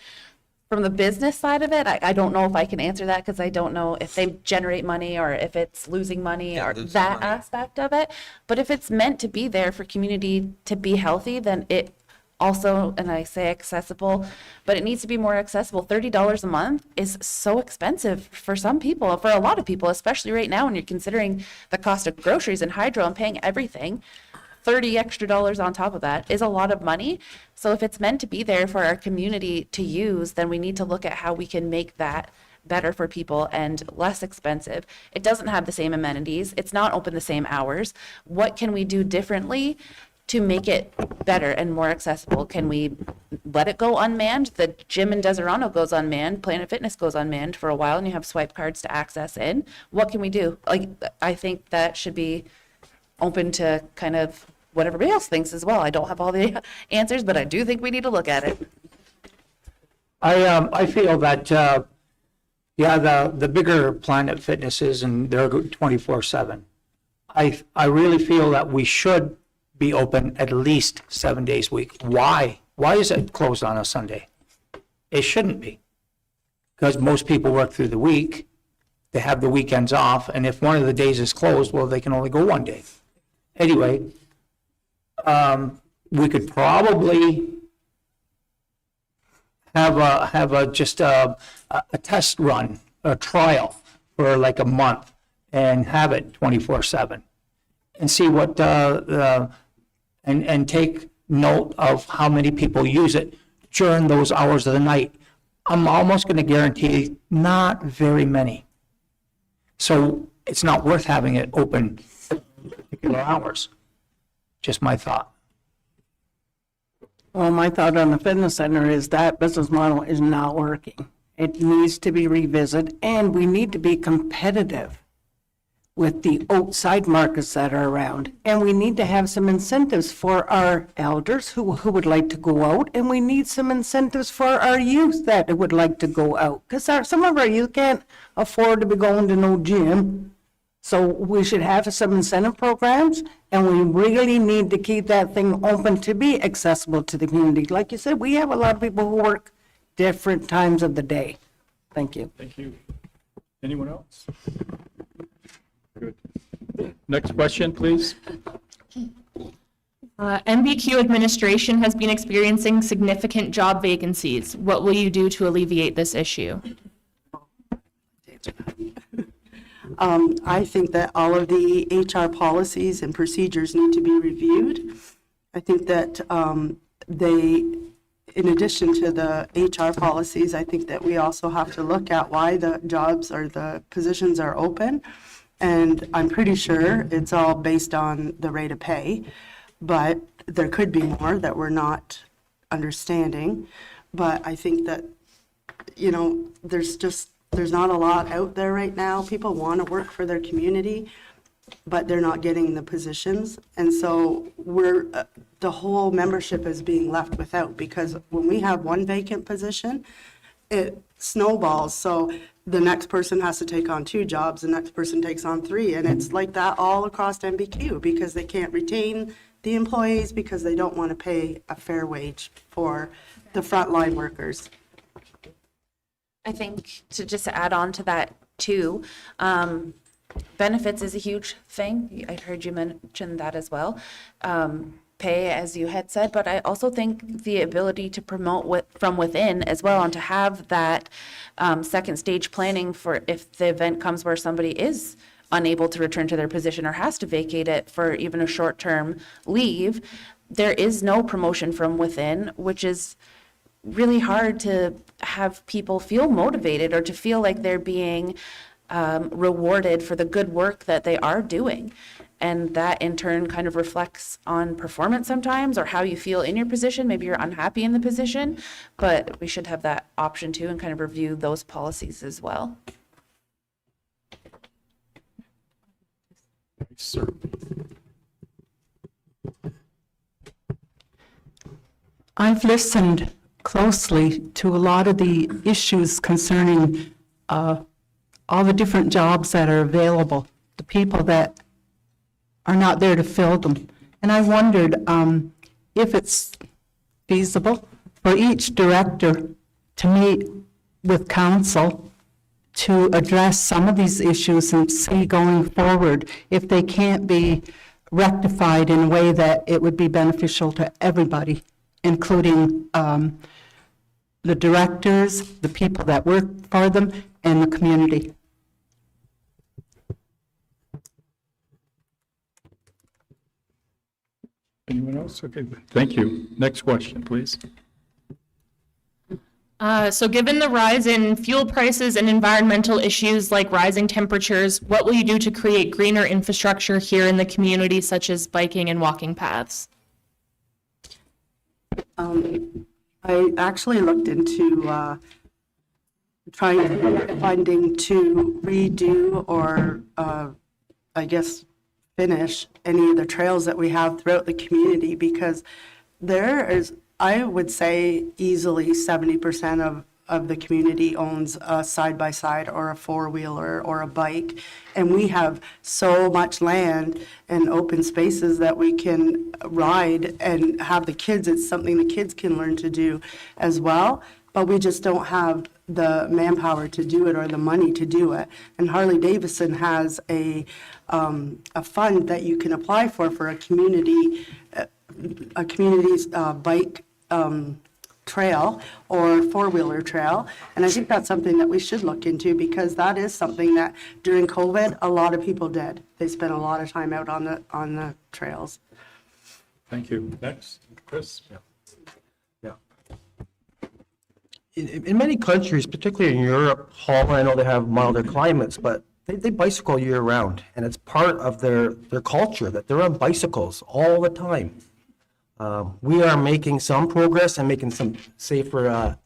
S6: from the business side of it, I don't know if I can answer that because I don't know if they generate money or if it's losing money or that aspect of it. But if it's meant to be there for community to be healthy, then it also, and I say accessible, but it needs to be more accessible. $30 a month is so expensive for some people, for a lot of people, especially right now when you're considering the cost of groceries and hydro and paying everything. $30 extra on top of that is a lot of money. So if it's meant to be there for our community to use, then we need to look at how we can make that better for people and less expensive. It doesn't have the same amenities. It's not open the same hours. What can we do differently to make it better and more accessible? Can we let it go unmanned? The gym in Deserano goes unmanned, Planet Fitness goes unmanned for a while, and you have swipe cards to access in. What can we do? Like, I think that should be open to kind of what everybody else thinks as well. I don't have all the answers, but I do think we need to look at it.
S8: I feel that, the bigger Planet Fitnesses and they're 24/7. I really feel that we should be open at least 7 days a week. Why? Why is it closed on a Sunday? It shouldn't be. Because most people work through the week, they have the weekends off, and if one of the days is closed, well, they can only go one day. Anyway, we could probably have just a test run, a trial for like a month and have it 24/7 and see what, and take note of how many people use it during those hours of the night. I'm almost going to guarantee not very many. So it's not worth having it open particular hours. Just my thought.
S19: Well, my thought on the fitness center is that business model is not working. It needs to be revisited, and we need to be competitive with the outside markets that are around. And we need to have some incentives for our elders who would like to go out, and we need some incentives for our youth that would like to go out. Because some of our youth can't afford to be going to no gym. So we should have some incentive programs, and we really need to keep that thing open to be accessible to the community. Like you said, we have a lot of people who work different times of the day. Thank you.
S1: Thank you. Anyone else? Good. Next question, please.
S18: MBQ administration has been experiencing significant job vacancies. What will you do to alleviate this issue?
S19: I think that all of the HR policies and procedures need to be reviewed. I think that in addition to the HR policies, I think that we also have to look at why the jobs or the positions are open. And I'm pretty sure it's all based on the rate of pay, but there could be more that we're not understanding. But I think that, there's not a lot out there right now. People want to work for their community, but they're not getting the positions. And so the whole membership is being left without, because when we have one vacant position, it snowballs. So the next person has to take on 2 jobs, the next person takes on 3, and it's like that all across MBQ, because they can't retain the employees because they don't want to pay a fair wage for the frontline workers.
S6: I think to just add on to that too, benefits is a huge thing. I heard you mention that as well. Pay, as you had said, but I also think the ability to promote from within as well, and to have that second stage planning for if the event comes where somebody is unable to return to their position or has to vacate it for even a short-term leave. There is no promotion from within, which is really hard to have people feel motivated or to feel like they're being rewarded for the good work that they are doing. And that in turn kind of reflects on performance sometimes, or how you feel in your position. Maybe you're unhappy in the position, but we should have that option too, and kind of review those policies as well.
S1: Sir.
S10: I've listened closely to a lot of the issues concerning all the different jobs that are available, the people that are not there to fill them. And I wondered if it's feasible for each director to meet with council to address some of these issues and see going forward if they can't be rectified in a way that it would be beneficial to everybody, including the directors, the people that work for them, and the community.
S1: Anyone else? Okay, thank you. Next question, please.
S18: So given the rise in fuel prices and environmental issues like rising temperatures, what will you do to create greener infrastructure here in the community, such as biking and walking paths?
S19: I actually looked into trying to get funding to redo or, I guess, finish any of the trails that we have throughout the community, because there is, I would say, easily 70% of the community owns a side-by-side or a four-wheeler or a bike. And we have so much land and open spaces that we can ride and have the kids. It's something the kids can learn to do as well. But we just don't have the manpower to do it or the money to do it. And Harley Davidson has a fund that you can apply for a community's bike trail or four-wheeler trail. And I think that's something that we should look into, because that is something that during COVID, a lot of people did. They spent a lot of time out on the trails.
S1: Thank you. Next, Chris.
S9: In many countries, particularly in Europe, Holland, I know they have milder climates, but they bicycle year round, and it's part of their culture that they're on bicycles all the time. We are making some progress and making some safer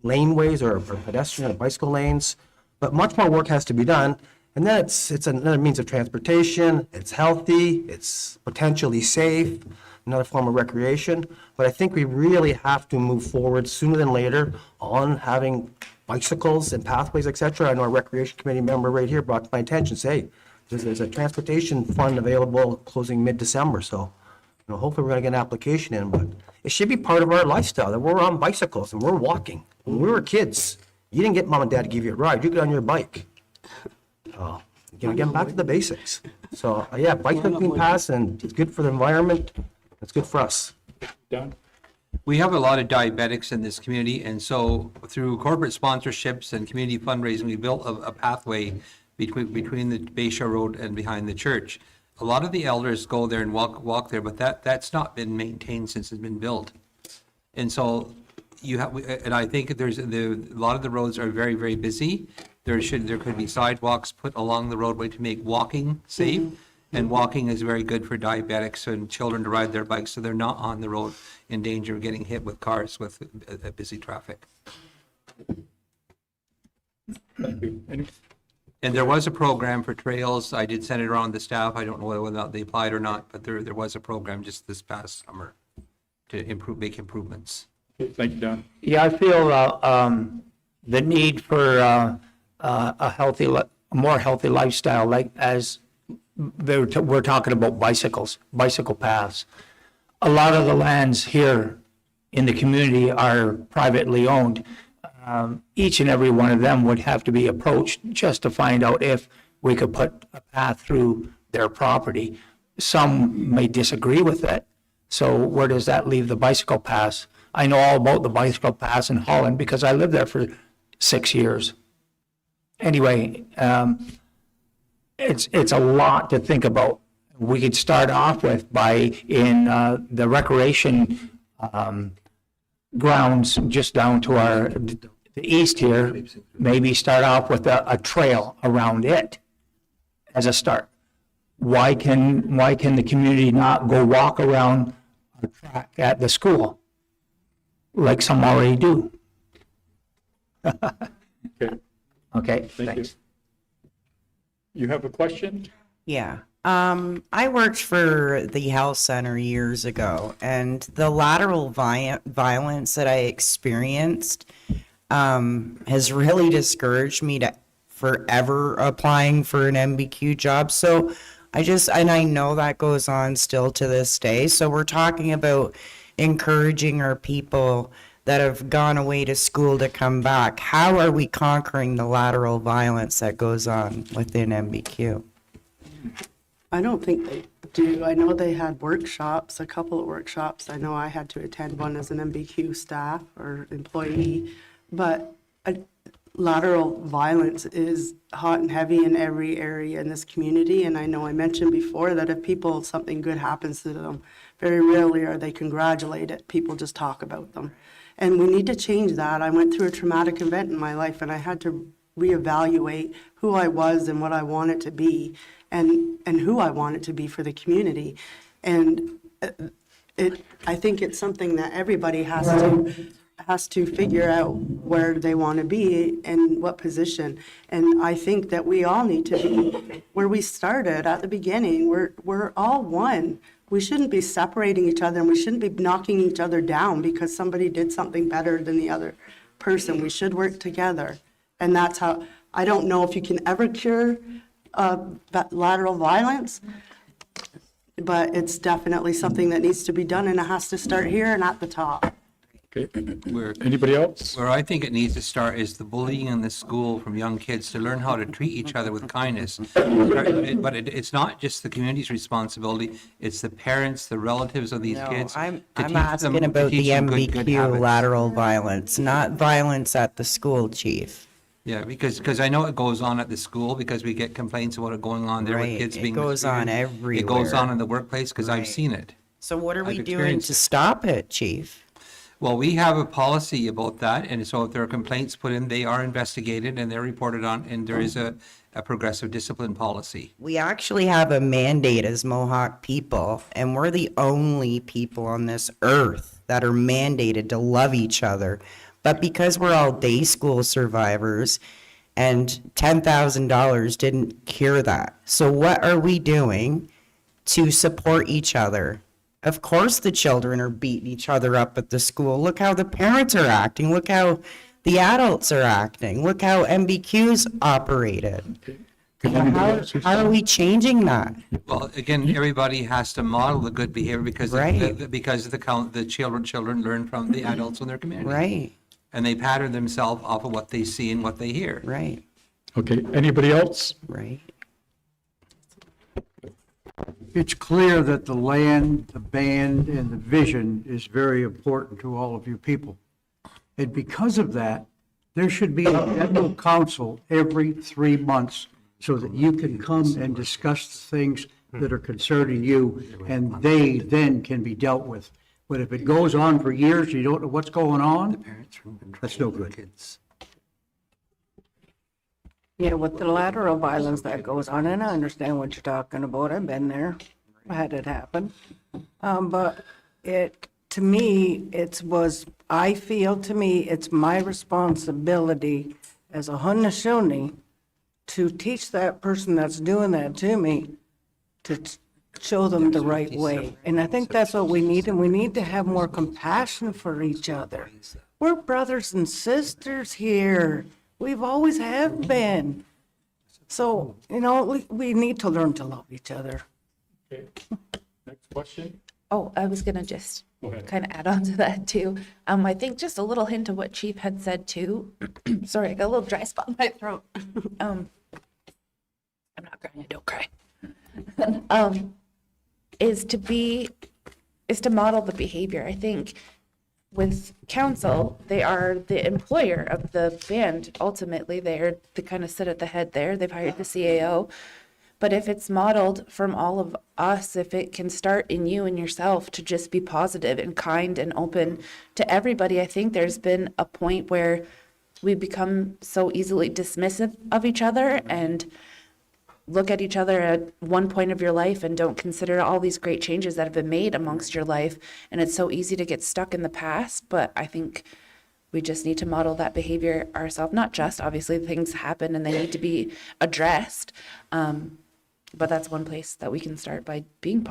S9: laneways or pedestrian and bicycle lanes, but much more work has to be done. And then it's another means of transportation. It's healthy. It's potentially safe. Another form of recreation. But I think we really have to move forward sooner than later on having bicycles and pathways, etc. I know our recreation committee member right here brought to my attention, say, there's a transportation fund available closing mid-December. So, hopefully we're going to get an application in, but it should be part of our lifestyle that we're on bicycles and we're walking. When we were kids, you didn't get mom and dad to give you a ride. You get on your bike. Getting back to the basics. So, yeah, bicycling paths, and it's good for the environment. It's good for us.
S1: Done?
S2: We have a lot of diabetics in this community, and so through corporate sponsorships and community fundraising, we built a pathway between the Bayshore Road and behind the church. A lot of the elders go there and walk there, but that's not been maintained since it's been built. And so and I think a lot of the roads are very, very busy. There could be sidewalks put along the roadway to make walking safe. And walking is very good for diabetics and children to ride their bikes, so they're not on the road in danger of getting hit with cars with busy traffic. And there was a program for trails. I did send it around the staff. I don't know whether or not they applied or not, but there was a program just this past summer to make improvements.
S1: Okay, thank you, Don.
S8: Yeah, I feel the need for a more healthy lifestyle, like as we're talking about bicycle paths. A lot of the lands here in the community are privately owned. Each and every one of them would have to be approached just to find out if we could put a path through their property. Some may disagree with it. So where does that leave the bicycle paths? I know all about the bicycle paths in Holland because I lived there for 6 years. Anyway, it's a lot to think about. We could start off with in the recreation grounds just down to the east here, maybe start off with a trail around it as a start. Why can the community not go walk around a track at the school like some already do?
S1: Okay,
S8: Okay,
S1: thank you.
S8: thanks.
S1: You have a question?
S14: Yeah. I worked for the health center years ago, and the lateral violence that I experienced has really discouraged me to forever applying for an MBQ job. So and I know that goes on still to this day. So we're talking about encouraging our people that have gone away to school to come back. How are we conquering the lateral violence that goes on within MBQ?
S19: I don't think they do. I know they had workshops, a couple of workshops. I know I had to attend one as an MBQ staff or employee, but lateral violence is hot and heavy in every area in this community. And I know I mentioned before that if something good happens to them, very rarely are they congratulated. People just talk about them. And we need to change that. I went through a traumatic event in my life, and I had to reevaluate who I was and what I wanted to be, and who I wanted to be for the community. And I think it's something that everybody has to figure out where they want to be and what position. And I think that we all need to be where we started at the beginning. We're all one. We shouldn't be separating each other, and we shouldn't be knocking each other down because somebody did something better than the other person. We should work together. And that's how, I don't know if you can ever cure lateral violence, but it's definitely something that needs to be done, and it has to start here and at the top.
S1: Okay, anybody else?
S2: Where I think it needs to start is the bullying in the school from young kids to learn how to treat each other with kindness. But it's not just the community's responsibility, it's the parents, the relatives of these kids.
S14: I'm
S2: to teach
S14: asking
S2: them- to
S14: about
S2: teach
S14: the
S2: them good
S14: MBQ
S2: habits.
S14: lateral violence, not violence at the school, chief.
S2: Yeah, because I know it goes on at the school, because we get complaints about it going on there with
S14: Right,
S2: kids
S14: it
S2: being
S14: goes on
S2: mistreated. It goes
S14: everywhere.
S2: on in the workplace, because I've
S14: Right.
S2: seen it.
S14: So what are we
S2: I've
S14: doing
S2: experienced
S14: to
S2: it.
S14: stop it, chief?
S2: Well, we have a policy about that, and so if there are complaints put in, they are investigated and they're reported on, and there is a progressive discipline policy.
S14: We actually have a mandate as Mohawk people, and we're the only people on this earth that are mandated to love each other. But because we're all day school survivors, and $10,000 didn't cure that. So what are we doing to support each other? Of course the children are beating each other up at the school. Look how the parents are acting. Look how the adults are acting. Look how MBQ's operated. How are we changing that?
S2: Well, again, everybody has to model the good behavior because
S14: Right.
S2: the children learn from the adults in their community.
S14: Right.
S2: And they pattern themselves off of what they see and what they hear.
S14: Right.
S1: Okay, anybody else?
S14: Right.
S4: It's clear that the land, the band, and the vision is very important to all of you people. And because of that, there should be a general council every 3 months so that you can come and discuss the things that are concerning you, and they then can be dealt with. But if it goes on for years, you don't know what's going on, that's no good.
S3: Yeah, with the lateral violence that goes on, and I understand what you're talking about, I've been there, I had it happen. But to me, I feel to me, it's my responsibility as a Haudenosaunee to teach that person that's doing that to me, to show them the right way. And I think that's what we need, and we need to have more compassion for each other. We're brothers and sisters here. We've always have been. So, we need to learn to love each other.
S1: Okay. Next question.
S6: Oh, I was gonna just
S1: Go ahead.
S6: kind of add on to that too. I think just a little hint of what Chief had said too. Sorry, I got a little dry spot in my throat. I'm not crying, I don't cry. Is to model the behavior. I think with council, they are the employer of the band. Ultimately, they kind of sit at the head there. They've hired the CAO. But if it's modeled from all of us, if it can start in you and yourself to just be positive and kind and open to everybody, I think there's been a point where we become so easily dismissive of each other and look at each other at one point of your life and don't consider all these great changes that have been made amongst your life. And it's so easy to get stuck in the past, but I think we just need to model that behavior ourselves. Not just, obviously, things happen and they need to be addressed. But that's one place that we can start by being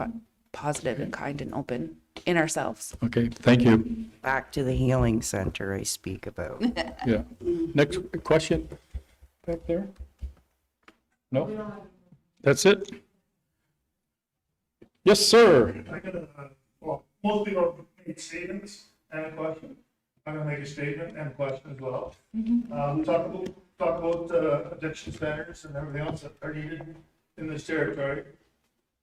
S6: positive and kind and open in ourselves.
S1: Okay, thank you.
S14: Back to the healing center I speak about.
S1: Yeah. Next question back there? No? That's it? Yes, sir.
S21: I got most people make statements and a question. I'm gonna make a statement and a question as well. Talk about addiction centers and everything else that are needed in this territory.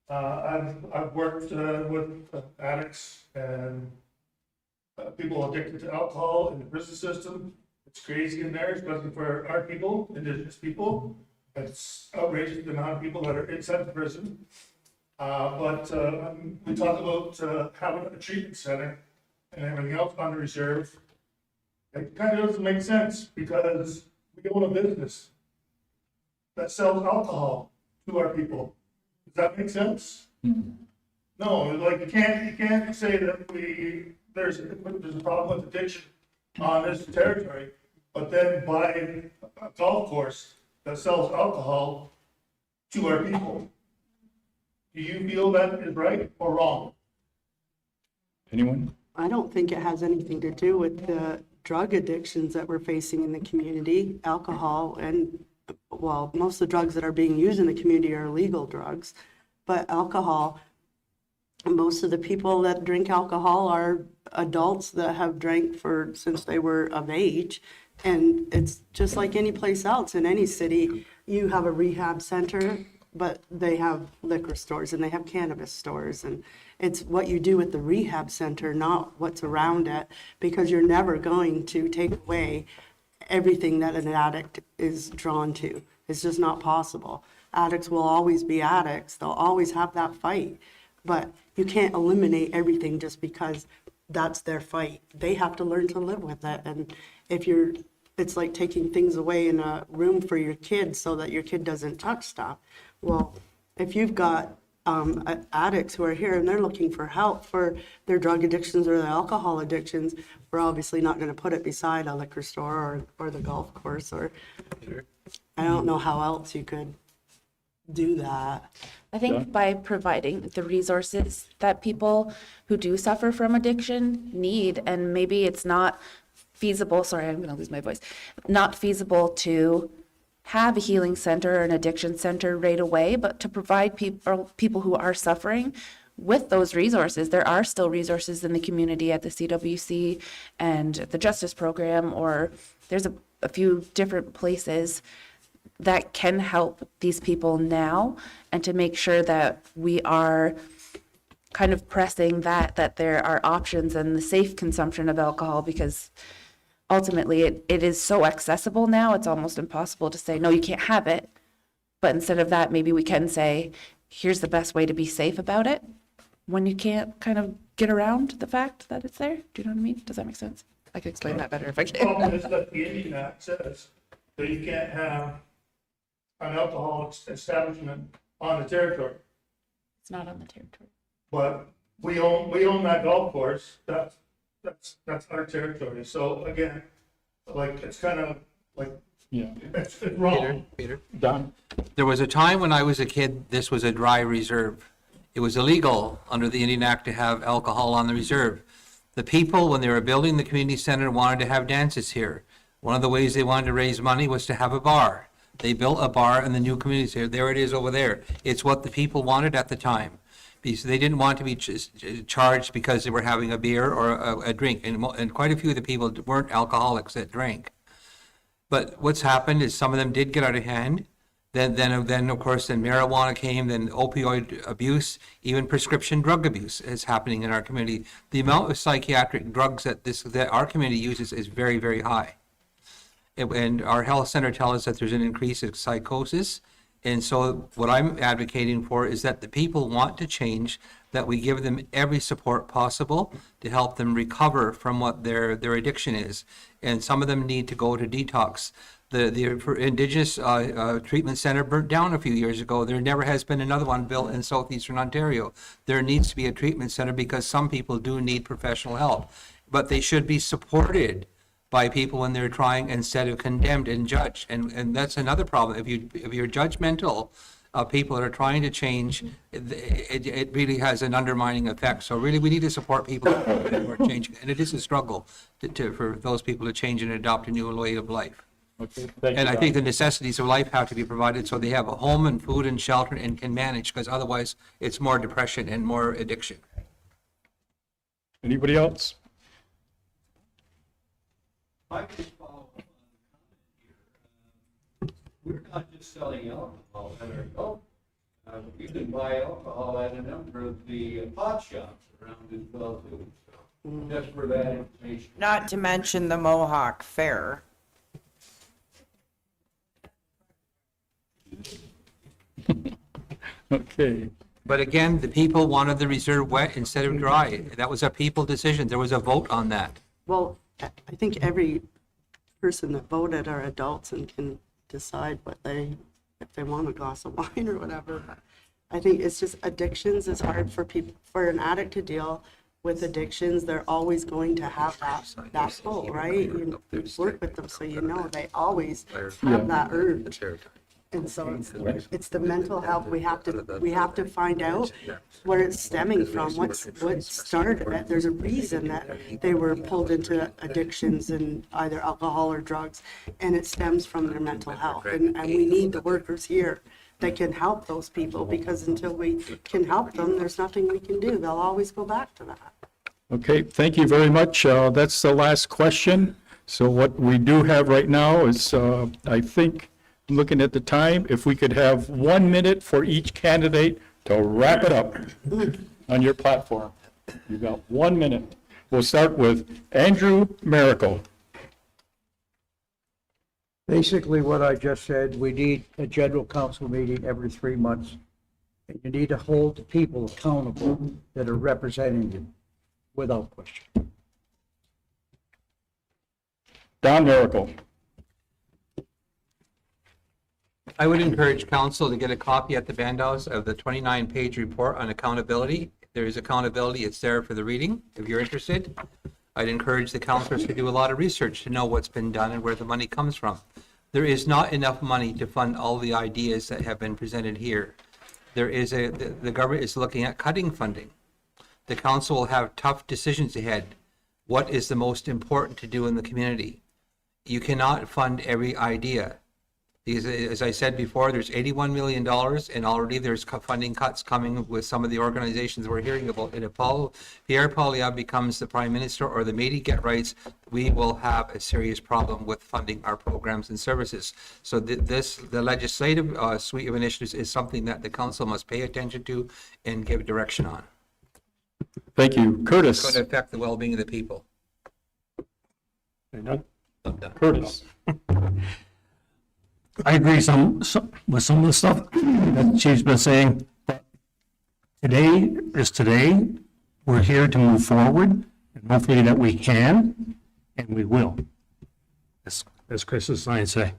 S21: I've worked with addicts and people addicted to alcohol in the prison system. It's crazy in there, especially for our people, Indigenous people. It's outrageous the amount of people that are inside the prison. But we talk about having a treatment center and everything else on the reserve. It kind of doesn't make sense because we own a business that sells alcohol to our people. Does that make sense? No, like you can't say that there's a problem with addiction on this territory, but then buy a golf course that sells alcohol to our people. Do you feel that is right or wrong?
S1: Anyone?
S19: I don't think it has anything to do with the drug addictions that we're facing in the community, alcohol, and, well, most of the drugs that are being used in the community are illegal drugs, but alcohol, most of the people that drink alcohol are adults that have drank since they were of age. And it's just like any place else in any city. You have a rehab center, but they have liquor stores and they have cannabis stores. And it's what you do with the rehab center, not what's around it, because you're never going to take away everything that an addict is drawn to. It's just not possible. Addicts will always be addicts. They'll always have that fight. But you can't eliminate everything just because that's their fight. They have to learn to live with it. And it's like taking things away in a room for your kid so that your kid doesn't touch stuff. Well, if you've got addicts who are here and they're looking for help for their drug addictions or their alcohol addictions, we're obviously not going to put it beside a liquor store or the golf course, or I don't know how else you could do that.
S6: I think by providing the resources that people who do suffer from addiction need, and maybe it's not feasible, sorry, I'm going to lose my voice, not feasible to have a healing center or an addiction center right away, but to provide people who are suffering with those resources. There are still resources in the community at the CWC and the Justice Program, or there's a few different places that can help these people now, and to make sure that we are kind of pressing that there are options and the safe consumption of alcohol, because ultimately it is so accessible now, it's almost impossible to say, no, you can't have it. But instead of that, maybe we can say, here's the best way to be safe about it when you can't kind of get around the fact that it's there. Do you know what I mean? Does that make sense? I could explain that better if I
S21: The problem
S6: can.
S21: is that the Indian Act says that you can't have an alcoholic establishment on the territory.
S6: It's not on the territory.
S21: But we own that golf course, that's our territory, so again, like, it's kind of like,
S1: Yeah.
S21: it's wrong.
S2: Peter?
S1: Don?
S2: There was a time when I was a kid, this was a dry reserve. It was illegal under the Indian Act to have alcohol on the reserve. The people, when they were building the community center, wanted to have dances here. One of the ways they wanted to raise money was to have a bar. They built a bar in the new community center. There it is over there. It's what the people wanted at the time, because they didn't want to be charged because they were having a beer or a drink. And quite a few of the people weren't alcoholics that drank. But what's happened is some of them did get out of hand. Then of course, then marijuana came, then opioid abuse, even prescription drug abuse is happening in our community. The amount of psychiatric drugs that our community uses is very, very high. And our health center tells us that there's an increase in psychosis. And so what I'm advocating for is that the people want to change, that we give them every support possible to help them recover from what their addiction is. And some of them need to go to detox. The Indigenous treatment center burnt down a few years ago. There never has been another one built in southeastern Ontario. There needs to be a treatment center because some people do need professional help, but they should be supported by people when they're trying, instead of condemned and judged. And that's another problem. If you're judgmental of people that are trying to change, it really has an undermining effect. So really, we need to support people who are changing. And it is a struggle for those people to change and adopt a new way of life.
S1: Okay, thank you,
S2: And I
S1: Don.
S2: think the necessities of life have to be provided so they have a home and food and shelter and can manage, because otherwise it's more depression and more addiction.
S1: Anybody else?
S13: I can follow up on the comment here. We're not just selling alcohol at our golf. You can buy alcohol at a number of the pot shops around as well too. So just for that information.
S14: Not to mention the Mohawk Fair.
S1: Okay.
S2: But again, the people wanted the reserve wet instead of dry. That was a people decision. There was a vote on that.
S19: Well, I think every person that voted are adults and can decide if they want a glass of wine or whatever. But I think it's just addictions is hard for people, for an addict to deal with addictions. They're always going to have that pull, right? You work with them, so you know they always have that urge. And so it's the mental health. We have to find out where it's stemming from, what started it. There's a reason that they were pulled into addictions and either alcohol or drugs, and it stems from their mental health. And we need the workers here that can help those people, because until we can help them, there's nothing we can do. They'll always go back to that.
S1: Okay, thank you very much. That's the last question. So what we do have right now is, I think, looking at the time, if we could have 1 minute for each candidate to wrap it up on your platform. You've got 1 minute. We'll start with Andrew Miracle.
S4: Basically, what I just said, we need a general council meeting every 3 months. And you need to hold the people accountable that are representing you, without question.
S1: Don Miracle.
S2: I would encourage council to get a copy at the Bandhouse of the 29-page report on accountability. There is accountability, it's there for the reading, if you're interested. I'd encourage the councilors to do a lot of research to know what's been done and where the money comes from. There is not enough money to fund all the ideas that have been presented here. The government is looking at cutting funding. The council will have tough decisions ahead. What is the most important to do in the community? You cannot fund every idea. Because as I said before, there's $81 million and already there's funding cuts coming with some of the organizations we're hearing about. And if Pierre Poilievre becomes the prime minister or the Métis get rights, we will have a serious problem with funding our programs and services. So the legislative suite of initiatives is something that the council must pay attention to and give direction on.
S1: Thank you. Curtis.
S2: It's going to affect the well-being of the people.
S1: Curtis.
S5: I agree with some of the stuff that the chief's been saying. But today is today. We're here to move forward, and hopefully that we can, and we will. As Chris's signs say,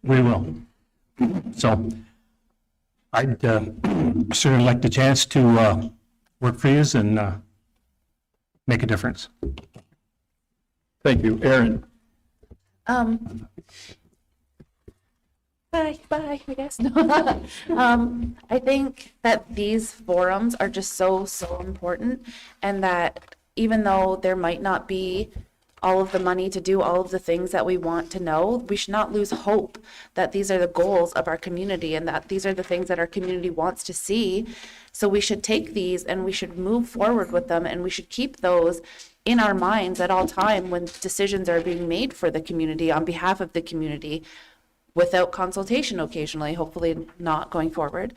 S5: we will. So I'd certainly like the chance to work for you and make a difference.
S1: Thank you. Aaron.
S6: Bye, I guess. I think that these forums are just so important, and that even though there might not be all of the money to do all of the things that we want to know, we should not lose hope that these are the goals of our community and that these are the things that our community wants to see. So we should take these and we should move forward with them, and we should keep those in our minds at all time when decisions are being made for the community on behalf of the community, without consultation occasionally, hopefully not going forward.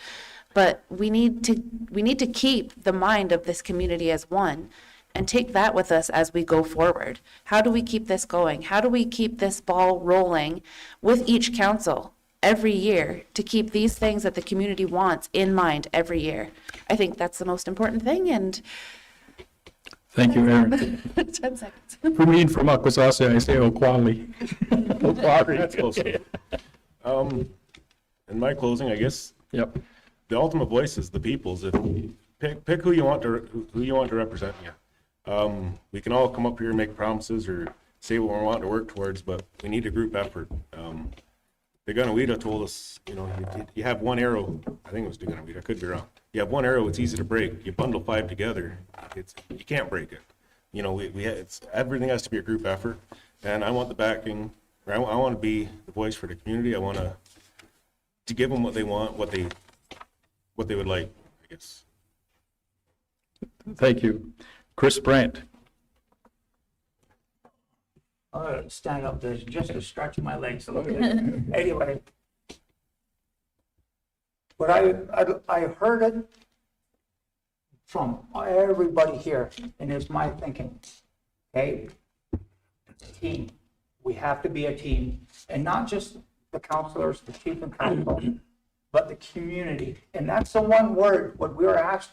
S6: But we need to keep the mind of this community as one and take that with us as we go forward. How do we keep this going? How do we keep this ball rolling with each council every year to keep these things that the community wants in mind every year? I think that's the most important thing. And
S1: thank you, Aaron.
S6: 10 seconds.
S1: For me, from Akwesasne, I say Okwali. Okwali.
S7: That's close enough. In my closing, I guess.
S1: Yep.
S7: The ultimate voice is the people's. If pick who you want to represent you. We can all come up here and make promises or say what we want to work towards, but we need a group effort. Deganawida told us, you have one arrow. I think it was Deganawida. I could be wrong. You have one arrow. It's easy to break. You bundle 5 together. You can't break it. Everything has to be a group effort, and I want the backing. I want to be the voice for the community. I want to give them what they want, what they would like, I guess.
S1: Thank you. Chris Brandt.
S8: Stand up, there's just to stretch my legs a little bit. Anyway. But I heard it from everybody here, and it's my thinking, okay? Team. We have to be a team, and not just the councilors, the chief and council, but the community. And that's the one word, what we were asked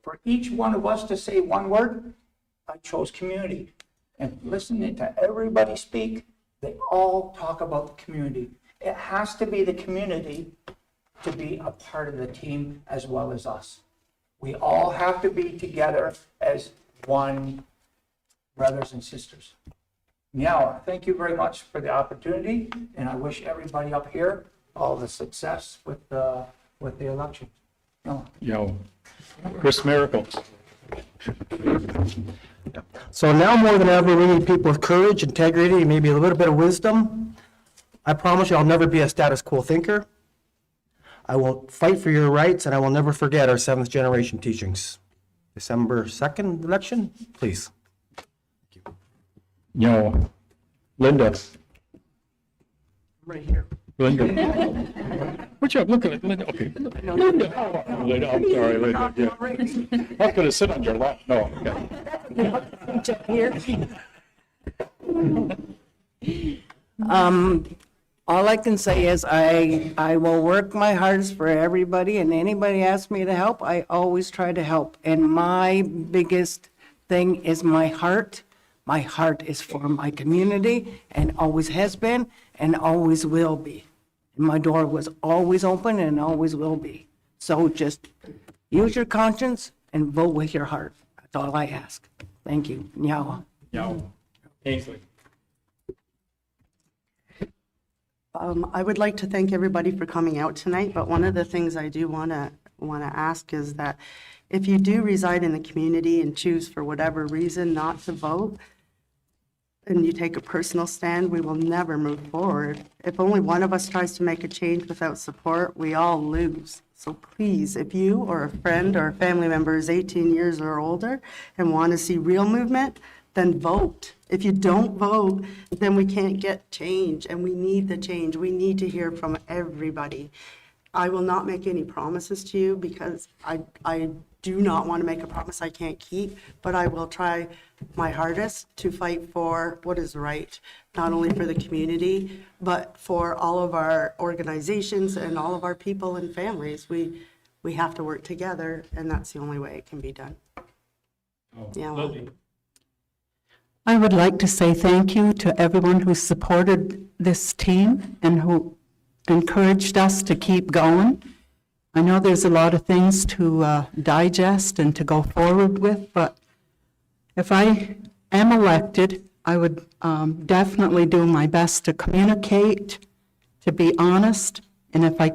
S8: for each one of us to say one word. I chose community. And listening to everybody speak, they all talk about the community. It has to be the community to be a part of the team as well as us. We all have to be together as one, brothers and sisters. Now, thank you very much for the opportunity, and I wish everybody up here all the success with the election.
S1: Chris Miracle.
S9: So now more than ever, we need people with courage, integrity, maybe a little bit of wisdom. I promise you I'll never be a status quo thinker. I will fight for your rights, and I will never forget our 7th generation teachings. December 2nd election, please.
S1: Linda.
S19: Right here.
S1: Linda. What you looking at, Linda? Okay. Linda, how are you? Linda, I'm sorry, Linda. Yeah. I was gonna sit on your lap. No, okay.
S3: All I can say is I will work my hardest for everybody, and anybody asks me to help, I always try to help. And my biggest thing is my heart. My heart is for my community, and always has been and always will be. And my door was always open and always will be. So just use your conscience and vote with your heart. That's all I ask. Thank you. Nyawa.
S1: Ainsley.
S19: I would like to thank everybody for coming out tonight, but one of the things I do want to ask is that if you do reside in the community and choose for whatever reason not to vote, and you take a personal stand, we will never move forward. If only one of us tries to make a change without support, we all lose. So please, if you or a friend or a family member is 18 years or older and want to see real movement, then vote. If you don't vote, then we can't get change, and we need the change. We need to hear from everybody. I will not make any promises to you because I do not want to make a promise I can't keep, but I will try my hardest to fight for what is right, not only for the community, but for all of our organizations and all of our people and families. We have to work together, and that's the only way it can be done. Yeah. well,
S10: I would like to say thank you to everyone who supported this team and who encouraged us to keep going. I know there's a lot of things to digest and to go forward with, but if I am elected, I would definitely do my best to communicate, to be honest, and if I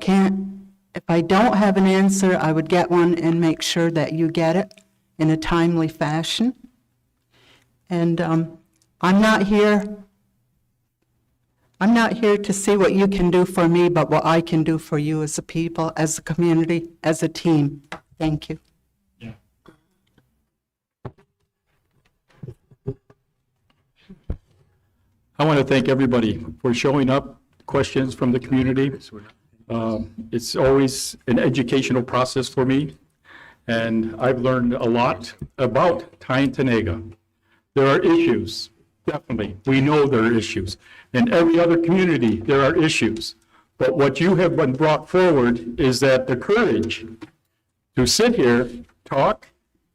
S10: don't have an answer, I would get one and make sure that you get it in a timely fashion. And I'm not here to see what you can do for me, but what I can do for you as a people, as a community, as a team. Thank you.
S1: I want to thank everybody for showing up, questions from the community. It's always an educational process for me, and I've learned a lot about Tyne-Tenega. There are issues, definitely. We know there are issues. In every other community, there are issues. But what you have been brought forward is that the courage to sit here, talk,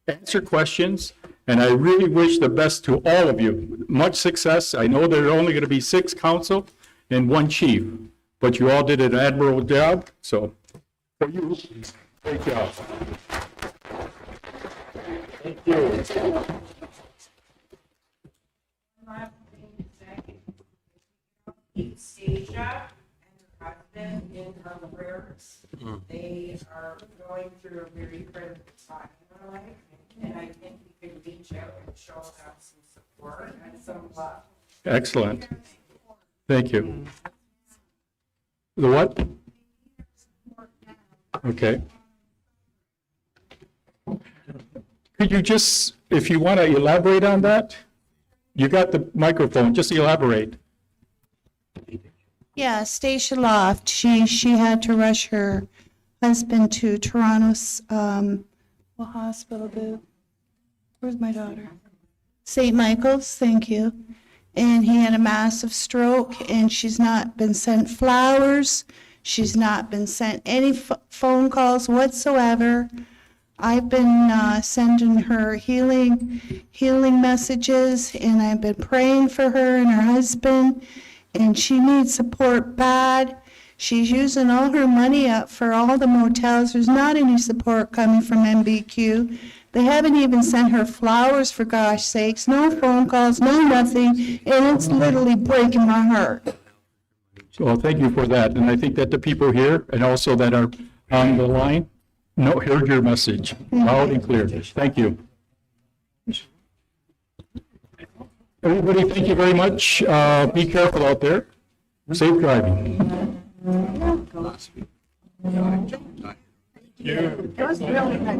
S1: answer questions, and I really wish the best to all of you. Much success. I know there are only going to be 6 council and 1 chief, but you all did an admirable job. So for you, great job. Thank you.
S14: Stacia and her husband in her prayers. They are going through a very critical time in their life, and I think we could reach out and show them some support and some love.
S1: Excellent. Thank you. The what? Okay. Could you just, if you want to elaborate on that, you got the microphone, just elaborate.
S12: Yeah, Stacia Loft, she had to rush her husband to Toronto's, what hospital, boo? Where's my daughter? St. Michael's, thank you. And he had a massive stroke, and she's not been sent flowers. She's not been sent any phone calls whatsoever. I've been sending her healing messages, and I've been praying for her and her husband. And she needs support bad. She's using all her money up for all the motels. There's not any support coming from MBQ. They haven't even sent her flowers, for gosh sakes. No phone calls, no nothing. And it's literally breaking my heart.
S1: Well, thank you for that. And I think that the people here and also that are on the line heard your message loud and clear. Thank you. Everybody, thank you very much. Be careful out there. Safe driving.
S19: It was really nice.